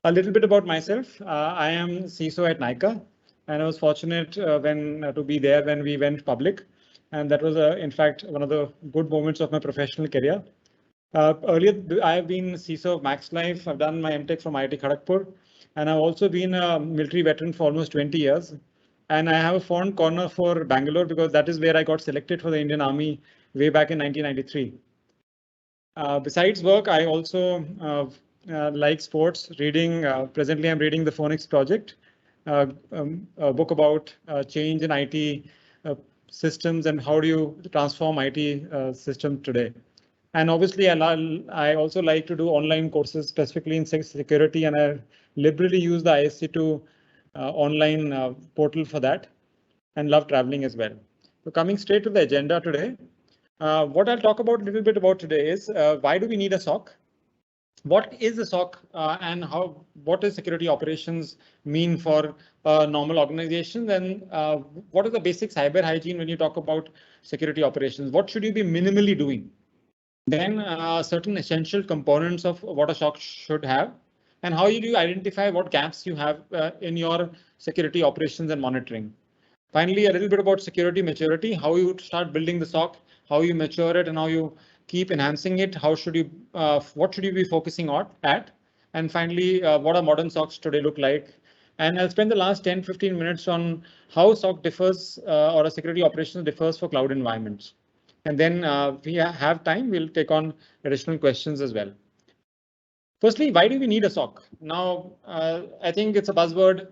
A little bit about myself. I am CISO at Nykaa, and I was fortunate to be there when we went public. And that was, in fact, one of the good moments of my professional career. Earlier, I've been CISO of Max Life. I've done my MTech from IIT Kharagpur, and I've also been a military veteran for almost 20 years. And I have a fond corner for Bangalore because that is where I got selected for the Indian Army way back in 1993. Besides work, I also like sports, reading. Presently, I'm reading the Phoenix Project, a book about change in IT systems and how do you transform IT systems today. And obviously, I also like to do online courses, specifically in security, and I liberally use the ISC2 online portal for that, and love traveling as well. So coming straight to the agenda today, what I'll talk about a little bit about today is why do we need a SOC? What is a SOC and what does security operations mean for a normal organization? And what is the basic cyber hygiene when you talk about security operations? What should you be minimally doing? Then certain essential components of what a SOC should have, and how you do identify what gaps you have in your security operations and monitoring. Finally, a little bit about security maturity, how you start building the SOC, how you mature it, and how you keep enhancing it. How should you, what should you be focusing on at? And finally, what are modern SOCs today look like? And I'll spend the last 10-15 minutes on how SOC differs or a security operations differs for cloud environments. And then we have time, we'll take on additional questions as well. Firstly, why do we need a SOC? Now, I think it's a buzzword,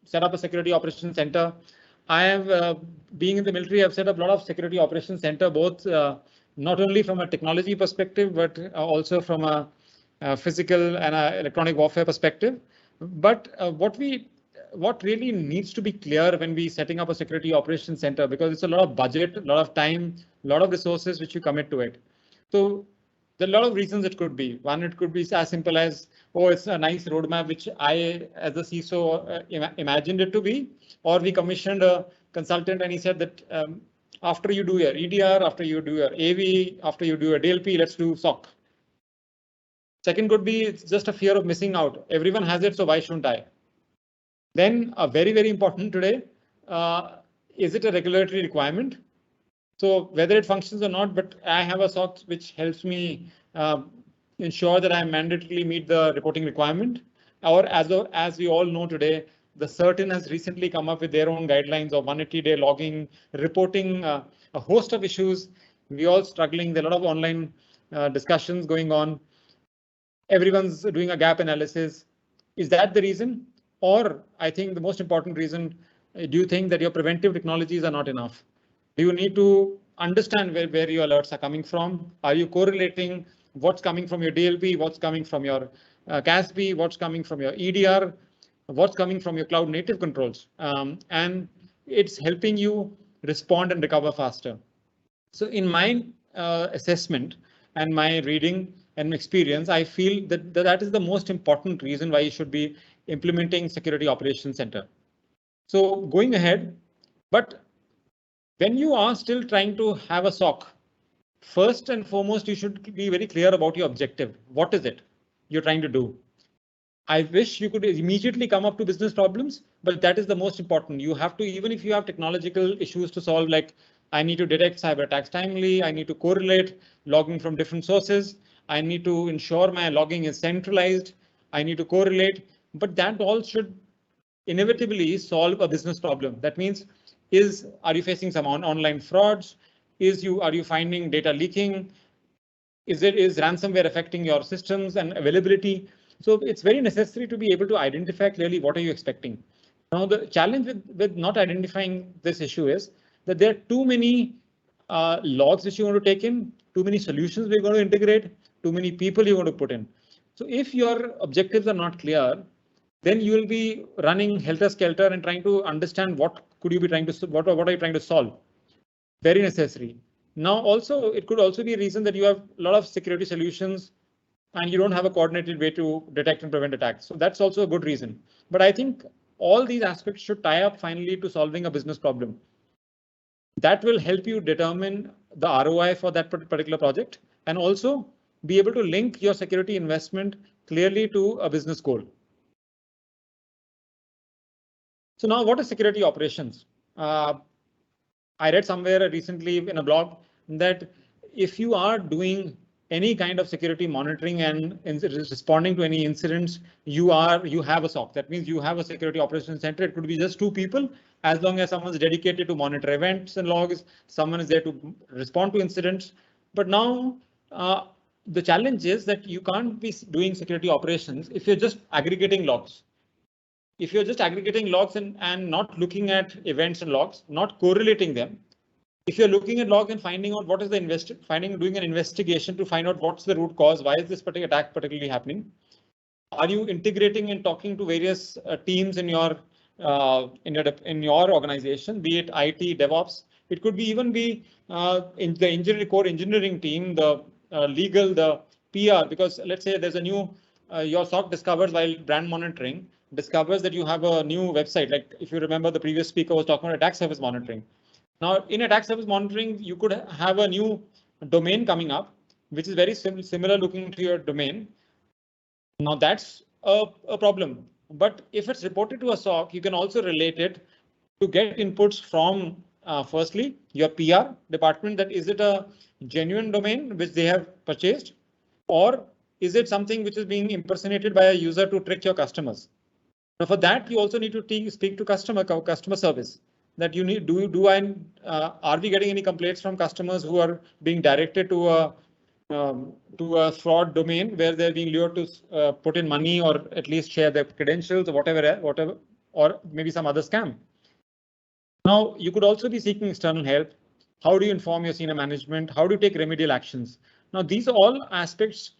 set up a security operations center. I have, being in the military, I've set up a lot of security operations center, both not only from a technology perspective, but also from a physical and electronic warfare perspective. But what really needs to be clear when we setting up a security operations center, because it's a lot of budget, a lot of time, a lot of resources which you commit to it. So there are a lot of reasons it could be. One, it could be as simple as, oh, it's a nice roadmap, which I, as a CISO, imagined it to be, or we commissioned a consultant and he said that after you do your EDR, after you do your AV, after you do your DLP, let's do SOC. Second could be it's just a fear of missing out. Everyone has it, so why shouldn't I? Then very, very important today, is it a regulatory requirement? So whether it functions or not, but I have a SOC which helps me ensure that I mandatorily meet the reporting requirement. Or as we all know today, the Certain has recently come up with their own guidelines of 180-day logging, reporting, a host of issues. We all struggling. There are a lot of online discussions going on. Everyone's doing a gap analysis. Is that the reason? Or I think the most important reason, do you think that your preventive technologies are not enough? Do you need to understand where your alerts are coming from? Are you correlating what's coming from your DLP, what's coming from your CASB, what's coming from your EDR, what's coming from your cloud native controls? And it's helping you respond and recover faster. So in my assessment and my reading and experience, I feel that is the most important reason why you should be implementing Security Operations Center. So going ahead, but when you are still trying to have a SOC, first and foremost, you should be very clear about your objective. What is it you're trying to do? I wish you could immediately come up to business problems, but that is the most important. You have to, even if you have technological issues to solve, like I need to detect cyber attacks timely, I need to correlate logging from different sources, I need to ensure my logging is centralized, I need to correlate, but that all should inevitably solve a business problem. That means, are you facing some online frauds? Are you finding data leaking? Is ransomware affecting your systems and availability? So it's very necessary to be able to identify clearly what are you expecting. Now, the challenge with not identifying this issue is that there are too many logs which you want to take in, too many solutions we're going to integrate, too many people you want to put in. So if your objectives are not clear, then you will be running helter-skelter and trying to understand what are you trying to solve. Very necessary. Now, also, it could also be a reason that you have a lot of security solutions and you don't have a coordinated way to detect and prevent attacks. So that's also a good reason. But I think all these aspects should tie up finally to solving a business problem. That will help you determine the ROI for that particular project and also be able to link your security investment clearly to a business goal. So now, what is security operations? I read somewhere recently in a blog that if you are doing any kind of security monitoring and responding to any incidents, you have a SOC. That means you have a security operations center. It could be just 2 people, as long as someone is dedicated to monitor events and logs, someone is there to respond to incidents. But now the challenge is that you can't be doing security operations if you're just aggregating logs. If you're just aggregating logs and not looking at events and logs, not correlating them. If you're looking at logs and finding out what is the doing an investigation to find out what's the root cause, why is this particular attack particularly happening? Are you integrating and talking to various teams in your organization, be it IT, DevOps? It could even be in the core engineering team, the legal, the PR, because let's say there's a new your SOC discovers while brand monitoring discovers that you have a new website. Like if you remember, the previous speaker was talking about attack surface monitoring. Now, in attack surface monitoring, you could have a new domain coming up, which is very similar looking to your domain. Now, that's a problem. But if it's reported to a SOC, you can also relate it to get inputs from, firstly, your PR department, that is it a genuine domain which they have purchased, or is it something which is being impersonated by a user to trick your customers? Now, for that, you also need to speak to customer service. That you need, are we getting any complaints from customers who are being directed to a fraud domain where they're being lured to put in money or at least share their credentials or whatever, or maybe some other scam. Now, you could also be seeking external help. How do you inform your senior management? How do you take remedial actions? Now, these all aspects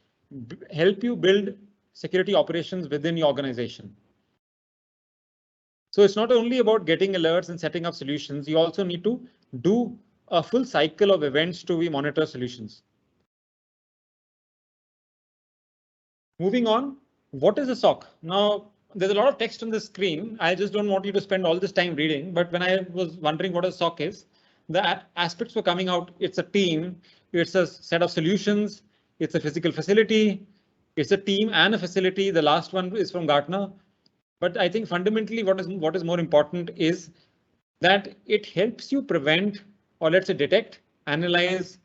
help you build security operations within your organization. So it's not only about getting alerts and setting up solutions. You also need to do a full cycle of events to be monitor solutions. Moving on, what is a SOC? Now, there's a lot of text on the screen. I just don't want you to spend all this time reading. But when I was wondering what a SOC is, the aspects were coming out. It's a team. It's a set of solutions. It's a physical facility. It's a team and a facility. The last one is from Gartner. But I think fundamentally what is more important is that it helps you prevent, or let's say detect, analyze,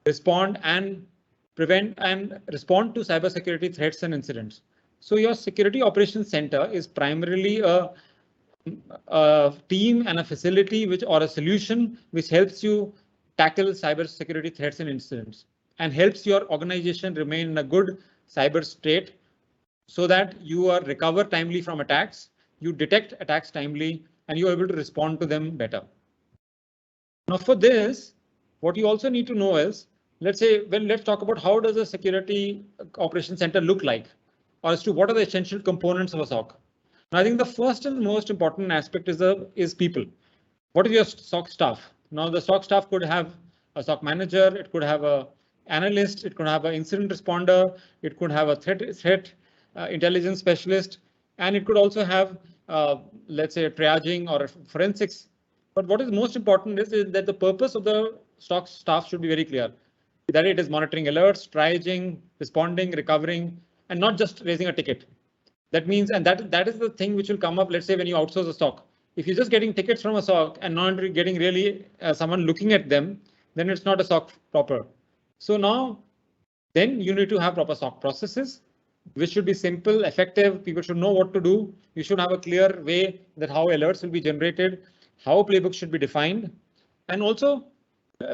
respond, and prevent and respond to cybersecurity threats and incidents. So your security operations center is primarily a team and a facility or a solution which helps you tackle cybersecurity threats and incidents and helps your organization remain in a good cyber state so that you are recover timely from attacks, you detect attacks timely, and you are able to respond to them better. Now for this, what you also need to know is, let's talk about how does a security operations center look like, or as to what are the essential components of a SOC. Now, I think the first and most important aspect is people. What is your SOC staff? Now the SOC staff could have a SOC manager, it could have a analyst, it could have an incident responder, it could have a threat intelligence specialist, and it could also have, let's say, a triaging or a forensics. But what is most important is that the purpose of the SOC staff should be very clear, that it is monitoring alerts, triaging, responding, recovering, and not just raising a ticket. That means, and that is the thing which will come up, let's say, when you outsource a SOC. If you're just getting tickets from a SOC and not getting really someone looking at them, then it's not a SOC proper. So now, then you need to have proper SOC processes, which should be simple, effective. People should know what to do. You should have a clear way that how alerts will be generated, how playbooks should be defined, and also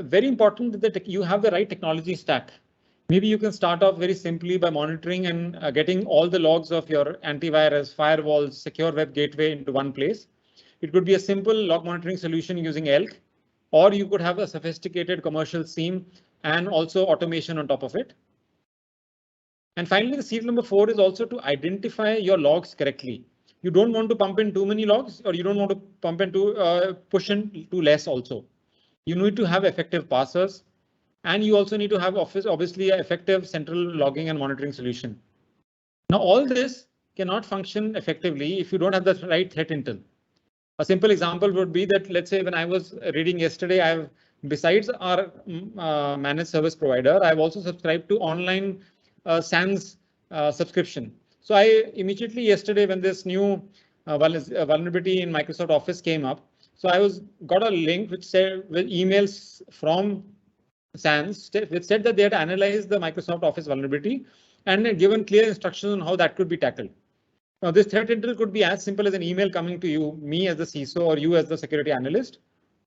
very important that you have the right technology stack. Maybe you can start off very simply by monitoring and getting all the logs of your antivirus, firewalls, secure web gateway into one place. It could be a simple log monitoring solution using ELK, or you could have a sophisticated commercial SIEM and also automation on top of it. And finally, the secret number 4 is also to identify your logs correctly. You don't want to pump in too many logs, or you don't want to pump into push in too less also. You need to have effective parsers, and you also need to have obviously an effective central logging and monitoring solution. Now, all this cannot function effectively if you don't have the right threat intel. A simple example would be that, let's say, when I was reading yesterday, besides our managed service provider, I've also subscribed to online SANS subscription. So I immediately yesterday, when this new vulnerability in Microsoft Office came up, so I got a link which said with emails from SANS, which said that they had analyzed the Microsoft Office vulnerability and given clear instructions on how that could be tackled. Now, this threat intel could be as simple as an email coming to you, me as the CISO or you as the security analyst,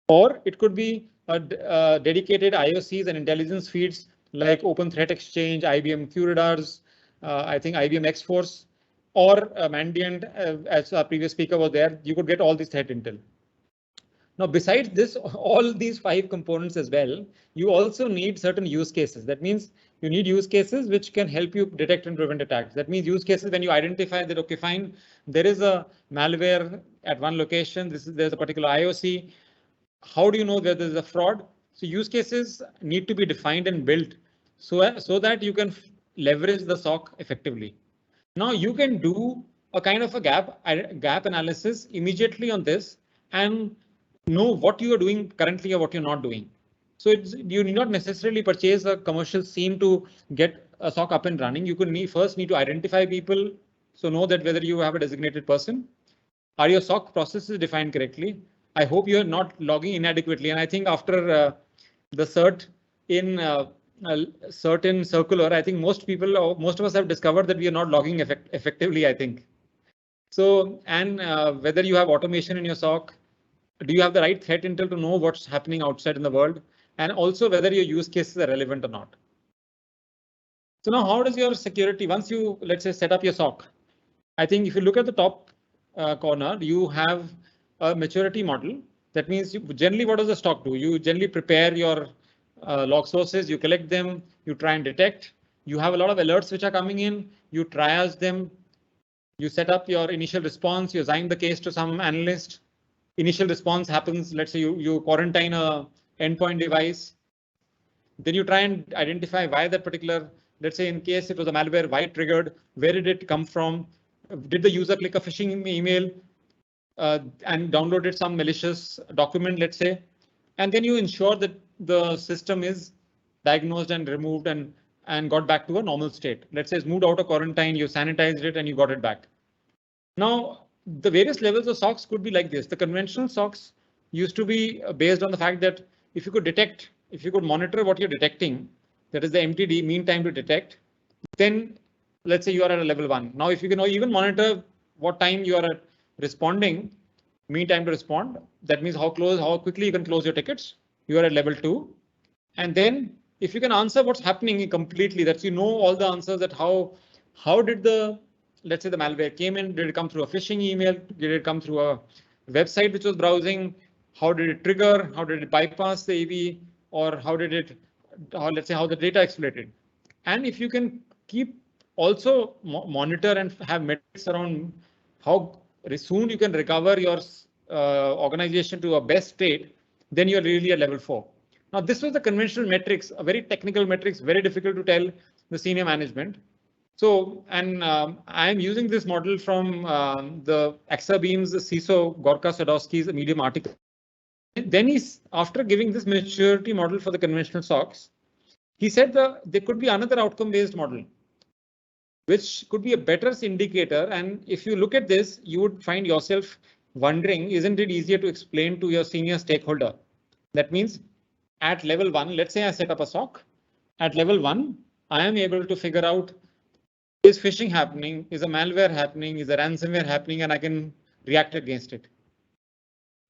or it could be dedicated IOCs and intelligence feeds like Open Threat Exchange, IBM QRadars, I think IBM X-Force, or Mandiant, as our previous speaker was there. You could get all this threat intel. Now, besides this, all these 5 components as well, you also need certain use cases. That means you need use cases which can help you detect and prevent attacks. That means use cases when you identify that, okay, fine, there is a malware at one location, there's a particular IOC. How do you know that there's a fraud? So use cases need to be defined and built so that you can leverage the SOC effectively. Now you can do a kind of a gap analysis immediately on this and know what you are doing currently or what you're not doing. So you need not necessarily purchase a commercial SIEM to get a SOC up and running. You could first need to identify people, so know that whether you have a designated person. Are your SOC processes defined correctly? I hope you're not logging inadequately. And I think after the cert in certain circular, I think most of us have discovered that we are not logging effectively, I think. So, and whether you have automation in your SOC, do you have the right threat intel to know what's happening outside in the world? And also whether your use cases are relevant or not. So now how does your security, once you, let's say, set up your SOC, I think if you look at the top corner, you have a maturity model. That means generally what does the SOC do? You generally prepare your log sources, you collect them, you try and detect. You have a lot of alerts which are coming in, you triage them, you set up your initial response, you assign the case to some analyst. Initial response happens, let's say you quarantine a endpoint device. Then you try and identify why that particular, let's say in case it was a malware, why it triggered, where did it come from? Did the user click a phishing email and downloaded some malicious document, let's say, and then you ensure that the system is diagnosed and removed and got back to a normal state. Let's say it's moved out of quarantine, you sanitized it and you got it back. Now, the various levels of SOCs could be like this. The conventional SOCs used to be based on the fact that if you could monitor what you're detecting, that is the MTD, mean time to detect, then let's say you are at a level 1. Now, if you can even monitor what time you are responding, mean time to respond, that means how quickly you can close your tickets, you are at level 2. And then if you can answer what's happening completely, that you know all the answers, that how did the, let's say the malware came in, did it come through a phishing email, did it come through a website which was browsing, how did it trigger, how did it bypass the AV, or how did it, let's say how the data exploited. And if you can keep also monitor and have metrics around how soon you can recover your organization to a best state, then you're really at level 4. Now, this was the conventional metrics, a very technical metrics, very difficult to tell the senior management. So, and I'm using this model from the Exabeam's CISO Gorka Sadowski's Medium article. Then he's, after giving this maturity model for the conventional SOCs, he said there could be another outcome-based model, which could be a better indicator. And if you look at this, you would find yourself wondering, isn't it easier to explain to your senior stakeholder? That means at level 1, let's say I set up a SOC. At level 1, I am able to figure out, is phishing happening? Is a malware happening? Is a ransomware happening? And I can react against it.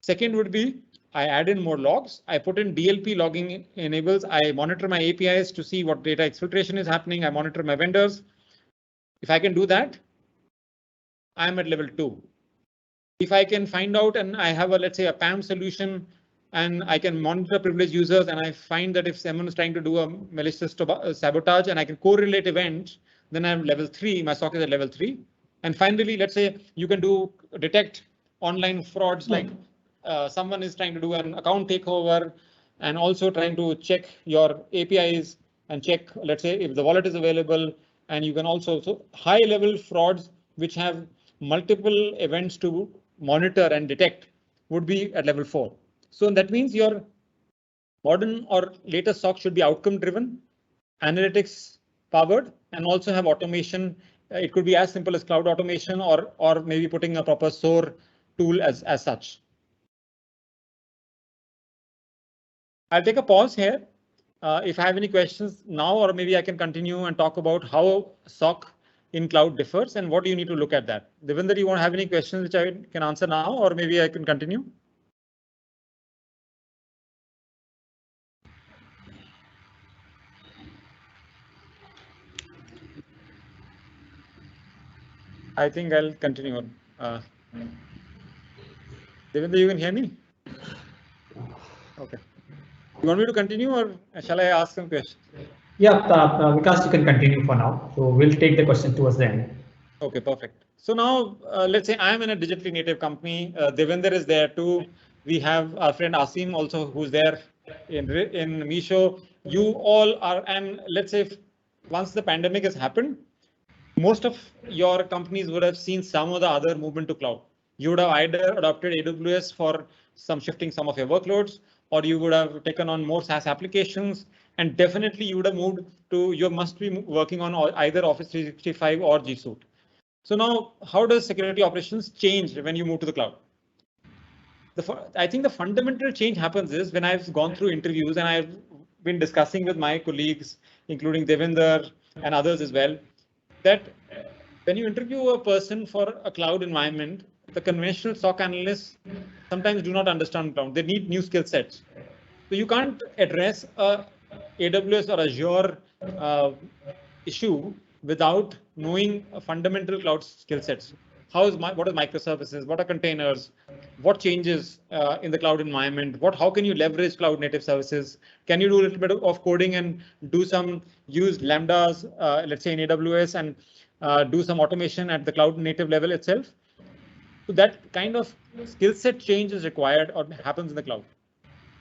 Second would be, I add in more logs. I put in DLP logging enables. I monitor my APIs to see what data exfiltration is happening. I monitor my vendors. If I can do that, I'm at level 2. If I can find out and I have a, let's say a PAM solution, and I can monitor privileged users, and I find that if someone is trying to do a malicious sabotage and I can correlate events, then I'm level 3, my SOC is at level 3. And finally, let's say you can detect online frauds, like someone is trying to do an account takeover and also trying to check your APIs and check, let's say, if the wallet is available. And you can also, so high level frauds which have multiple events to monitor and detect would be at level 4. So that means your modern or latest SOC should be outcome driven, analytics powered, and also have automation. It could be as simple as cloud automation or maybe putting a proper SOAR tool as such. I'll take a pause here. If I have any questions now, or maybe I can continue and talk about how SOC in cloud differs and what do you need to look at that. Devendra, do you want to have any questions which I can answer now, or maybe I can continue? I think I'll continue on. Devendra, you can hear me? Okay. You want me to continue, or shall I ask some questions? Yeah, Vikas, you can continue for now. So we'll take the question towards the end. Okay, perfect. So now let's say I'm in a digitally native company. Devendra is there too. We have our friend Asim also, who's there in Misho. You all are, and let's say once the pandemic has happened, most of your companies would have seen some or the other movement to cloud. You would have either adopted AWS for shifting some of your workloads, or you would have taken on more SaaS applications, and definitely you would have moved to, you must be working on either Office 365 or G Suite. So now, how does security operations change when you move to the cloud? I think the fundamental change happens is when I've gone through interviews and I've been discussing with my colleagues, including Devendra and others as well, that when you interview a person for a cloud environment, the conventional SOC analysts sometimes do not understand cloud. They need new skill sets. So you can't address a AWS or Azure issue without knowing a fundamental cloud skill sets. What are microservices? What are containers? What changes in the cloud environment? How can you leverage cloud native services? Can you do a little bit of coding and use lambdas, let's say in AWS, and do some automation at the cloud native level itself? So that kind of skill set change is required or happens in the cloud.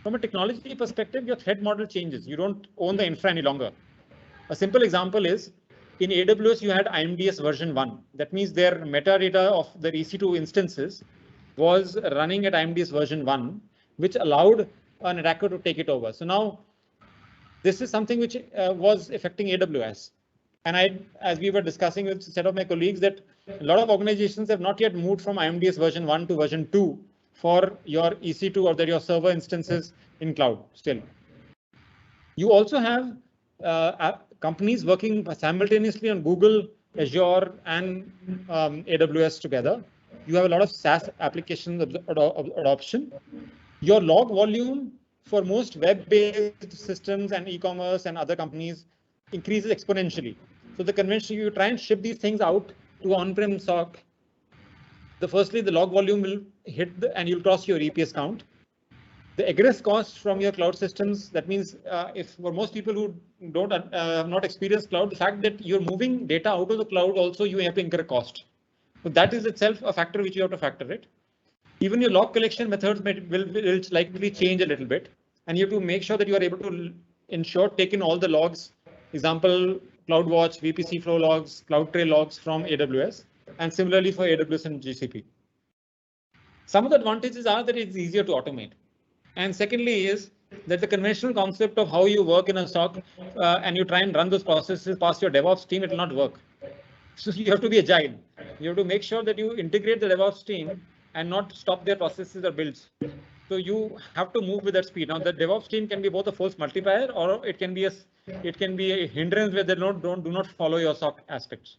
From a technology perspective, your threat model changes. You don't own the infra any longer. A simple example is, in AWS, you had IMDS version 1. That means their metadata of their EC2 instances was running at IMDS version 1, which allowed an attacker to take it over. So now this is something which was affecting AWS. And as we were discussing with a set of my colleagues, that a lot of organizations have not yet moved from IMDS version 1 to version 2 for your EC2 or your server instances in cloud still. You also have companies working simultaneously on Google, Azure, and AWS together. You have a lot of SaaS application adoption. Your log volume for most web-based systems and e-commerce and other companies increases exponentially. So the convention, you try and ship these things out to on-prem SOC. Firstly, the log volume will hit and you'll cross your EPS count. The egress cost from your cloud systems, that means if for most people who don't have not experienced cloud, the fact that you're moving data out of the cloud also you have to incur a cost. So that is itself a factor which you have to factor it. Even your log collection methods will likely change a little bit, and you have to make sure that you are able to ensure take in all the logs. Example, CloudWatch, VPC flow logs, CloudTrail logs from AWS, and similarly for AWS and GCP. Some of the advantages are that it's easier to automate. And secondly is that the conventional concept of how you work in a SOC and you try and run those processes past your DevOps team, it will not work. So you have to be agile. You have to make sure that you integrate the DevOps team and not stop their processes or builds. So you have to move with that speed. Now the DevOps team can be both a force multiplier or it can be a hindrance where they do not follow your SOC aspects.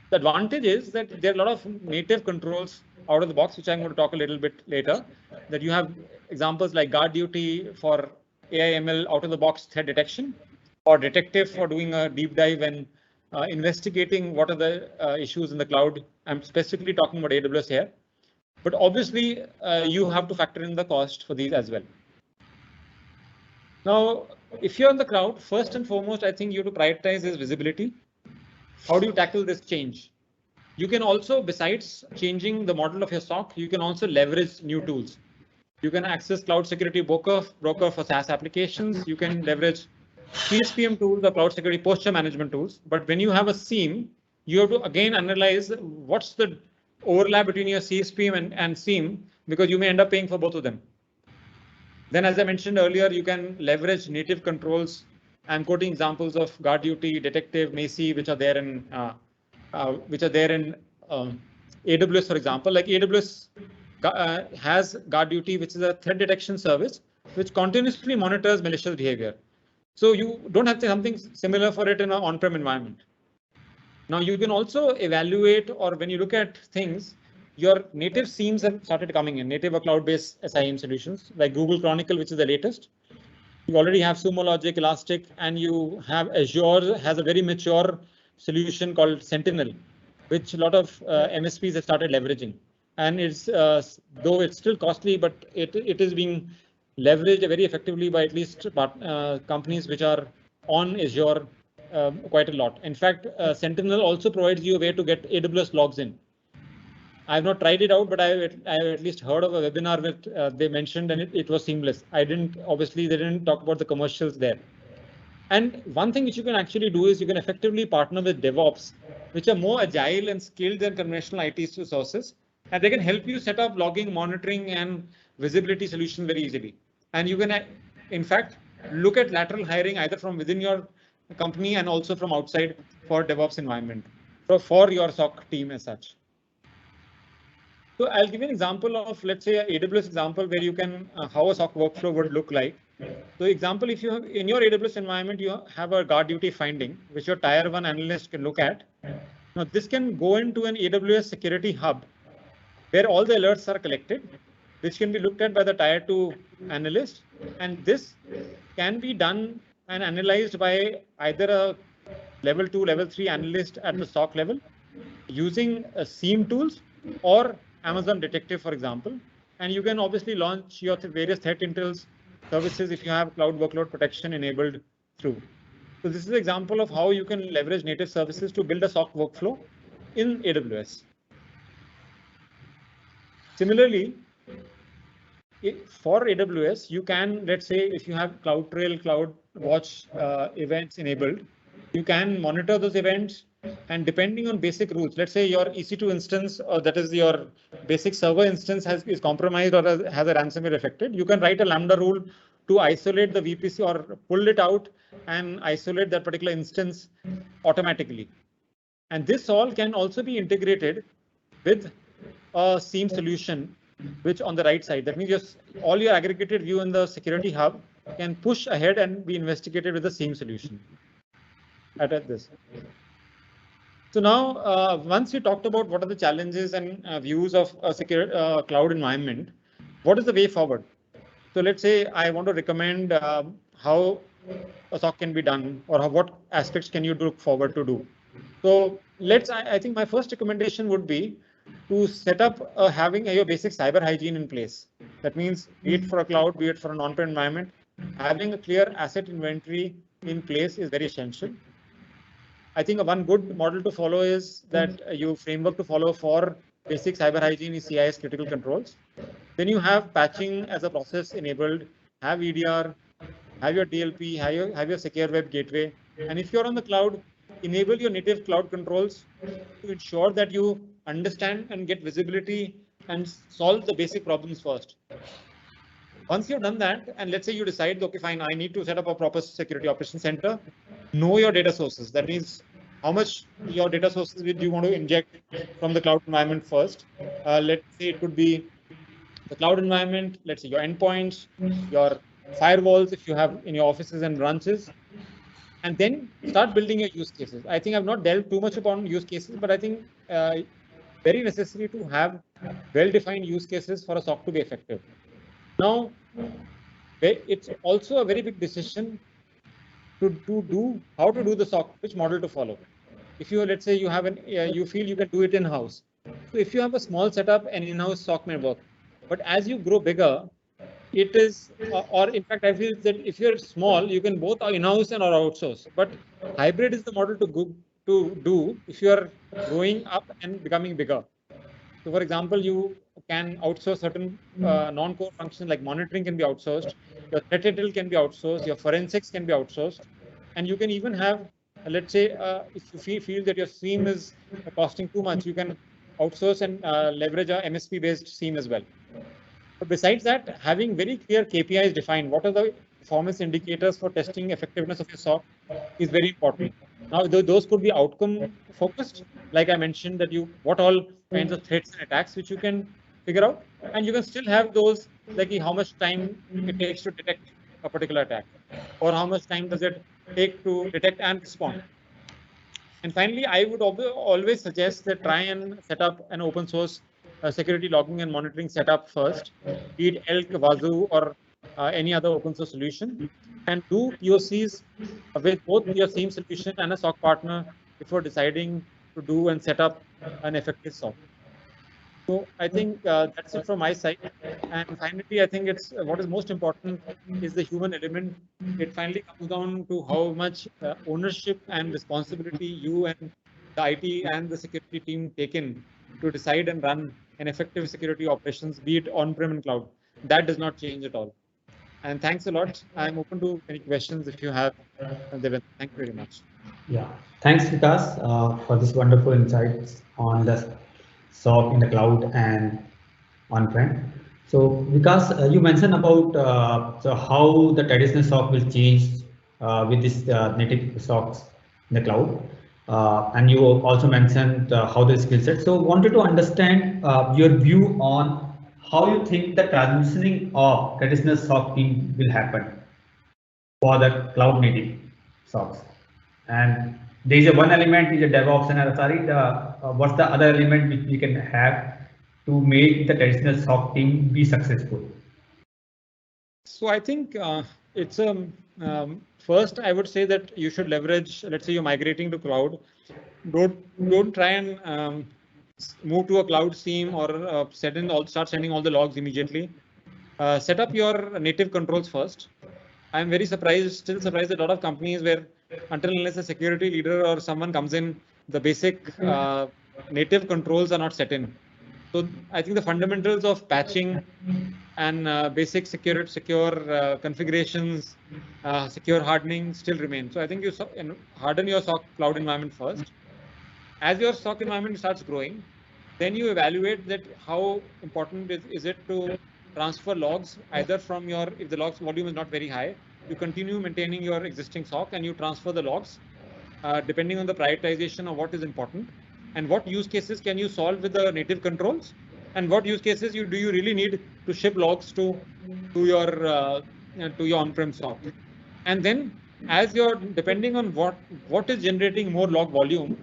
The advantage is that there are a lot of native controls out of the box, which I'm going to talk a little bit later, that you have examples like guard duty for AI/ML out of the box threat detection, or detective for doing a deep dive and investigating what are the issues in the cloud. I'm specifically talking about AWS here, but obviously you have to factor in the cost for these as well. Now, if you're on the cloud, first and foremost, I think you have to prioritize is visibility. How do you tackle this change? You can also, besides changing the model of your SOC, you can also leverage new tools. You can access Cloud Security Broker for SaaS applications. You can leverage CSPM tools, the Cloud Security Posture Management tools. But when you have a SIEM, you have to again analyze what's the overlap between your CSPM and SIEM, because you may end up paying for both of them. Then, as I mentioned earlier, you can leverage native controls. I'm quoting examples of guard duty, detective, Macy, which are there in AWS, for example. Like AWS has guard duty, which is a threat detection service, which continuously monitors malicious behavior. So you don't have something similar for it in an on-prem environment. Now you can also evaluate, or when you look at things, your native SIEMs have started coming in, native or cloud-based SIEM solutions like Google Chronicle, which is the latest. You already have Sumo Logic, Elastic, and you have Azure has a very mature solution called Sentinel, which a lot of MSPs have started leveraging. And it's though it's still costly, but it is being leveraged very effectively by at least companies which are on Azure quite a lot. In fact, Sentinel also provides you a way to get AWS logs in. I've not tried it out, but I've at least heard of a webinar that they mentioned, and it was seamless. Obviously, they didn't talk about the commercials there. And one thing which you can actually do is you can effectively partner with DevOps, which are more agile and skilled than conventional IT resources, and they can help you set up logging, monitoring, and visibility solutions very easily. And you can, in fact, look at lateral hiring either from within your company and also from outside for DevOps environment, for your SOC team as such. So I'll give you an example of, let's say, an AWS example where you can, how a SOC workflow would look like. So example, if you have in your AWS environment, you have a guard duty finding, which your tier 1 analyst can look at. Now this can go into an AWS security hub where all the alerts are collected, which can be looked at by the tier 2 analyst. And this can be done and analyzed by either a level 2, level 3 analyst at the SOC level using SIEM tools or Amazon Detective, for example. And you can obviously launch your various threat intel services if you have cloud workload protection enabled through. So this is an example of how you can leverage native services to build a SOC workflow in AWS. Similarly, for AWS, you can, let's say, if you have CloudTrail, CloudWatch events enabled, you can monitor those events. And depending on basic rules, let's say your EC2 instance, or that is your basic server instance is compromised or has a ransomware affected, you can write a Lambda rule to isolate the VPC or pull it out and isolate that particular instance automatically. And this all can also be integrated with a SIEM solution, which on the right side, that means all your aggregated view in the security hub can push ahead and be investigated with the same solution at this. So now, once we talked about what are the challenges and views of a secure cloud environment, what is the way forward? So let's say I want to recommend how a SOC can be done, or what aspects can you look forward to do. So I think my first recommendation would be to set up having your basic cyber hygiene in place. That means be it for a cloud, be it for an on-prem environment, having a clear asset inventory in place is very essential. I think one good model to follow is that you framework to follow for basic cyber hygiene is CIS critical controls. Then you have patching as a process enabled, have EDR, have your DLP, have your secure web gateway. And if you're on the cloud, enable your native cloud controls to ensure that you understand and get visibility and solve the basic problems first. Once you've done that, and let's say you decide, okay, fine, I need to set up a proper security operations center, know your data sources. That means how much your data sources do you want to inject from the cloud environment first. Let's say it could be the cloud environment, let's say your endpoints, your firewalls, if you have in your offices and branches, and then start building your use cases. I think I've not delved too much upon use cases, but I think very necessary to have well-defined use cases for a SOC to be effective. Now, it's also a very big decision to do how to do the SOC, which model to follow. If you, let's say you have you feel you can do it in-house. So if you have a small setup, an in-house SOC may work. But as you grow bigger, it is, or in fact, I feel that if you're small, you can both in-house and or outsource. But hybrid is the model to do if you are growing up and becoming bigger. So for example, you can outsource certain non-core functions like monitoring can be outsourced, your threat intel can be outsourced, your forensics can be outsourced, and you can even have, let's say, if you feel that your SIEM is costing too much, you can outsource and leverage a MSP-based SIEM as well. But besides that, having very clear KPIs defined, what are the performance indicators for testing effectiveness of your SOC is very important. Now, those could be outcome focused, like I mentioned, that what all kinds of threats and attacks which you can figure out, and you can still have those like how much time it takes to detect a particular attack, or how much time does it take to detect and respond. And finally, I would always suggest that try and set up an open source security logging and monitoring setup first, be it Elk, Wazoo, or any other open source solution, and do POCs with both your SIEM solution and a SOC partner before deciding to do and set up an effective SOC. So I think that's it from my side. And finally, I think it's what is most important is the human element. It finally comes down to how much ownership and responsibility you and the IT and the security team take in to decide and run an effective security operations, be it on-prem and cloud. That does not change at all. And thanks a lot. I'm open to any questions if you have, Devin. Thank you very much. Yeah, thanks, Vikas, for this wonderful insights on the SOC in the cloud and on-prem. So, Vikas, you mentioned about so how the traditional SOC will change with this native SOCs in the cloud. And you also mentioned how the skill set. So wanted to understand your view on how you think the transitioning of traditional SOC team will happen for the cloud native SOCs. And there is one element is a DevOps and SRE. What's the other element which we can have to make the traditional SOC team be successful? So I think it's first, I would say that you should leverage, let's say you're migrating to cloud. Don't try and move to a cloud SIEM or start sending all the logs immediately. Set up your native controls first. I'm very still surprised that a lot of companies where until unless a security leader or someone comes in, the basic native controls are not set in. So I think the fundamentals of patching and basic secure configurations, secure hardening still remain. So I think you harden your SOC cloud environment first. As your SOC environment starts growing, then you evaluate that how important is it to transfer logs either from if the logs volume is not very high, you continue maintaining your existing SOC and you transfer the logs depending on the prioritization of what is important and what use cases can you solve with the native controls and what use cases do you really need to ship logs to your to your on-prem SOC. And then as you're depending on what is generating more log volume,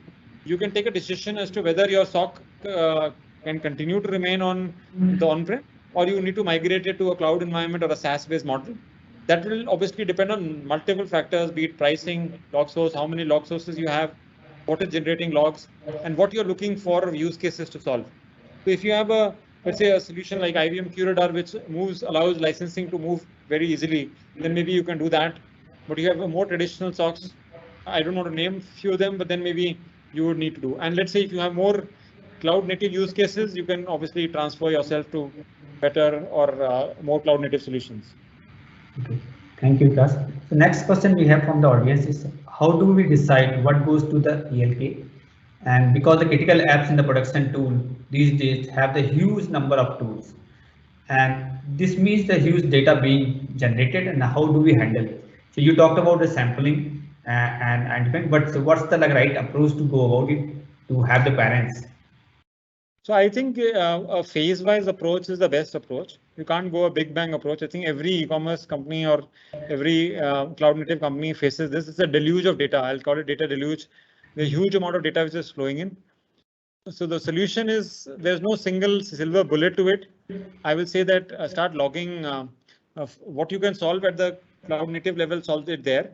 you can take a decision as to whether your SOC can continue to remain on the on-prem, or you need to migrate it to a cloud environment or a SaaS-based model. That will obviously depend on multiple factors, be it pricing, log source, how many log sources you have, what is generating logs, and what you're looking for use cases to solve. So if you have a, let's say, a solution like IBM QRadar, which allows licensing to move very easily, then maybe you can do that. But you have a more traditional SOCs, I don't know to name a few of them, but then maybe you would need to do. And let's say if you have more cloud native use cases, you can obviously transfer yourself to better or more cloud native solutions. Okay, thank you, Vikas. The next question we have from the audience is, how do we decide what goes to the ELK? And because the critical apps in the production tool these days have the huge number of tools, and this means the huge data being generated, and how do we handle it? So you talked about the sampling but so what's the right approach to go about it to have the parents? So I think a phase-wise approach is the best approach. You can't go a big bang approach. I think every e-commerce company or every cloud native company faces this. It's a deluge of data. I'll call it data deluge. There's a huge amount of data which is flowing in. So the solution is, there's no single silver bullet to it. I will say that start logging of what you can solve at the cloud native level, solve it there.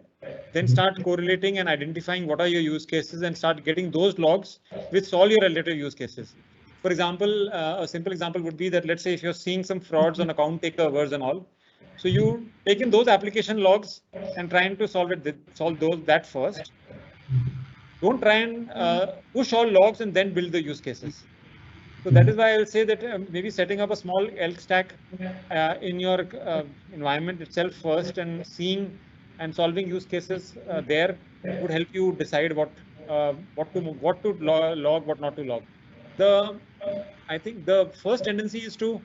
Then start correlating and identifying what are your use cases and start getting those logs which solve your relative use cases. For example, a simple example would be that, let's say if you're seeing some frauds on account takeovers and all, so you take in those application logs and trying to solve that first. Don't try and push all logs and then build the use cases. So that is why I will say that maybe setting up a small elk stack in your environment itself first and seeing and solving use cases there would help you decide what to log, what not to log. I think the first tendency is to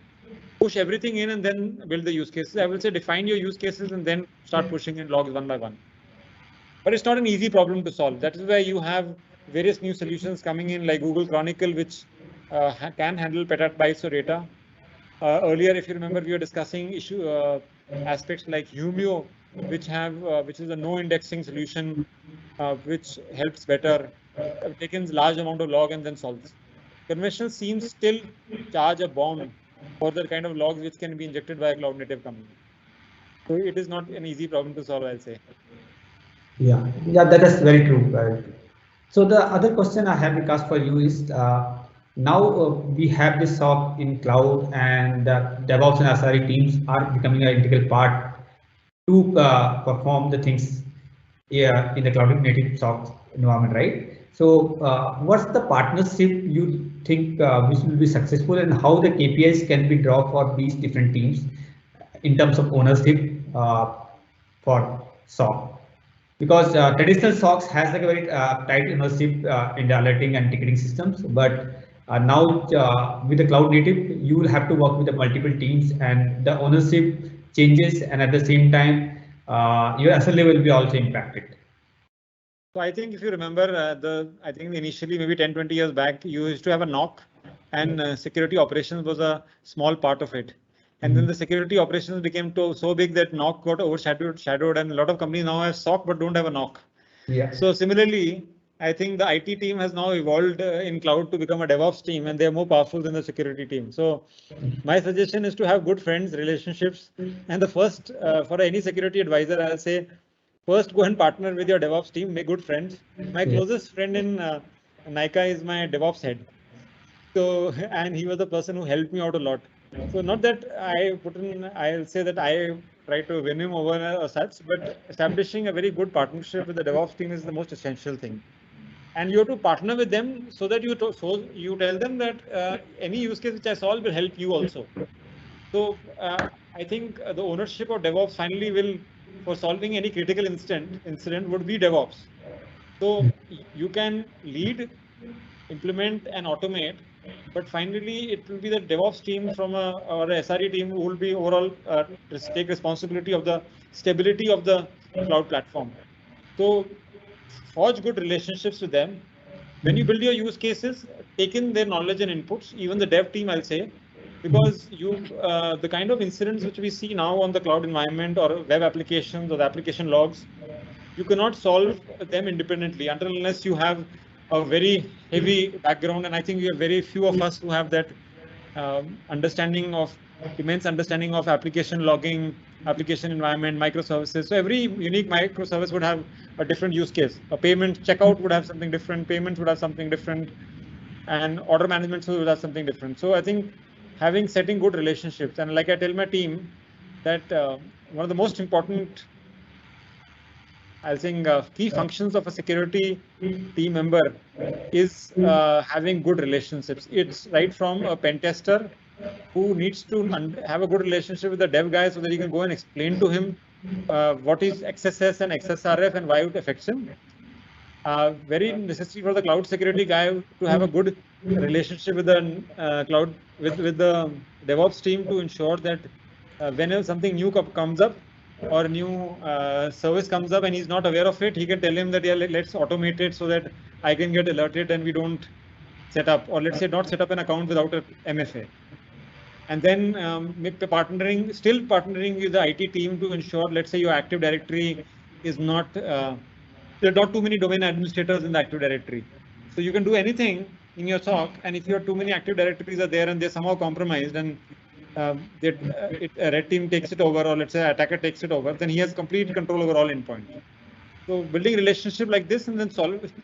push everything in and then build the use cases. I will say define your use cases and then start pushing in logs one by one. But it's not an easy problem to solve. That is why you have various new solutions coming in like Google Chronicle, which can handle petabytes of data. Earlier, if you remember, we were discussing aspects like Humio, which is a no indexing solution, which helps better, takes large amount of log and then solves. Conventional seems still charge a bomb for the kind of logs which can be injected by a cloud native company. So it is not an easy problem to solve, I'll say. Yeah, that is very true. So the other question I have, Vikas, for you is, now we have this SOC in cloud, and DevOps and SRE teams are becoming an integral part to perform the things in the cloud native SOC environment, right? So what's the partnership you think which will be successful, and how the KPIs can be drawn for these different teams in terms of ownership for SOC? Because traditional SOCs has like a very tight ownership in the alerting and ticketing systems, but now with the cloud native, you will have to work with the multiple teams, and the ownership changes, and at the same time, your SLA will be also impacted. So I think if you remember, I think initially maybe 10-20 years back, you used to have a NOC, and security operations was a small part of it. And then the security operations became so big that NOC got overshadowed, and a lot of companies now have SOC but don't have a NOC. Yeah. So similarly, I think the IT team has now evolved in cloud to become a DevOps team, and they're more powerful than the security team. So my suggestion is to have good friends, relationships, and the first for any security advisor, I'll say, first go and partner with your DevOps team, make good friends. My closest friend in Nika is my DevOps head. So, and he was the person who helped me out a lot. So not that I'll say that I try to win him over or such, but establishing a very good partnership with the DevOps team is the most essential thing. And you have to partner with them so that you tell them that any use case which I solve will help you also. So I think the ownership of DevOps finally will, for solving any critical incident would be DevOps. So you can lead, implement and automate, but finally it will be the DevOps team or a SRE team who will be overall take responsibility of the stability of the cloud platform. So forge good relationships with them. When you build your use cases, take in their knowledge and inputs, even the dev team, I'll say, because the kind of incidents which we see now on the cloud environment or web applications or the application logs, you cannot solve them independently until unless you have a very heavy background. And I think we have very few of us who have that immense understanding of application logging, application environment, microservices. So every unique microservice would have a different use case. A payment checkout would have something different, payments would have something different, and order management would have something different. So I think setting good relationships, and like I tell my team that one of the most important, I think, key functions of a security team member is having good relationships. It's right from a pen tester who needs to have a good relationship with the dev guy so that you can go and explain to him what is XSS and XSRF and why it affects him. Very necessary for the cloud security guy to have a good relationship with the cloud with the DevOps team to ensure that whenever something new comes up or a new service comes up and he's not aware of it, he can tell him that, yeah, let's automate it so that I can get alerted and we don't set up, or let's say not set up an account without a MFA. And then still partnering with the IT team to ensure, let's say your Active Directory is not, there are not too many domain administrators in the Active Directory. So you can do anything in your SOC, and if your too many Active Directories are there and they're somehow compromised and a red team takes it over, or let's say attacker takes it over, then he has complete control over all endpoints. So building relationship like this and then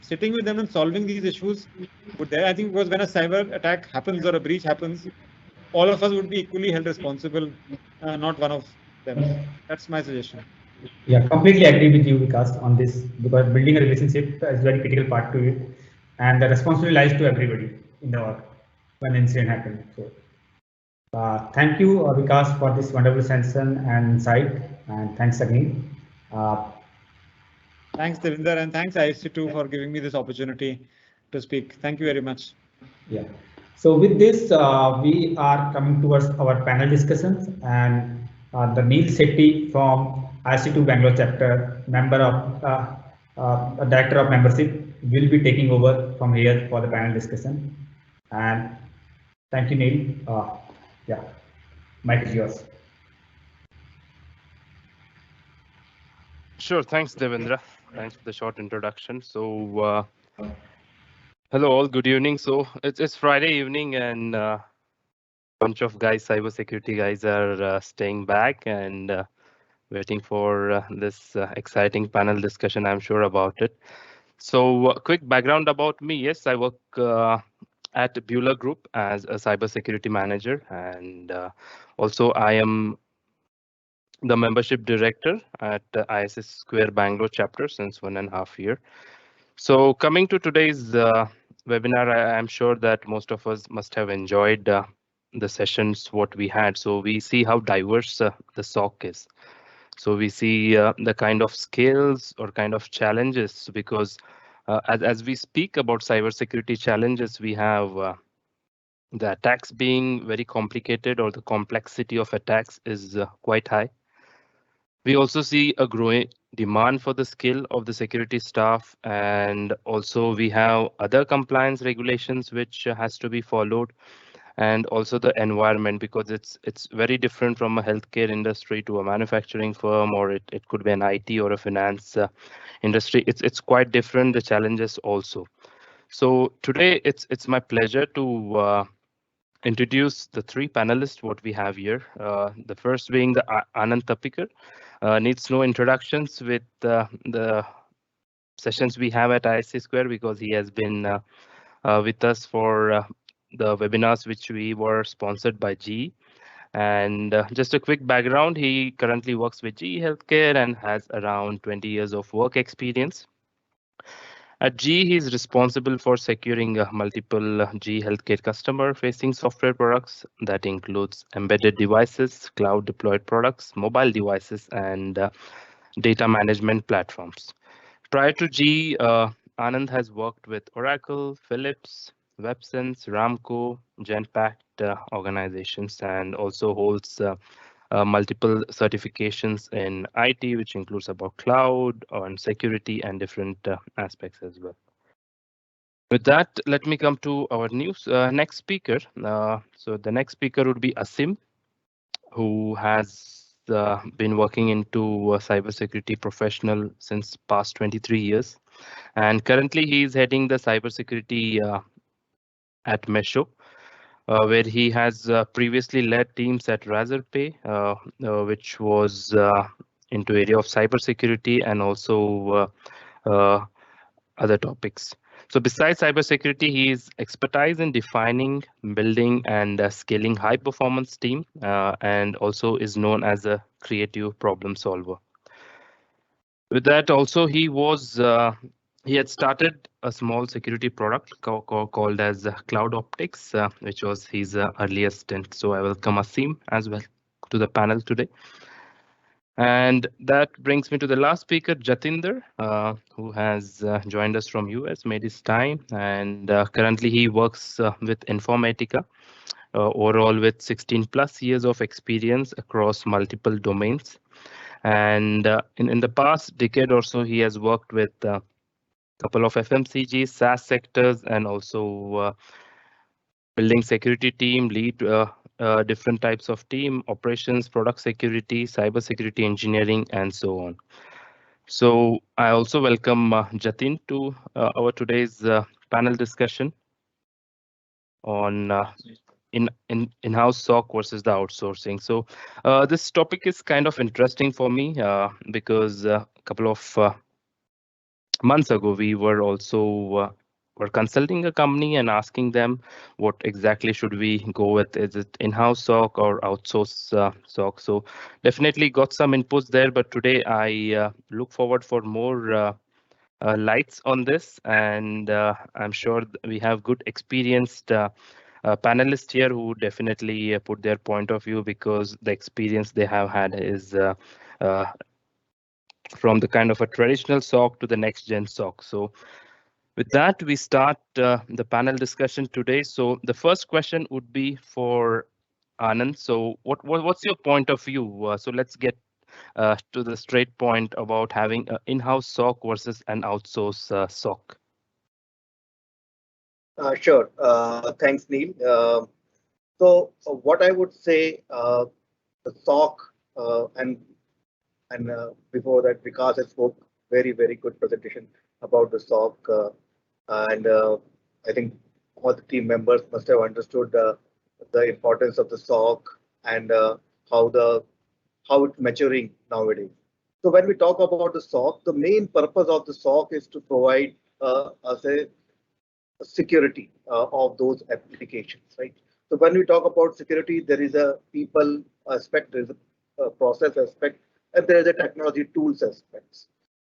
sitting with them and solving these issues would there, I think, because when a cyber attack happens or a breach happens, all of us would be equally held responsible, not one of them. That's my suggestion. Yeah, completely agree with you, Vikas, on this, because building a relationship is a very critical part to it, and the responsibility lies to everybody in the work when incident happens. So, thank you, Vikas, for this wonderful session and insight, and thanks again. Thanks, Devinder, and thanks IST2 for giving me this opportunity to speak. Thank you very much. Yeah. So with this, we are coming towards our panel discussions, and the Neil Sethi from IST2 Bangalore Chapter, member of Director of Membership, will be taking over from here for the panel discussion. And thank you, Neil. Yeah, mic is yours. Sure, thanks, Devendra. Thanks for the short introduction. So, hello all, good evening. So it's Friday evening, and a bunch of guys, cybersecurity guys, are staying back and waiting for this exciting panel discussion, I'm sure about it. So quick background about me. Yes, I work at Bueller Group as a cybersecurity manager, and also I am the membership director at ISS Square Bangalore Chapter since 1.5 years. So coming to today's webinar, I'm sure that most of us must have enjoyed the sessions what we had. So we see how diverse the SOC is. So we see the kind of skills or kind of challenges, because as we speak about cybersecurity challenges, we have the attacks being very complicated, or the complexity of attacks is quite high. We also see a growing demand for the skill of the security staff, and also we have other compliance regulations which has to be followed, and also the environment, because it's very different from a healthcare industry to a manufacturing firm, or it could be an IT or a finance industry. It's quite different, the challenges also. So today it's my pleasure to introduce the three panelists what we have here. The first being the Anand Tapikar. Needs no introductions with the sessions we have at ISC Square, because he has been with us for the webinars which we were sponsored by GE. And just a quick background, he currently works with GE Healthcare and has around 20 years of work experience. At GE, he is responsible for securing multiple GE Healthcare customer-facing software products that includes embedded devices, cloud deployed products, mobile devices, and data management platforms. Prior to GE, Anand has worked with Oracle, Philips, WebSense, Ramco, Genpact organizations, and also holds multiple certifications in IT, which includes about cloud and security and different aspects as well. With that, let me come to our next speaker. So the next speaker would be Asim, who has been working into cybersecurity professional since past 23 years. And currently he is heading the cybersecurity at Mesho, where he has previously led teams at Razorpay, which was into area of cybersecurity and also other topics. So besides cybersecurity, he is expertise in defining, building, and scaling high-performance team, and also is known as a creative problem solver. With that, also he had started a small security product called as Cloud Optics, which was his earliest stint. So I welcome Asim as well to the panel today. And that brings me to the last speaker, Jatinder, who has joined us from US, made his time, and currently he works with Informatica, overall with 16 plus years of experience across multiple domains. And in the past decade or so, he has worked with a couple of FMCG, SaaS sectors, and also building security team, lead different types of team, operations, product security, cyber security engineering, and so on. So I also welcome Jatin to our today's panel discussion on in-house SOC versus the outsourcing. So this topic is kind of interesting for me because a couple of months ago we were also were consulting a company and asking them what exactly should we go with. Is it in-house SOC or outsource SOC? So definitely got some inputs there, but today I look forward for more lights on this, and I'm sure we have good experienced panelists here who definitely put their point of view, because the experience they have had is from the kind of a traditional SOC to the next gen SOC. So with that, we start the panel discussion today. So the first question would be for Anand. So what's your point of view? So let's get to the straight point about having an in-house SOC versus an outsource SOC. Sure. Thanks, Neil. What I would say, the SOC and before that, Vikas has spoke very good presentation about the SOC, and I think all the team members must have understood the importance of the SOC and how it's maturing nowadays. So when we talk about the SOC, the main purpose of the SOC is to provide us a security of those applications, right? So when we talk about security, there is a people aspect, there is a process aspect, and there is a technology tools aspects.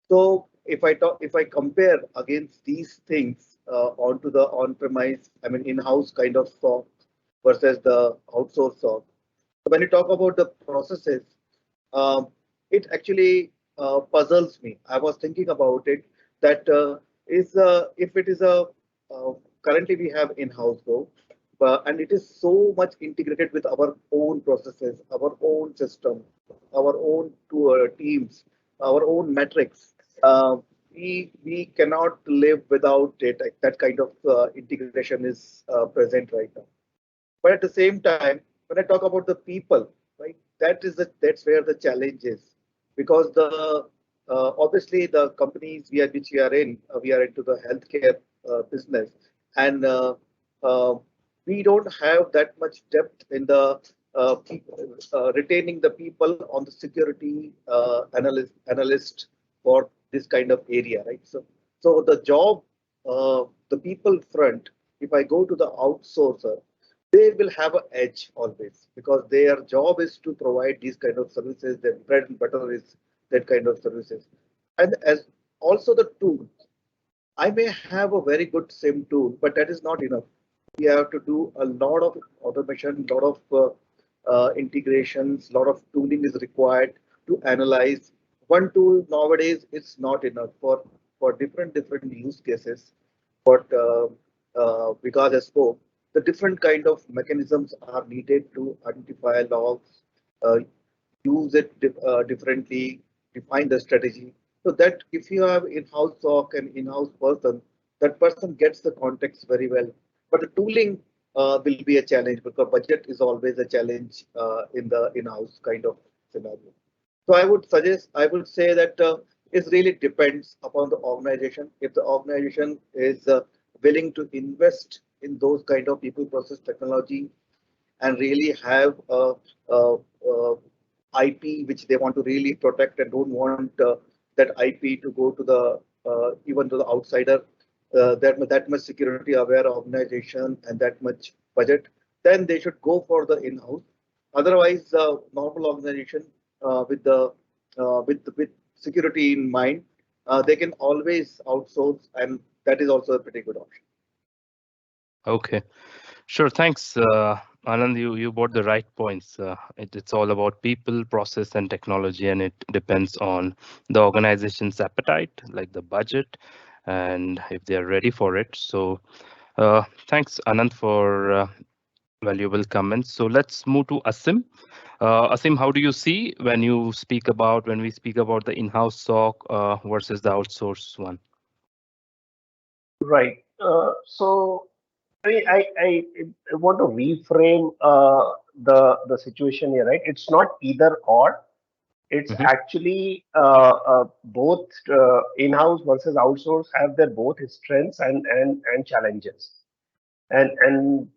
So if I compare against these things onto the on-premise, I mean in-house kind of SOC versus the outsource SOC. So when you talk about the processes, it actually puzzles me. I was thinking about it that if it is a currently we have in-house though, and it is so much integrated with our own processes, our own system, our own teams, our own metrics. We cannot live without it. That kind of integration is present right now. But at the same time, when I talk about the people, right, that's where the challenge is, because the obviously the companies which we are into the healthcare business, and we don't have that much depth in the retaining the people on the security analyst for this kind of area, right? So the job, the people front, if I go to the outsourcer, they will have an edge always, because their job is to provide these kind of services. Their bread and butter is that kind of services. And as also the tools, I may have a very good SIM tool, but that is not enough. We have to do a lot of automation, a lot of integrations, a lot of tooling is required to analyze. One tool nowadays is not enough for different use cases. But Vikas has spoke, the different kind of mechanisms are needed to identify logs, use it differently, define the strategy. So that if you have in-house SOC and in-house person, that person gets the context very well. But the tooling will be a challenge because budget is always a challenge in the in-house kind of scenario. So I would say that it really depends upon the organization. If the organization is willing to invest in those kind of people process technology and really have IP which they want to really protect and don't want that IP to go to the even to the outsider, that much security aware organization and that much budget, then they should go for the in-house. Otherwise, normal organization with security in mind, they can always outsource, and that is also a pretty good option. Okay, sure. Thanks, Anand. You brought the right points. It's all about people, process, and technology, and it depends on the organization's appetite, like the budget, and if they are ready for it. So, thanks, Anand, for valuable comments. So let's move to Asim. Asim, how do you see when we speak about the in-house SOC versus the outsource one? Right. So I want to reframe the situation here, right? It's not either or. It's actually both in-house versus outsource have their both strengths and challenges. And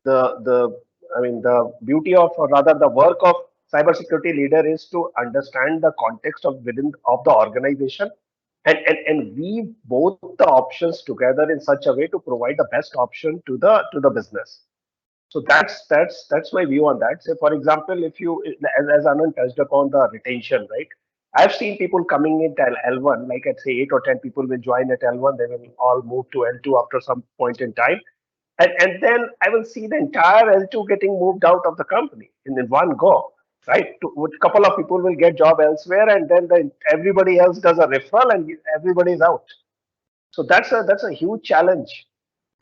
the beauty of, or rather the work of cybersecurity leader is to understand the context of within of the organization and weave both the options together in such a way to provide the best option to the business. So that's my view on that. So for example, if you, as Anand touched upon the retention, right? I've seen people coming in at L1, like I'd say 8 or 10 people will join at L1, they will all move to L2 after some point in time. And then I will see the entire L2 getting moved out of the company in one go, right? A couple of people will get job elsewhere, and then everybody else does a referral, and everybody's out. So that's a huge challenge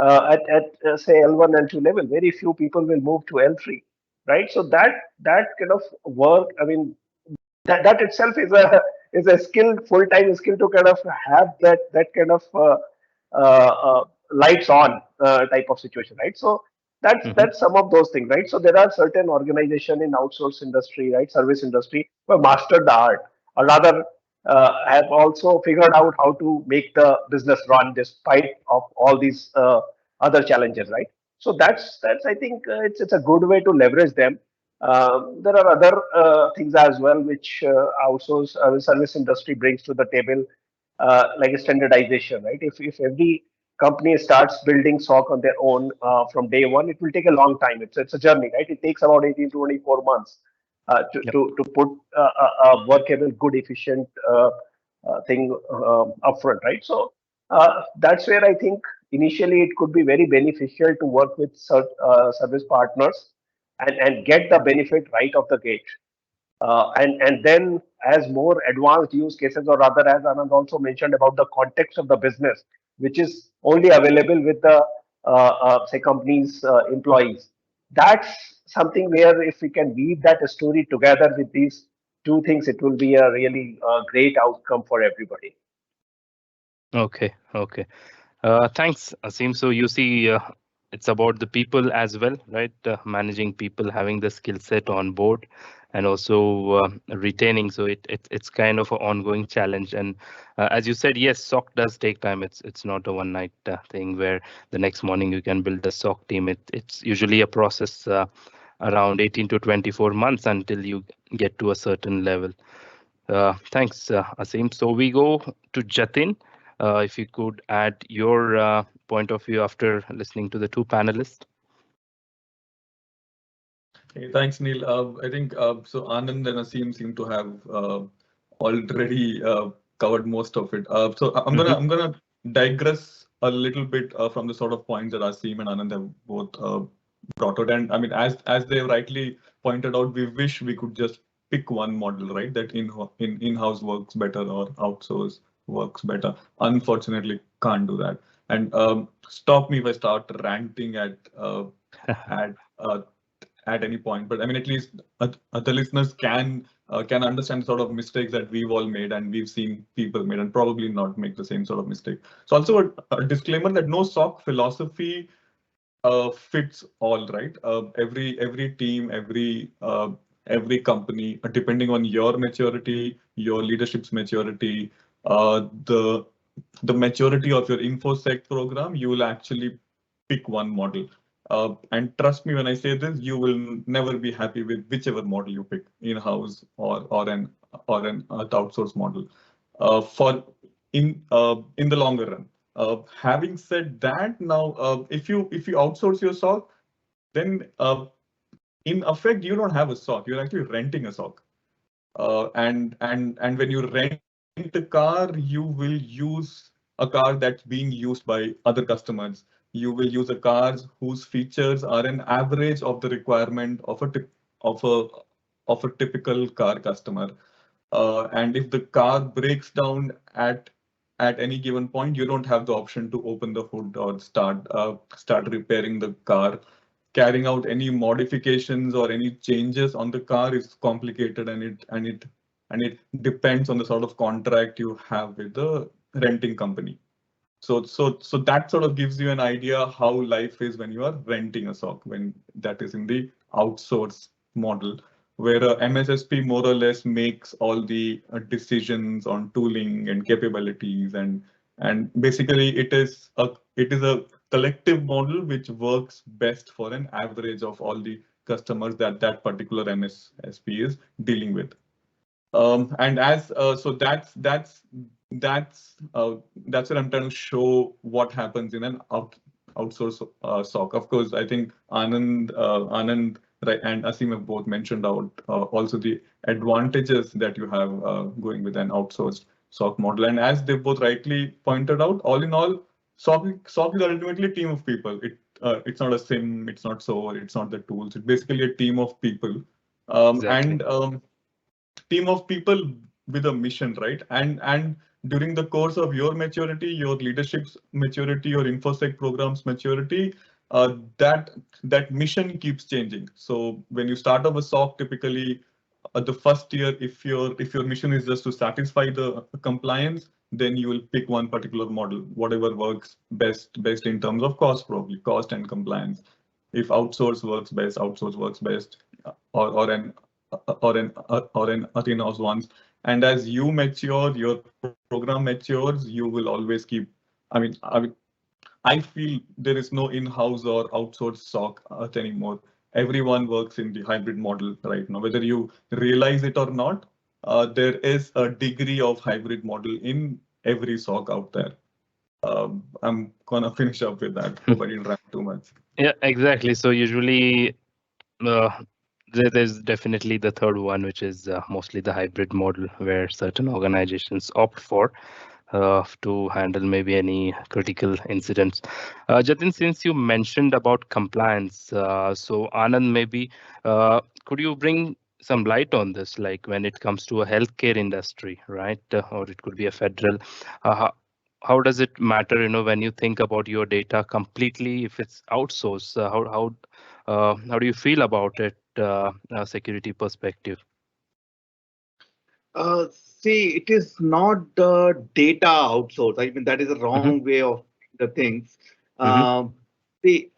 at say L1, L2 level. Very few people will move to L3, right? So that kind of work, I mean, that itself is a skill, full-time skill to kind of have that kind of lights on type of situation, right? So that's some of those things, right? So there are certain organization in outsource industry, right, service industry, who have mastered the art, or rather have also figured out how to make the business run despite of all these other challenges, right? So that's I think it's a good way to leverage them. There are other things as well which outsource service industry brings to the table, like standardization, right? If every company starts building SOC on their own from day one, it will take a long time. It's a journey, right? It takes about 18 to 24 months to put a workable, good, efficient thing upfront, right? So that's where I think initially it could be very beneficial to work with service partners and get the benefit right off the gate. And then as more advanced use cases, or rather as Anand also mentioned about the context of the business, which is only available with the say company's employees. That's something where if we can weave that story together with these two things, it will be a really great outcome for everybody. Okay. Thanks, Asim. So you see, it's about the people as well, right? Managing people, having the skill set on board, and also retaining. So it's kind of an ongoing challenge. And as you said, yes, SOC does take time. It's not a one-night thing where the next morning you can build a SOC team. It's usually a process around 18 to 24 months until you get to a certain level. Thanks, Asim. So we go to Jatin. If you could add your point of view after listening to the two panelists. Hey, thanks, Neil. I think so. Anand and Asim seem to have already covered most of it. So I'm gonna digress a little bit from the sort of points that Asim and Anand have both brought out. And I mean, as they rightly pointed out, we wish we could just pick one model, right? That in-house works better or outsource works better. Unfortunately, can't do that. And stop me if I start ranting at at any point, but I mean, at least the listeners can understand the sort of mistakes that we've all made and we've seen people made, and probably not make the same sort of mistake. So also a disclaimer that no SOC philosophy fits all, right? Every team, every company, depending on your maturity, your leadership's maturity, the maturity of your InfoSec program, you will actually pick one model. And trust me when I say this, you will never be happy with whichever model you pick, in-house or an outsource model. In the longer run. Having said that, now if you outsource your SOC, then in effect you don't have a SOC. You're actually renting a SOC. And when you rent a car, you will use a car that's being used by other customers. You will use a car whose features are an average of the requirement of a typical car customer. And if the car breaks down at any given point, you don't have the option to open the hood or start repairing the car. Carrying out any modifications or any changes on the car is complicated, and it depends on the sort of contract you have with the renting company. So that sort of gives you an idea how life is when you are renting a SOC, when that is in the outsource model, where a MSSP more or less makes all the decisions on tooling and capabilities, and basically it is a collective model which works best for an average of all the customers that particular MSSP is dealing with. And as so that's what I'm trying to show what happens in an outsource SOC. Of course, I think Anand and Asim have both mentioned out also the advantages that you have going with an outsourced SOC model. And as they both rightly pointed out, all in all, SOC is ultimately a team of people. It's not a SIM, it's not SOAR, it's not the tools. It's basically a team of people. Exactly. And team of people with a mission, right? And during the course of your maturity, your leadership's maturity, your InfoSec program's maturity, that mission keeps changing. So when you start off a SOC, typically the first year, if your mission is just to satisfy the compliance, then you will pick one particular model, whatever works best in terms of cost, probably cost and compliance. If outsource works best, outsource works best, or an in-house ones. And as you mature, your program matures, you will always keep. I feel there is no in-house or outsourced SOC anymore. Everyone works in the hybrid model right now, whether you realize it or not. There is a degree of hybrid model in every SOC out there. I'm gonna finish up with that. Hope I didn't rant too much. Yeah, exactly. So usually there's definitely the third one, which is mostly the hybrid model, where certain organizations opt for to handle maybe any critical incidents. Jatin, since you mentioned about compliance, so Anand, maybe could you bring some light on this, like when it comes to a healthcare industry, right? Or it could be a federal. How does it matter, when you think about your data completely, if it's outsourced, how do you feel about it, security perspective? See, it is not the data outsourced. I mean, that is a wrong way of the things. See,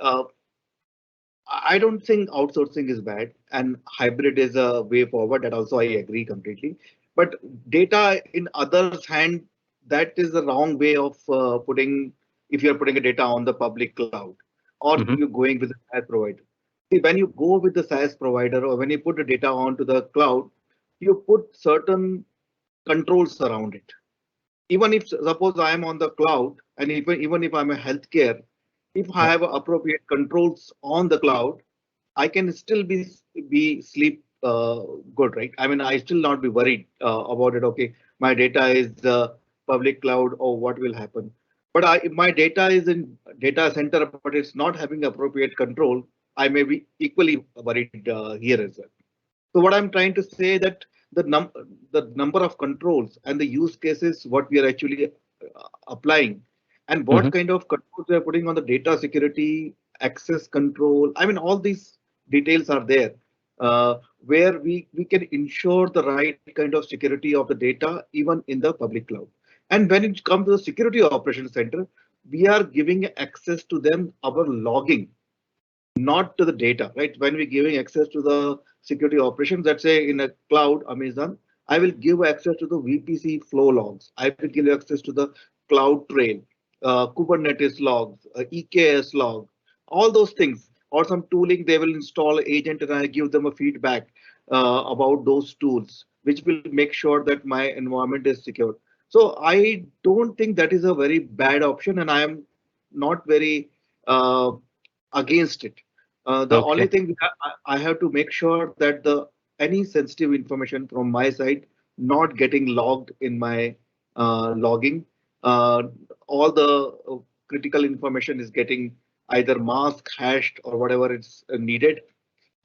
I don't think outsourcing is bad, and hybrid is a way forward. That also I agree completely. But data in others' hand, that is the wrong way of putting. If you're putting a data on the public cloud, or you're going with a SaaS provider. See, when you go with the SaaS provider, or when you put the data onto the cloud, you put certain controls around it. Even if suppose I am on the cloud, and even if I'm a healthcare, if I have appropriate controls on the cloud, I can still be sleep good, right? I mean, I still not be worried about it. Okay, my data is the public cloud, or what will happen? But if my data is in data center, but it's not having appropriate control, I may be equally worried here as well. So what I'm trying to say that the number of controls and the use cases, what we are actually applying, and what kind of controls we are putting on the data security, access control. I mean, all these details are there, where we can ensure the right kind of security of the data even in the public cloud. And when it comes to the security operations center, we are giving access to them our logging, not to the data, right? When we're giving access to the security operations, let's say in a cloud, Amazon, I will give access to the VPC flow logs. I will give access to the cloud trail, Kubernetes logs, EKS log, all those things, or some tooling they will install agent and I give them a feedback about those tools, which will make sure that my environment is secure. So I don't think that is a very bad option, and I am not very against it. The only thing I have to make sure that the any sensitive information from my side not getting logged in my logging. All the critical information is getting either masked, hashed, or whatever it's needed.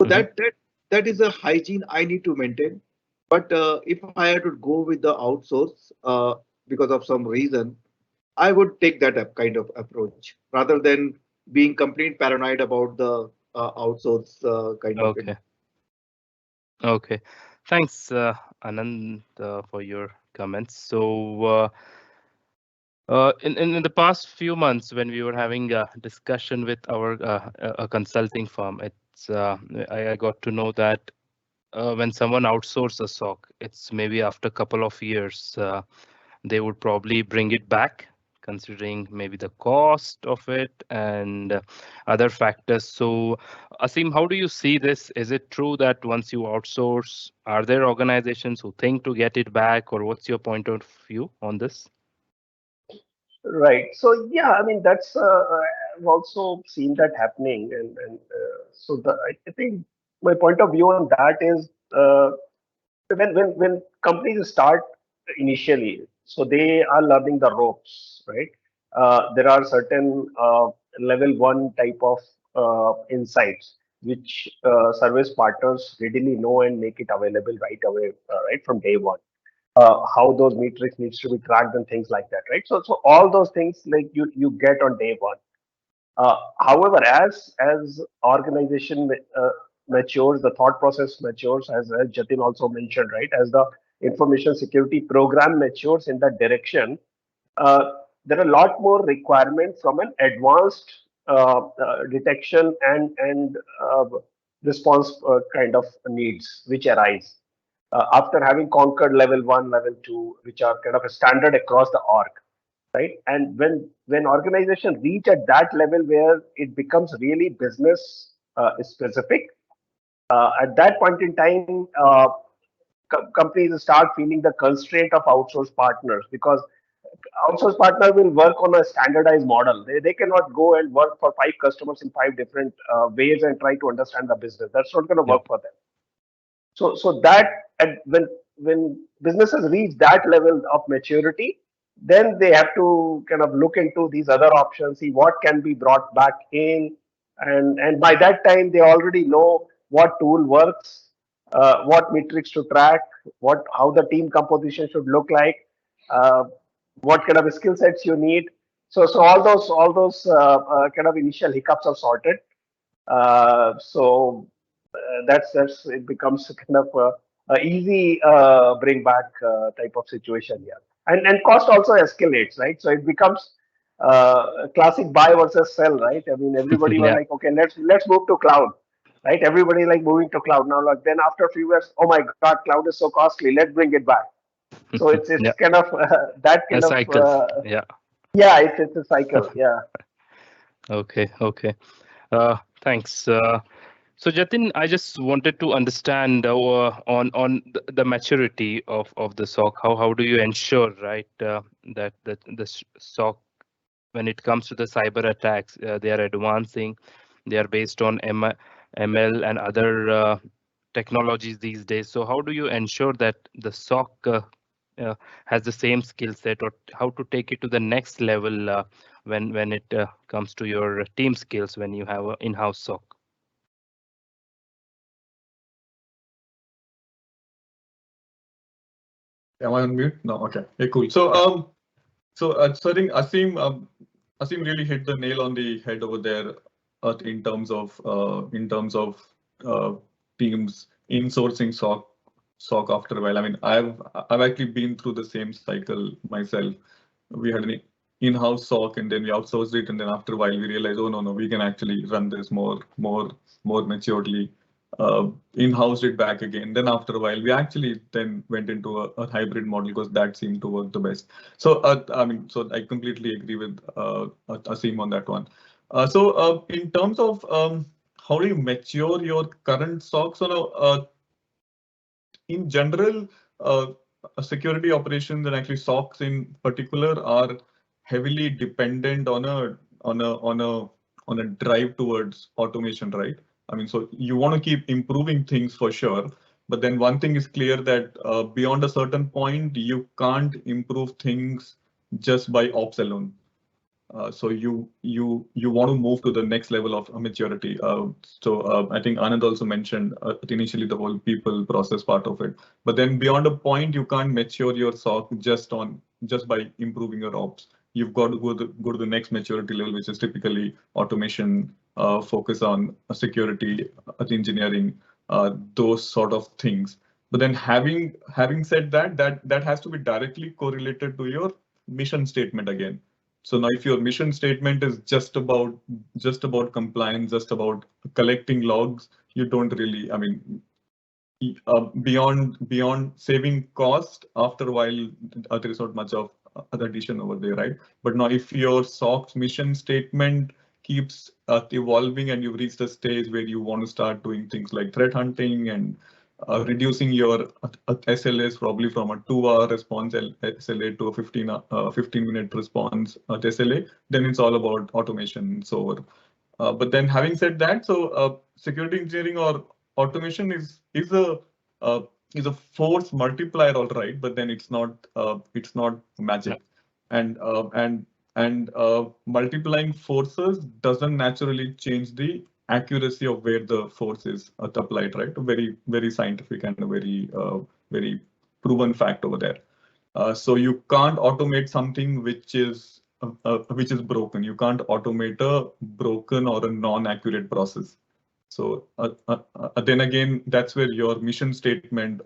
So that is a hygiene I need to maintain. But if I had to go with the outsource because of some reason, I would take that kind of approach rather than being complete paranoid about the outsource kind of thing. Okay. Thanks, Anand, for your comments. So in the past few months, when we were having a discussion with our a consulting firm, I got to know that when someone outsources a SOC, it's maybe after a couple of years, they would probably bring it back, considering maybe the cost of it and other factors. So, Asim, how do you see this? Is it true that once you outsource, are there organizations who think to get it back, or what's your point of view on this? Right. So yeah, I mean that's I've also seen that happening, and so I think my point of view on that is when companies start initially, so they are learning the ropes, right? There are certain level one type of insights which service partners readily know and make it available right away, right from day one. How those metrics needs to be tracked and things like that, right? So all those things like you get on day one. However, as organization matures, the thought process matures, as Jatin also mentioned, right? As the information security program matures in that direction, there are a lot more requirements from an advanced detection and response kind of needs which arise after having conquered level one, level two, which are kind of a standard across the org, right? And when organization reach at that level where it becomes really business specific, at that point in time, companies start feeling the constraint of outsource partners, because outsource partner will work on a standardized model. They cannot go and work for 5 customers in 5 different ways and try to understand the business. That's not going to work for them. So that when businesses reach that level of maturity, then they have to kind of look into these other options, see what can be brought back in, and by that time they already know what tool works, what metrics to track, how the team composition should look like, what kind of skill sets you need. So all those kind of initial hiccups are sorted. That's it becomes kind of a easy bring back type of situation here, and cost also escalates, right? So it becomes a classic buy versus sell, right? I mean, everybody was like, okay, let's move to cloud, right? Everybody like moving to cloud now. Like then after a few years, oh my God, cloud is so costly. Let's bring it back. So it's kind of that kind a of cycle. it's a cycle. Yeah. Okay. Thanks. So Jatin, I just wanted to understand on the maturity of the SOC. How do you ensure, right, that the SOC, when it comes to the cyber attacks, they are advancing, they are based on ML and other technologies these days. So how do you ensure that the SOC has the same skill set, or how to take it to the next level when it comes to your team skills when you have an in-house SOC? Am I on mute? No. Okay. Hey, cool. So I think Asim really hit the nail on the head over there in terms of teams insourcing SOC after a while. I mean, I've actually been through the same cycle myself. We had an in-house SOC and then we outsourced it, and then after a while we realized, oh no, we can actually run this more maturely. In-housed it back again. Then after a while, we actually then went into a hybrid model because that seemed to work the best. So I mean, so I completely agree with Asim on that one. So in terms of how do you mature your current SOC? So in general, security operations and actually SOCs in particular are heavily dependent on a drive towards automation, right? I mean, so you want to keep improving things for sure, but then one thing is clear that beyond a certain point, you can't improve things just by ops alone. So you want to move to the next level of maturity. So I think Anand also mentioned initially the whole people process part of it, but then beyond a point, you can't mature your SOC just by improving your ops. You've got to go to the next maturity level, which is typically automation, focus on security, engineering, those sort of things. But then having said that has to be directly correlated to your mission statement again. So now if your mission statement is just about compliance, just about collecting logs, you don't really, I mean, beyond saving cost, after a while, there is not much of addition over there, right? But now if your SOC's mission statement keeps evolving and you've reached a stage where you want to start doing things like threat hunting and reducing your SLAs probably from a 2-hour response SLA to a 15-minute response SLA, then it's all about automation. So, but then having said that, so security engineering or automation is a force multiplier, all right, but then it's not magic, and multiplying forces doesn't naturally change the accuracy of where the force is applied, right? A very scientific and a very proven fact over there. So you can't automate something which is broken. You can't automate a broken or a non-accurate process. So then again, that's where your mission statement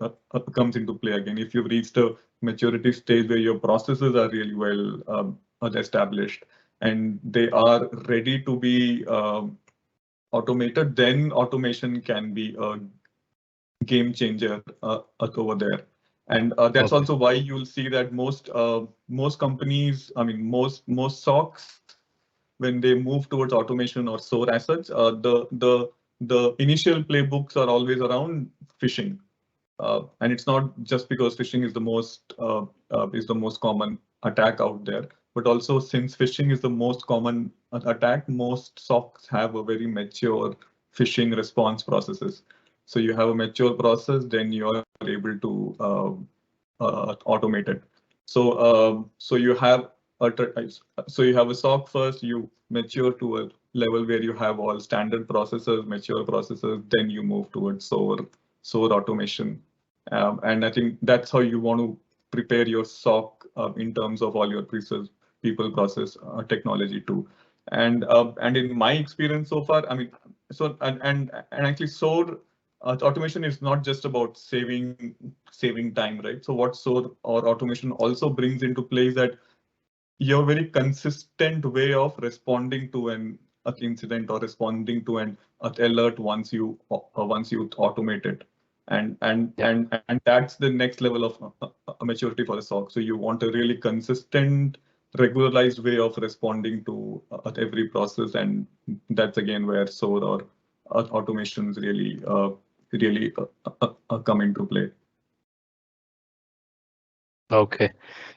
comes into play again. If you've reached a maturity stage where your processes are really well established and they are ready to be automated, then automation can be a game changer over there. And that's also why you'll see that most companies, I mean, most SOCs, when they move towards automation or SOAR as such, the initial playbooks are always around phishing. And it's not just because phishing is the most common attack out there, but also since phishing is the most common attack, most SOCs have a very mature phishing response processes. So you have a mature process, then you are able to automate it. So you have a SOC first, you mature to a level where you have all standard processes, mature processes, then you move towards SOAR automation. And I think that's how you want to prepare your SOC in terms of all your people process technology too. And in my experience so far, I mean, so and actually SOAR automation is not just about saving time, right? So what SOAR or automation also brings into play is that you have a very consistent way of responding to an incident or responding to an alert once you automate it. And that's the next level of maturity for a SOC. So you want a really consistent, regularized way of responding to every process, and that's again where SOAR or automations really come into play. Okay,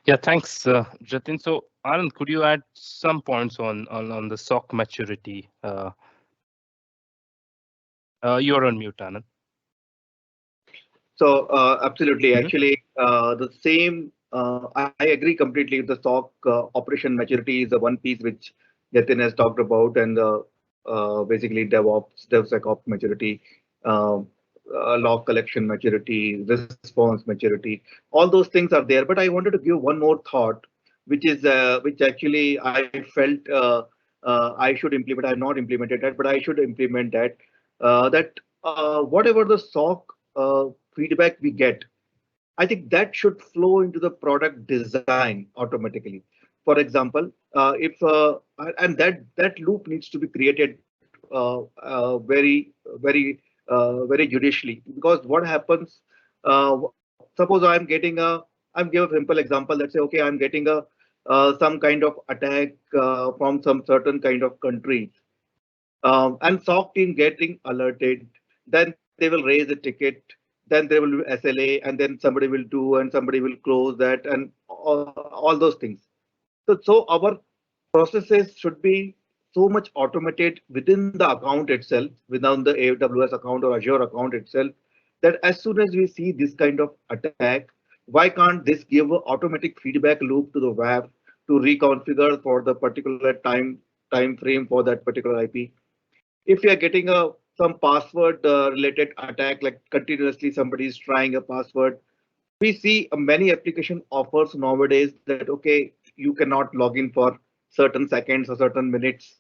yeah, thanks, Jatin. So Arun, could you add some points on the SOC maturity? You're on mute, Anand. So absolutely, actually, the same. I agree completely. The SOC operation maturity is the one piece which Jatin has talked about, and basically DevSecOps maturity, log collection maturity, response maturity. All those things are there. But I wanted to give one more thought, which actually I felt I should implement. I have not implemented that, but I should implement that. whatever the SOC feedback we get, I think that should flow into the product design automatically. For example, if and that loop needs to be created very judicially, because what happens? Suppose I'm give a simple example. Let's say, okay, I'm getting a some kind of attack from some certain kind of country, and SOC team getting alerted. Then they will raise a ticket. Then there will be SLA, and then somebody will do, and somebody will close that, and all those things. So our processes should be so much automated within the account itself, within the AWS account or Azure account itself, that as soon as we see this kind of attack, why can't this give an automatic feedback loop to the web to reconfigure for the particular time frame for that particular IP? If you are getting some password related attack, like continuously somebody is trying a password, we see many application offers nowadays that, okay, you cannot log in for certain seconds or certain minutes.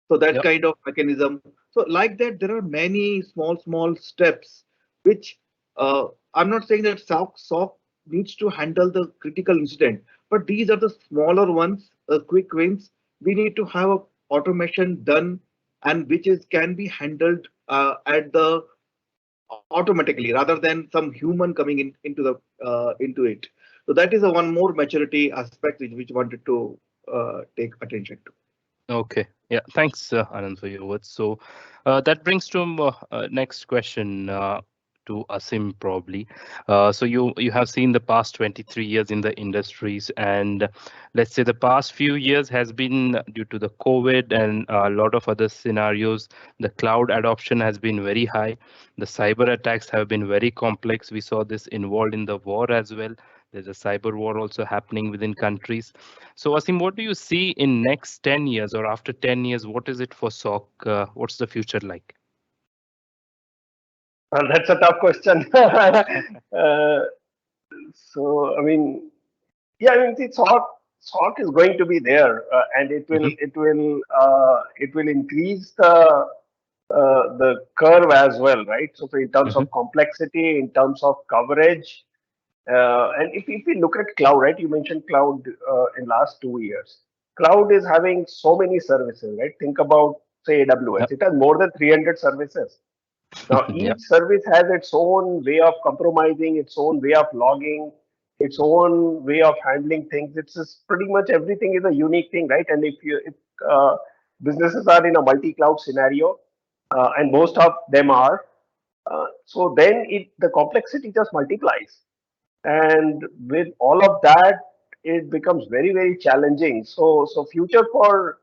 So that kind of mechanism. So like that, there are many small steps, which I'm not saying that SOC needs to handle the critical incident, but these are the smaller ones, quick wins. We need to have a automation done, and which can be handled at the automatically rather than some human coming into it. So that is a one more maturity aspect which wanted to take attention to. Okay, yeah, thanks, Anand, for your words. So that brings to next question to Asim probably. So you have seen the past 23 years in the industries, and let's say the past few years has been due to the COVID and a lot of other scenarios. The cloud adoption has been very high. The cyber attacks have been very complex. We saw this involved in the war as well. There's a cyber war also happening within countries. So Asim, what do you see in next 10 years or after 10 years? What is it for SOC? What's the future like? Well, that's a tough question. So, I mean, yeah, I mean, the SOC is going to be there, and it will increase the curve as well, right? So in terms of complexity, in terms of coverage, and if we look at cloud, right? You mentioned cloud in last 2 years. Cloud is having so many services, right? Think about, say, AWS. It has more than 300 services. Now, each service has its own way of compromising, its own way of logging, its own way of handling things. It's just pretty much everything is a unique thing, right? And if businesses are in a multi-cloud scenario, and most of them are, so then the complexity just multiplies. And with all of that, it becomes very challenging. So future for,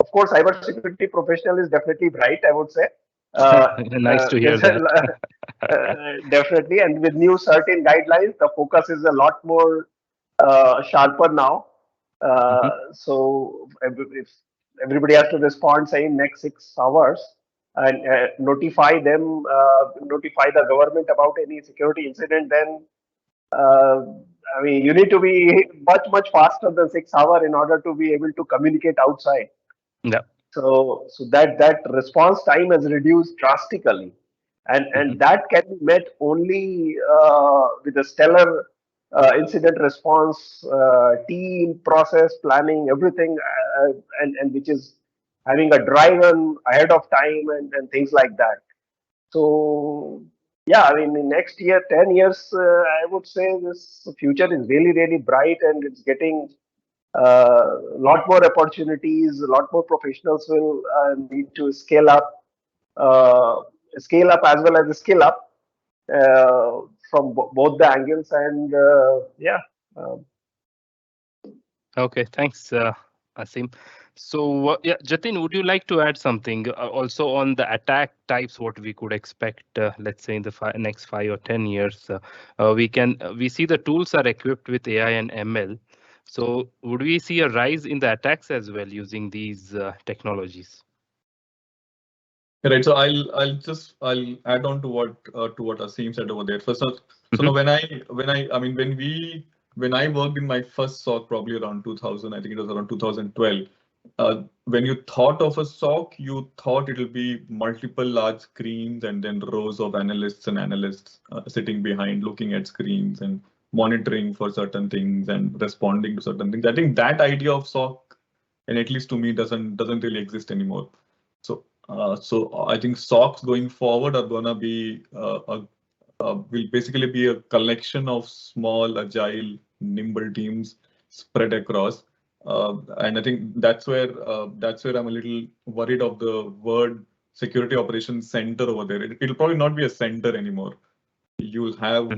of course, cybersecurity professional is definitely bright, I would say. Nice to hear that. Definitely, and with new certain guidelines, the focus is a lot more sharper now. So if everybody has to respond, say, in next 6 hours, and notify the government about any security incident, then I mean, you need to be much faster than 6 hours in order to be able to communicate outside. Yeah. So that response time has reduced drastically, and that can be met only with a stellar incident response team, process, planning, everything, and which is having a drive on ahead of time and things like that. So yeah, I mean, in next year, 10 years, I would say this future is really bright, and it's getting a lot more opportunities. A lot more professionals will need to scale up as well as skill up from both the angles. And yeah. Okay, thanks, Asim. So yeah, Jatin, would you like to add something also on the attack types? What we could expect, let's say in the next 5 or 10 years, we see the tools are equipped with AI and ML. So would we see a rise in the attacks as well using these technologies? Right. So I'll add on to what Asim said over there. First, so now when I worked in my first SOC probably around 2000, I think it was around 2012. when you thought of a SOC, you thought it'll be multiple large screens and then rows of analysts sitting behind, looking at screens and monitoring for certain things and responding to certain things. I think that idea of SOC, and at least to me, doesn't really exist anymore. So I think SOCs going forward are gonna be will basically be a collection of small, agile, nimble teams spread across. And I think that's where I'm a little worried of the word security operations center over there. It'll probably not be a center anymore. You'll have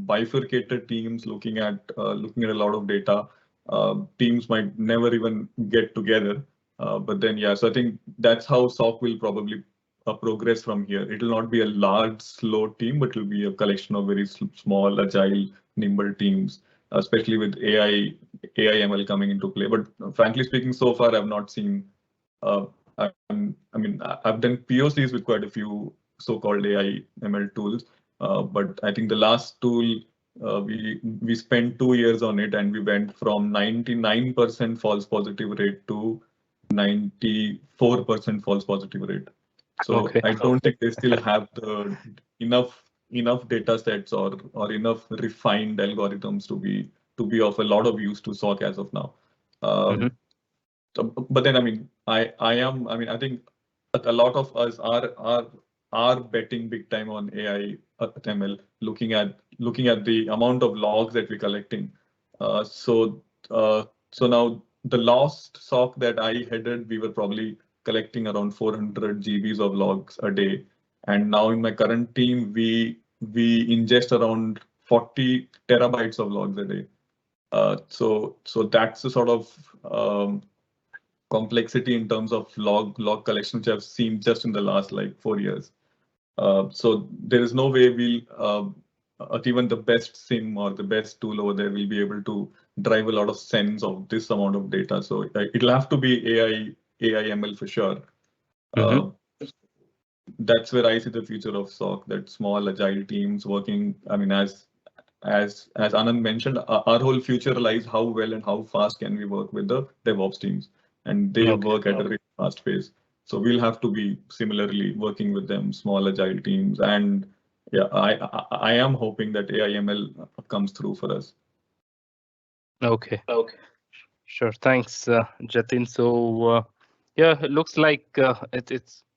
bifurcated teams looking at a lot of data. Teams might never even get together. But then yeah, so I think that's how SOC will probably progress from here. It will not be a large, slow team, but it will be a collection of very small, agile, nimble teams, especially with AI ML coming into play. But frankly speaking, so far I've not seen. I mean, I've done POCs with quite a few so-called AI ML tools, but I think the last tool we spent 2 years on it, and we went from 99% false positive rate to 94% false positive rate. So I don't think they still have the enough data sets or enough refined algorithms to be of a lot of use to SOC as of now. But then I mean I think a lot of us are betting big time on AI ML, looking at the amount of logs that we're collecting. So now the last SOC that I headed, we were probably collecting around 400 GBs of logs a day. And now in my current team, we ingest around 40 terabytes of logs a day. So that's the sort of complexity in terms of log collection which I've seen just in the last like 4 years. So there is no way we'll even the best SIM or the best tool over there will be able to drive a lot of sense of this amount of data. So it'll have to be AI ML for sure. That's where I see the future of SOC, that small agile teams working. I mean, as Anand mentioned, our whole future lies how well and how fast can we work with the DevOps teams, and they work at a very fast pace. So we'll have to be similarly working with them, small agile teams. And yeah, I am hoping that AI ML comes through for us. Okay. Sure. Thanks, Jatin. So yeah, it looks like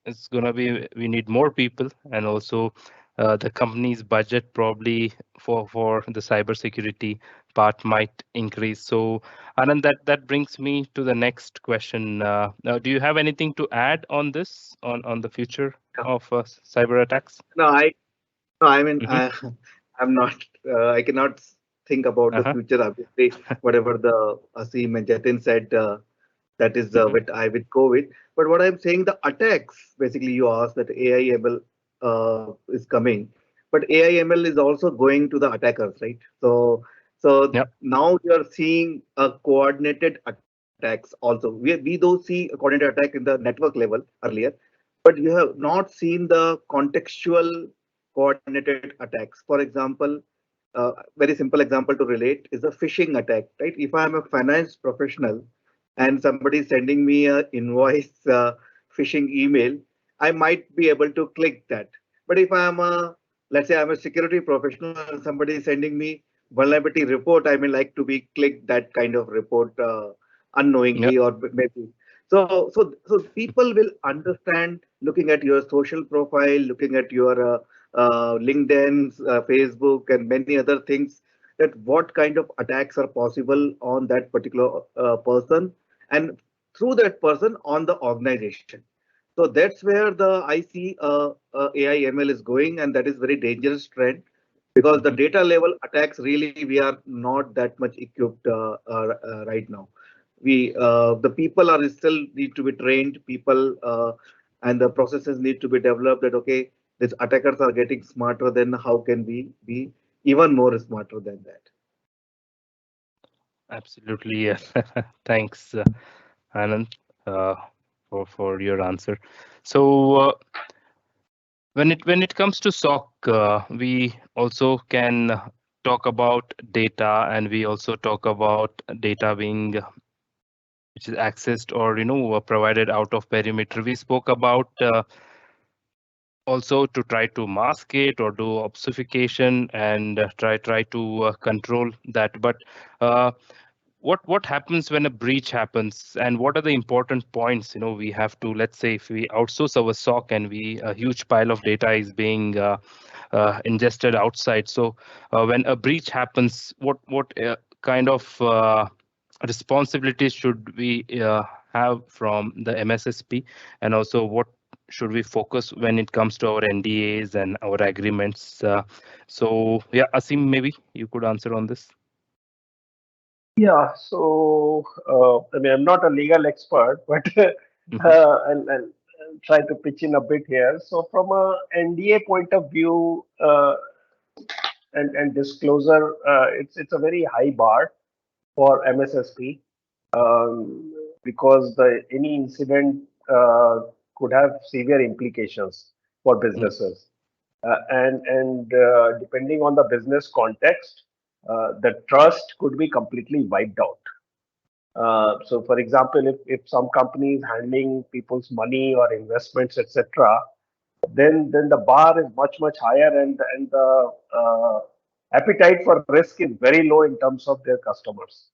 it's gonna be, we need more people, and also the company's budget probably for the cybersecurity part might increase. So Anand, that brings me to the next question. Do you have anything to add on this, on the future of cyber attacks? No, I mean, I'm not. I cannot think about the future. Obviously, whatever the Asim and Jatin said, that is what I would go with. But what I'm saying, the attacks, basically, you asked that AI ML is coming, but AI ML is also going to the attackers, right? So now you are seeing a coordinated attacks also. We do see a coordinated attack in the network level earlier, but you have not seen the contextual coordinated attacks. For example, very simple example to relate is a phishing attack, right? If I'm a finance professional and somebody is sending me an invoice phishing email, I might be able to click that. But if let's say I'm a security professional and somebody is sending me vulnerability report, I may like to be click that kind of report unknowingly or maybe. So people will understand, looking at your social profile, looking at your LinkedIn, Facebook, and many other things, that what kind of attacks are possible on that particular person, and through that person on the organization. So that's where I see AI ML is going, and that is very dangerous trend, because the data level attacks, really we are not that much equipped right now. The people are still need to be trained, people and the processes need to be developed, that okay, these attackers are getting smarter, then how can we be even more smarter than that? Absolutely. Yeah. Thanks, Anand, for your answer. So when it comes to SOC, we also can talk about data, and we also talk about data being which is accessed or provided out of perimeter. We spoke about also to try to mask it or do obfuscation and try to control that. But what happens when a breach happens, and what are the important points we have to, let's say if we outsource our SOC and a huge pile of data is being ingested outside. So when a breach happens, what kind of responsibilities should we have from the MSSP, and also what should we focus when it comes to our NDAs and our agreements? So yeah, Asim, maybe you could answer on this. Yeah, so I mean, I'm not a legal expert, but I'll try to pitch in a bit here. So from a NDA point of view and disclosure, it's a very high bar for MSSP because any incident could have severe implications for businesses. And depending on the business context, the trust could be completely wiped out. So, for example, if some company is handling people's money or investments, etc., then the bar is much higher, and the appetite for risk is very low in terms of their customers.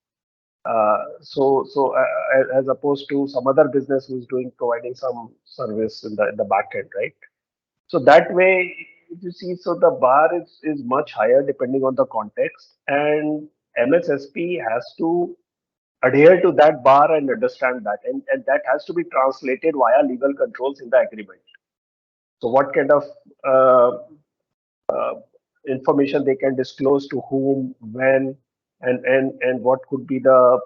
So as opposed to some other business who's providing some service in the back end, right? So that way, you see, so the bar is much higher depending on the context, and MSSP has to adhere to that bar and understand that, and that has to be translated via legal controls in the agreement. So what kind of information they can disclose to whom, when, and what could be the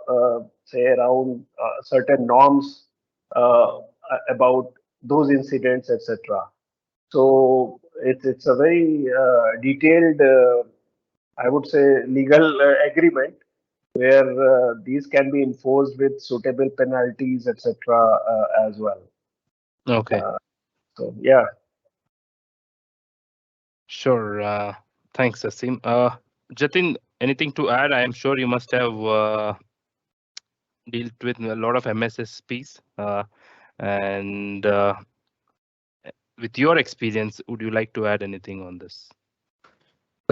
say around certain norms about those incidents, etc. So it's a very detailed, I would say, legal agreement where these can be enforced with suitable penalties, etc. As well. Okay. So yeah. Sure. Thanks, Asim. Jatin, anything to add? I am sure you must have dealt with a lot of MSSPs, and with your experience, would you like to add anything on this?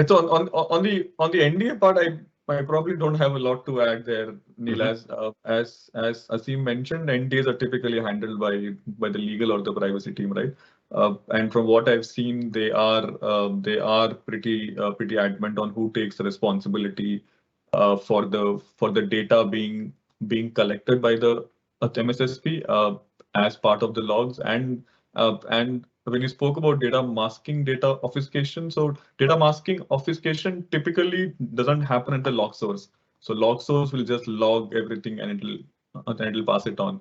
So on the NDA part, I probably don't have a lot to add there, Neil. As Asim mentioned, NDAs are typically handled by the legal or the privacy team, right? And from what I've seen, they are pretty adamant on who takes the responsibility for the data being collected by the MSSP as part of the logs, and when you spoke about data masking, data obfuscation, so data masking obfuscation typically doesn't happen at the log source. So log source will just log everything and it'll pass it on.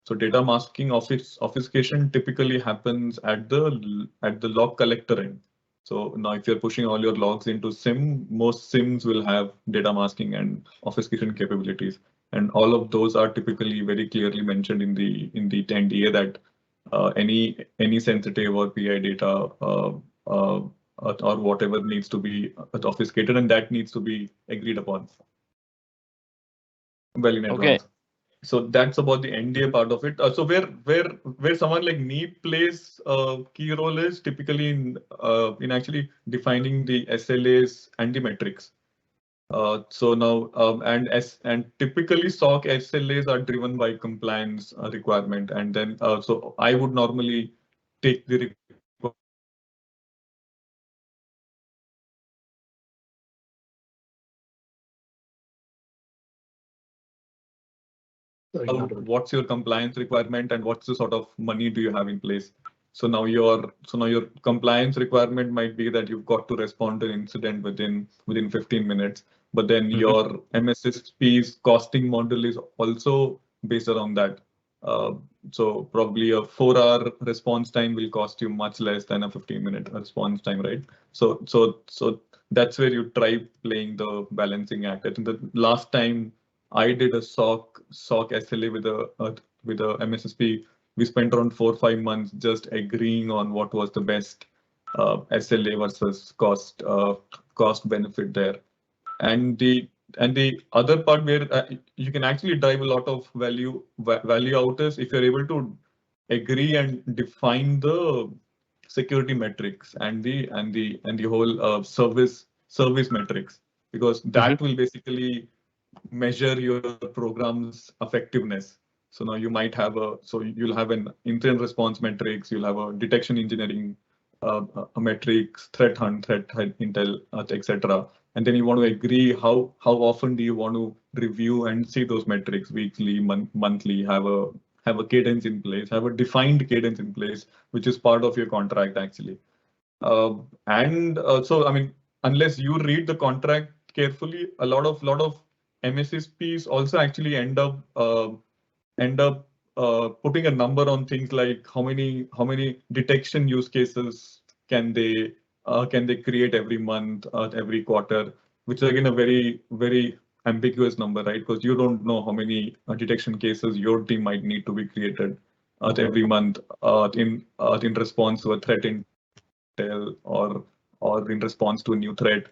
So data masking obfuscation typically happens at the log collector end. So now if you're pushing all your logs into SIM, most SIMs will have data masking and obfuscation capabilities. And all of those are typically very clearly mentioned in the NDA that any sensitive or PI data or whatever needs to be obfuscated, and that needs to be agreed upon well in advance. Okay. So that's about the NDA part of it. So where someone like me plays a key role is typically in actually defining the SLAs and the metrics. So now and typically SOC SLAs are driven by compliance requirement, and then so I would normally take the what's your compliance requirement and what's the sort of money do you have in place. So now your compliance requirement might be that you've got to respond to an incident within 15 minutes. But then your MSSP's costing model is also based around that. So probably a 4-hour response time will cost you much less than a 15-minute response time, right? So that's where you try playing the balancing act. I think the last time I did a SOC SLA with a MSSP, we spent around 4 or 5 months just agreeing on what was the best SLA versus cost benefit there. And the other part where you can actually drive a lot of value out is if you're able to agree and define the security metrics and the whole service metrics, because that will basically measure your program's effectiveness. So now you might have you'll have an incident response metrics, you'll have a detection engineering a metrics, threat hunt, threat intel, etc. And then you want to agree how often do you want to review and see those metrics, weekly, monthly, have a cadence in place, have a defined cadence in place, which is part of your contract actually. So I mean, unless you read the contract carefully, a lot of MSSPs also actually end up putting a number on things like how many detection use cases can they create every month, every quarter, which is again a very ambiguous number, right? Because you don't know how many detection cases your team might need to be created every month in response to a threat intel or in response to a new threat.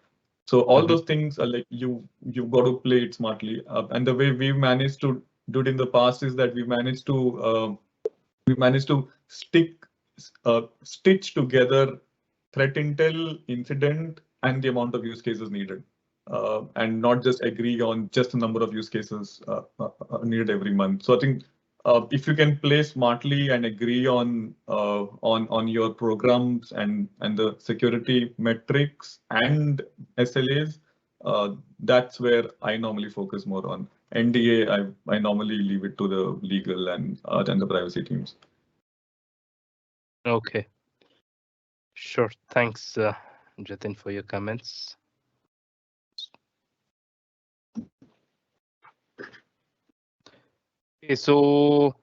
So all those things are like you've got to play it smartly. And the way we've managed to do it in the past is that we managed to stitch together threat intel, incident, and the amount of use cases needed, and not just agree on just the number of use cases needed every month. So I think if you can play smartly and agree on your programs and the security metrics and SLAs, that's where I normally focus more on. NDA, I normally leave it to the legal and the privacy teams. Okay. Sure. Thanks, Jatin, for your comments. Okay, so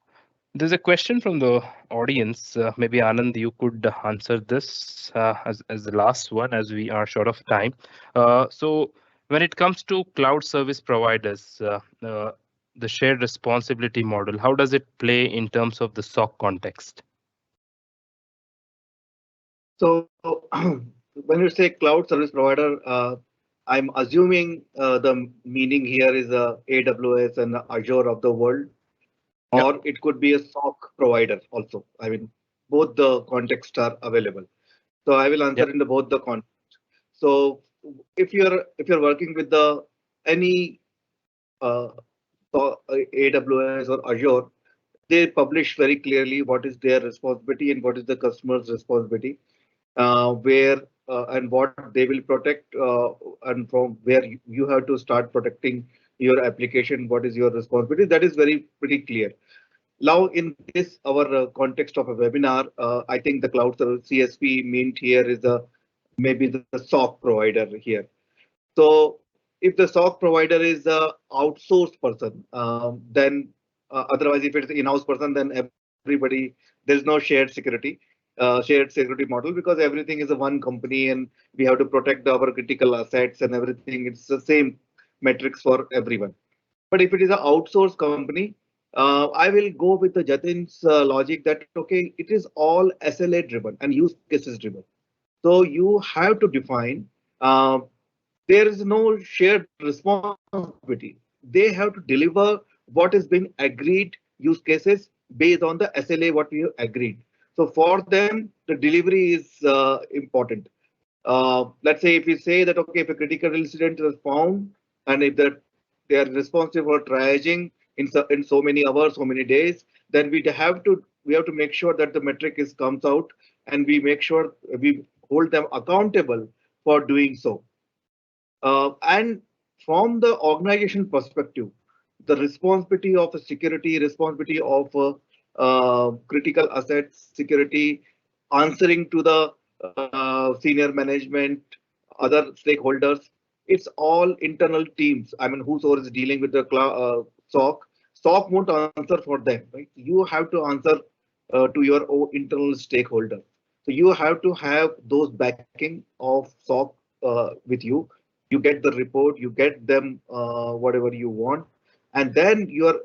there's a question from the audience. Maybe Anand, you could answer this as the last one, as we are short of time. So when it comes to cloud service providers, the shared responsibility model, how does it play in terms of the SOC context? So when you say cloud service provider, I'm assuming the meaning here is AWS and Azure of the world, or it could be a SOC provider also. I mean, both the contexts are available. So I will answer into both the contexts. So if you're working with any AWS or Azure, they publish very clearly what is their responsibility and what is the customer's responsibility, where and what they will protect, and from where you have to start protecting your application, what is your responsibility. That is pretty clear. Now, in this our context of a webinar, I think the cloud service CSP meant here is maybe the SOC provider here. So if the SOC provider is a outsourced person, then otherwise if it's in-house person, then everybody, there's no shared security model, because everything is a one company and we have to protect our critical assets and everything. It's the same metrics for everyone. But if it is an outsourced company, I will go with the Jatin's logic that, okay, it is all SLA driven and use cases driven. So you have to define, there is no shared responsibility. They have to deliver what has been agreed use cases based on the SLA, what we have agreed. So for them, the delivery is important. Let's say if we say that, okay, if a critical incident is found and if they are responsible for triaging in so many hours, so many days, then we have to make sure that the metric comes out, and we make sure we hold them accountable for doing so. And from the organization perspective, the responsibility of security, responsibility of critical assets security, answering to the senior management, other stakeholders, it's all internal teams. I mean, whosoever is dealing with the SOC won't answer for them, right? You have to answer to your own internal stakeholder. So you have to have those backing of SOC with you. You get the report, you get them whatever you want, and then you're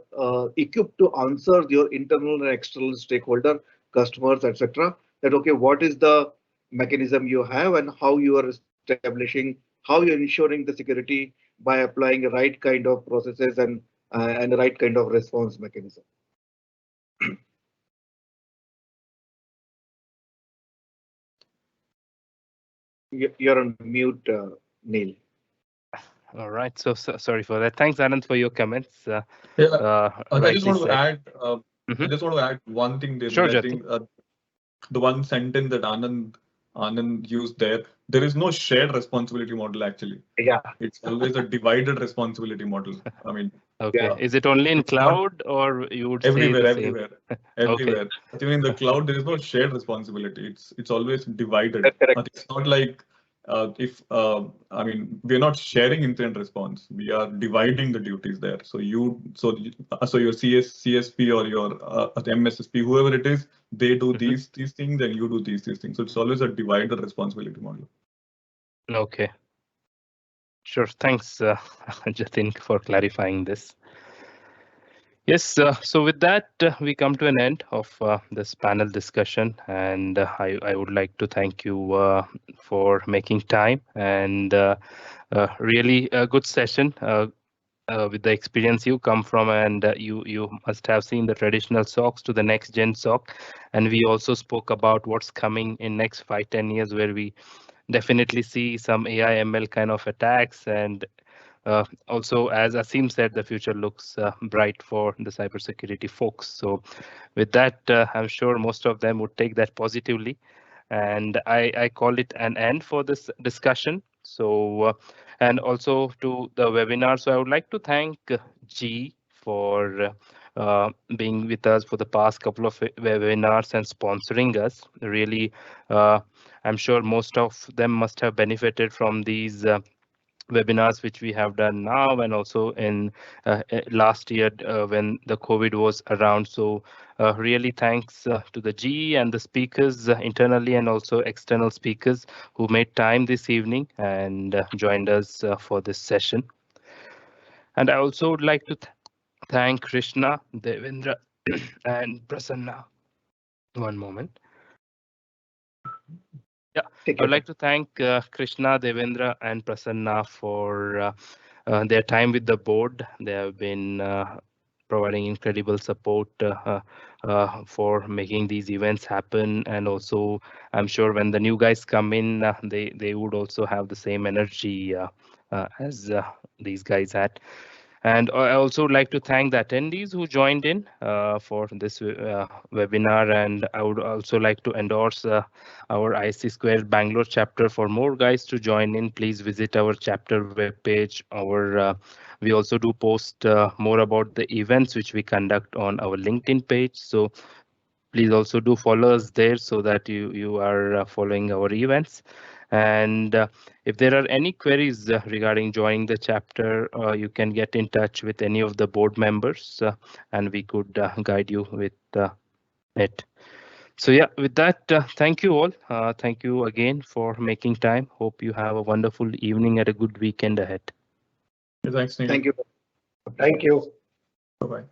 equipped to answer your internal and external stakeholder, customers, etc. That, okay, what is the mechanism you have and how you are establishing, how you're ensuring the security by applying the right kind of processes and the right kind of response mechanism. You're on mute, Neil. All right. So sorry for that. Thanks, Anand, for your comments. I just want to add. I just want to add one thing there. Sure, I think the one sentence that Anand used there. There is no shared responsibility model actually. Yeah. It's always a divided responsibility model. I mean. Okay. Yeah. Is it only in cloud, or you would everywhere, say the same? everywhere. Okay. Even in the cloud, there is no shared responsibility. It's always divided. It's not like I mean, we're not sharing incident response. We are dividing the duties there. So your CSP or your MSSP, whoever it is, they do these things, and you do these things. So it's always a divided responsibility model. Okay. Sure. Thanks, Jatin, for clarifying this. Yes, so with that, we come to an end of this panel discussion, and I would like to thank you for making time, and really a good session with the experience you come from, and you must have seen the traditional SOCs to the next gen SOC, and we also spoke about what's coming in next 5-10 years, where we definitely see some AI ML kind of attacks, and also, as Asim said, the future looks bright for the cybersecurity folks. So with that, I'm sure most of them would take that positively. And I call it an end for this discussion. So, and also to the webinar. So I would like to thank G for being with us for the past couple of webinars and sponsoring us. Really, I'm sure most of them must have benefited from these webinars which we have done now, and also in last year when the COVID was around. So really thanks to the GE and the speakers internally and also external speakers who made time this evening and joined us for this session. And I also would like to thank Krishna, Devendra and Prasanna. One moment. Yeah, I would like to thank Krishna, Devendra and Prasanna for their time with the board. They have been providing incredible support for making these events happen, and also I'm sure when the new guys come in, they would also have the same energy as these guys had. And I also would like to thank the attendees who joined in for this webinar, and I would also like to endorse our ISC Square Bangalore chapter. For more guys to join in, please visit our chapter webpage. We also do post more about the events which we conduct on our LinkedIn page. So please also do follow us there so that you are following our events. And if there are any queries regarding joining the chapter, you can get in touch with any of the board members and we could guide you with it. So yeah, with that, thank you all. Thank you again for making time. Hope you have a wonderful evening and a good weekend ahead. Thanks, Neil. Thank you. Thank you. Bye-bye.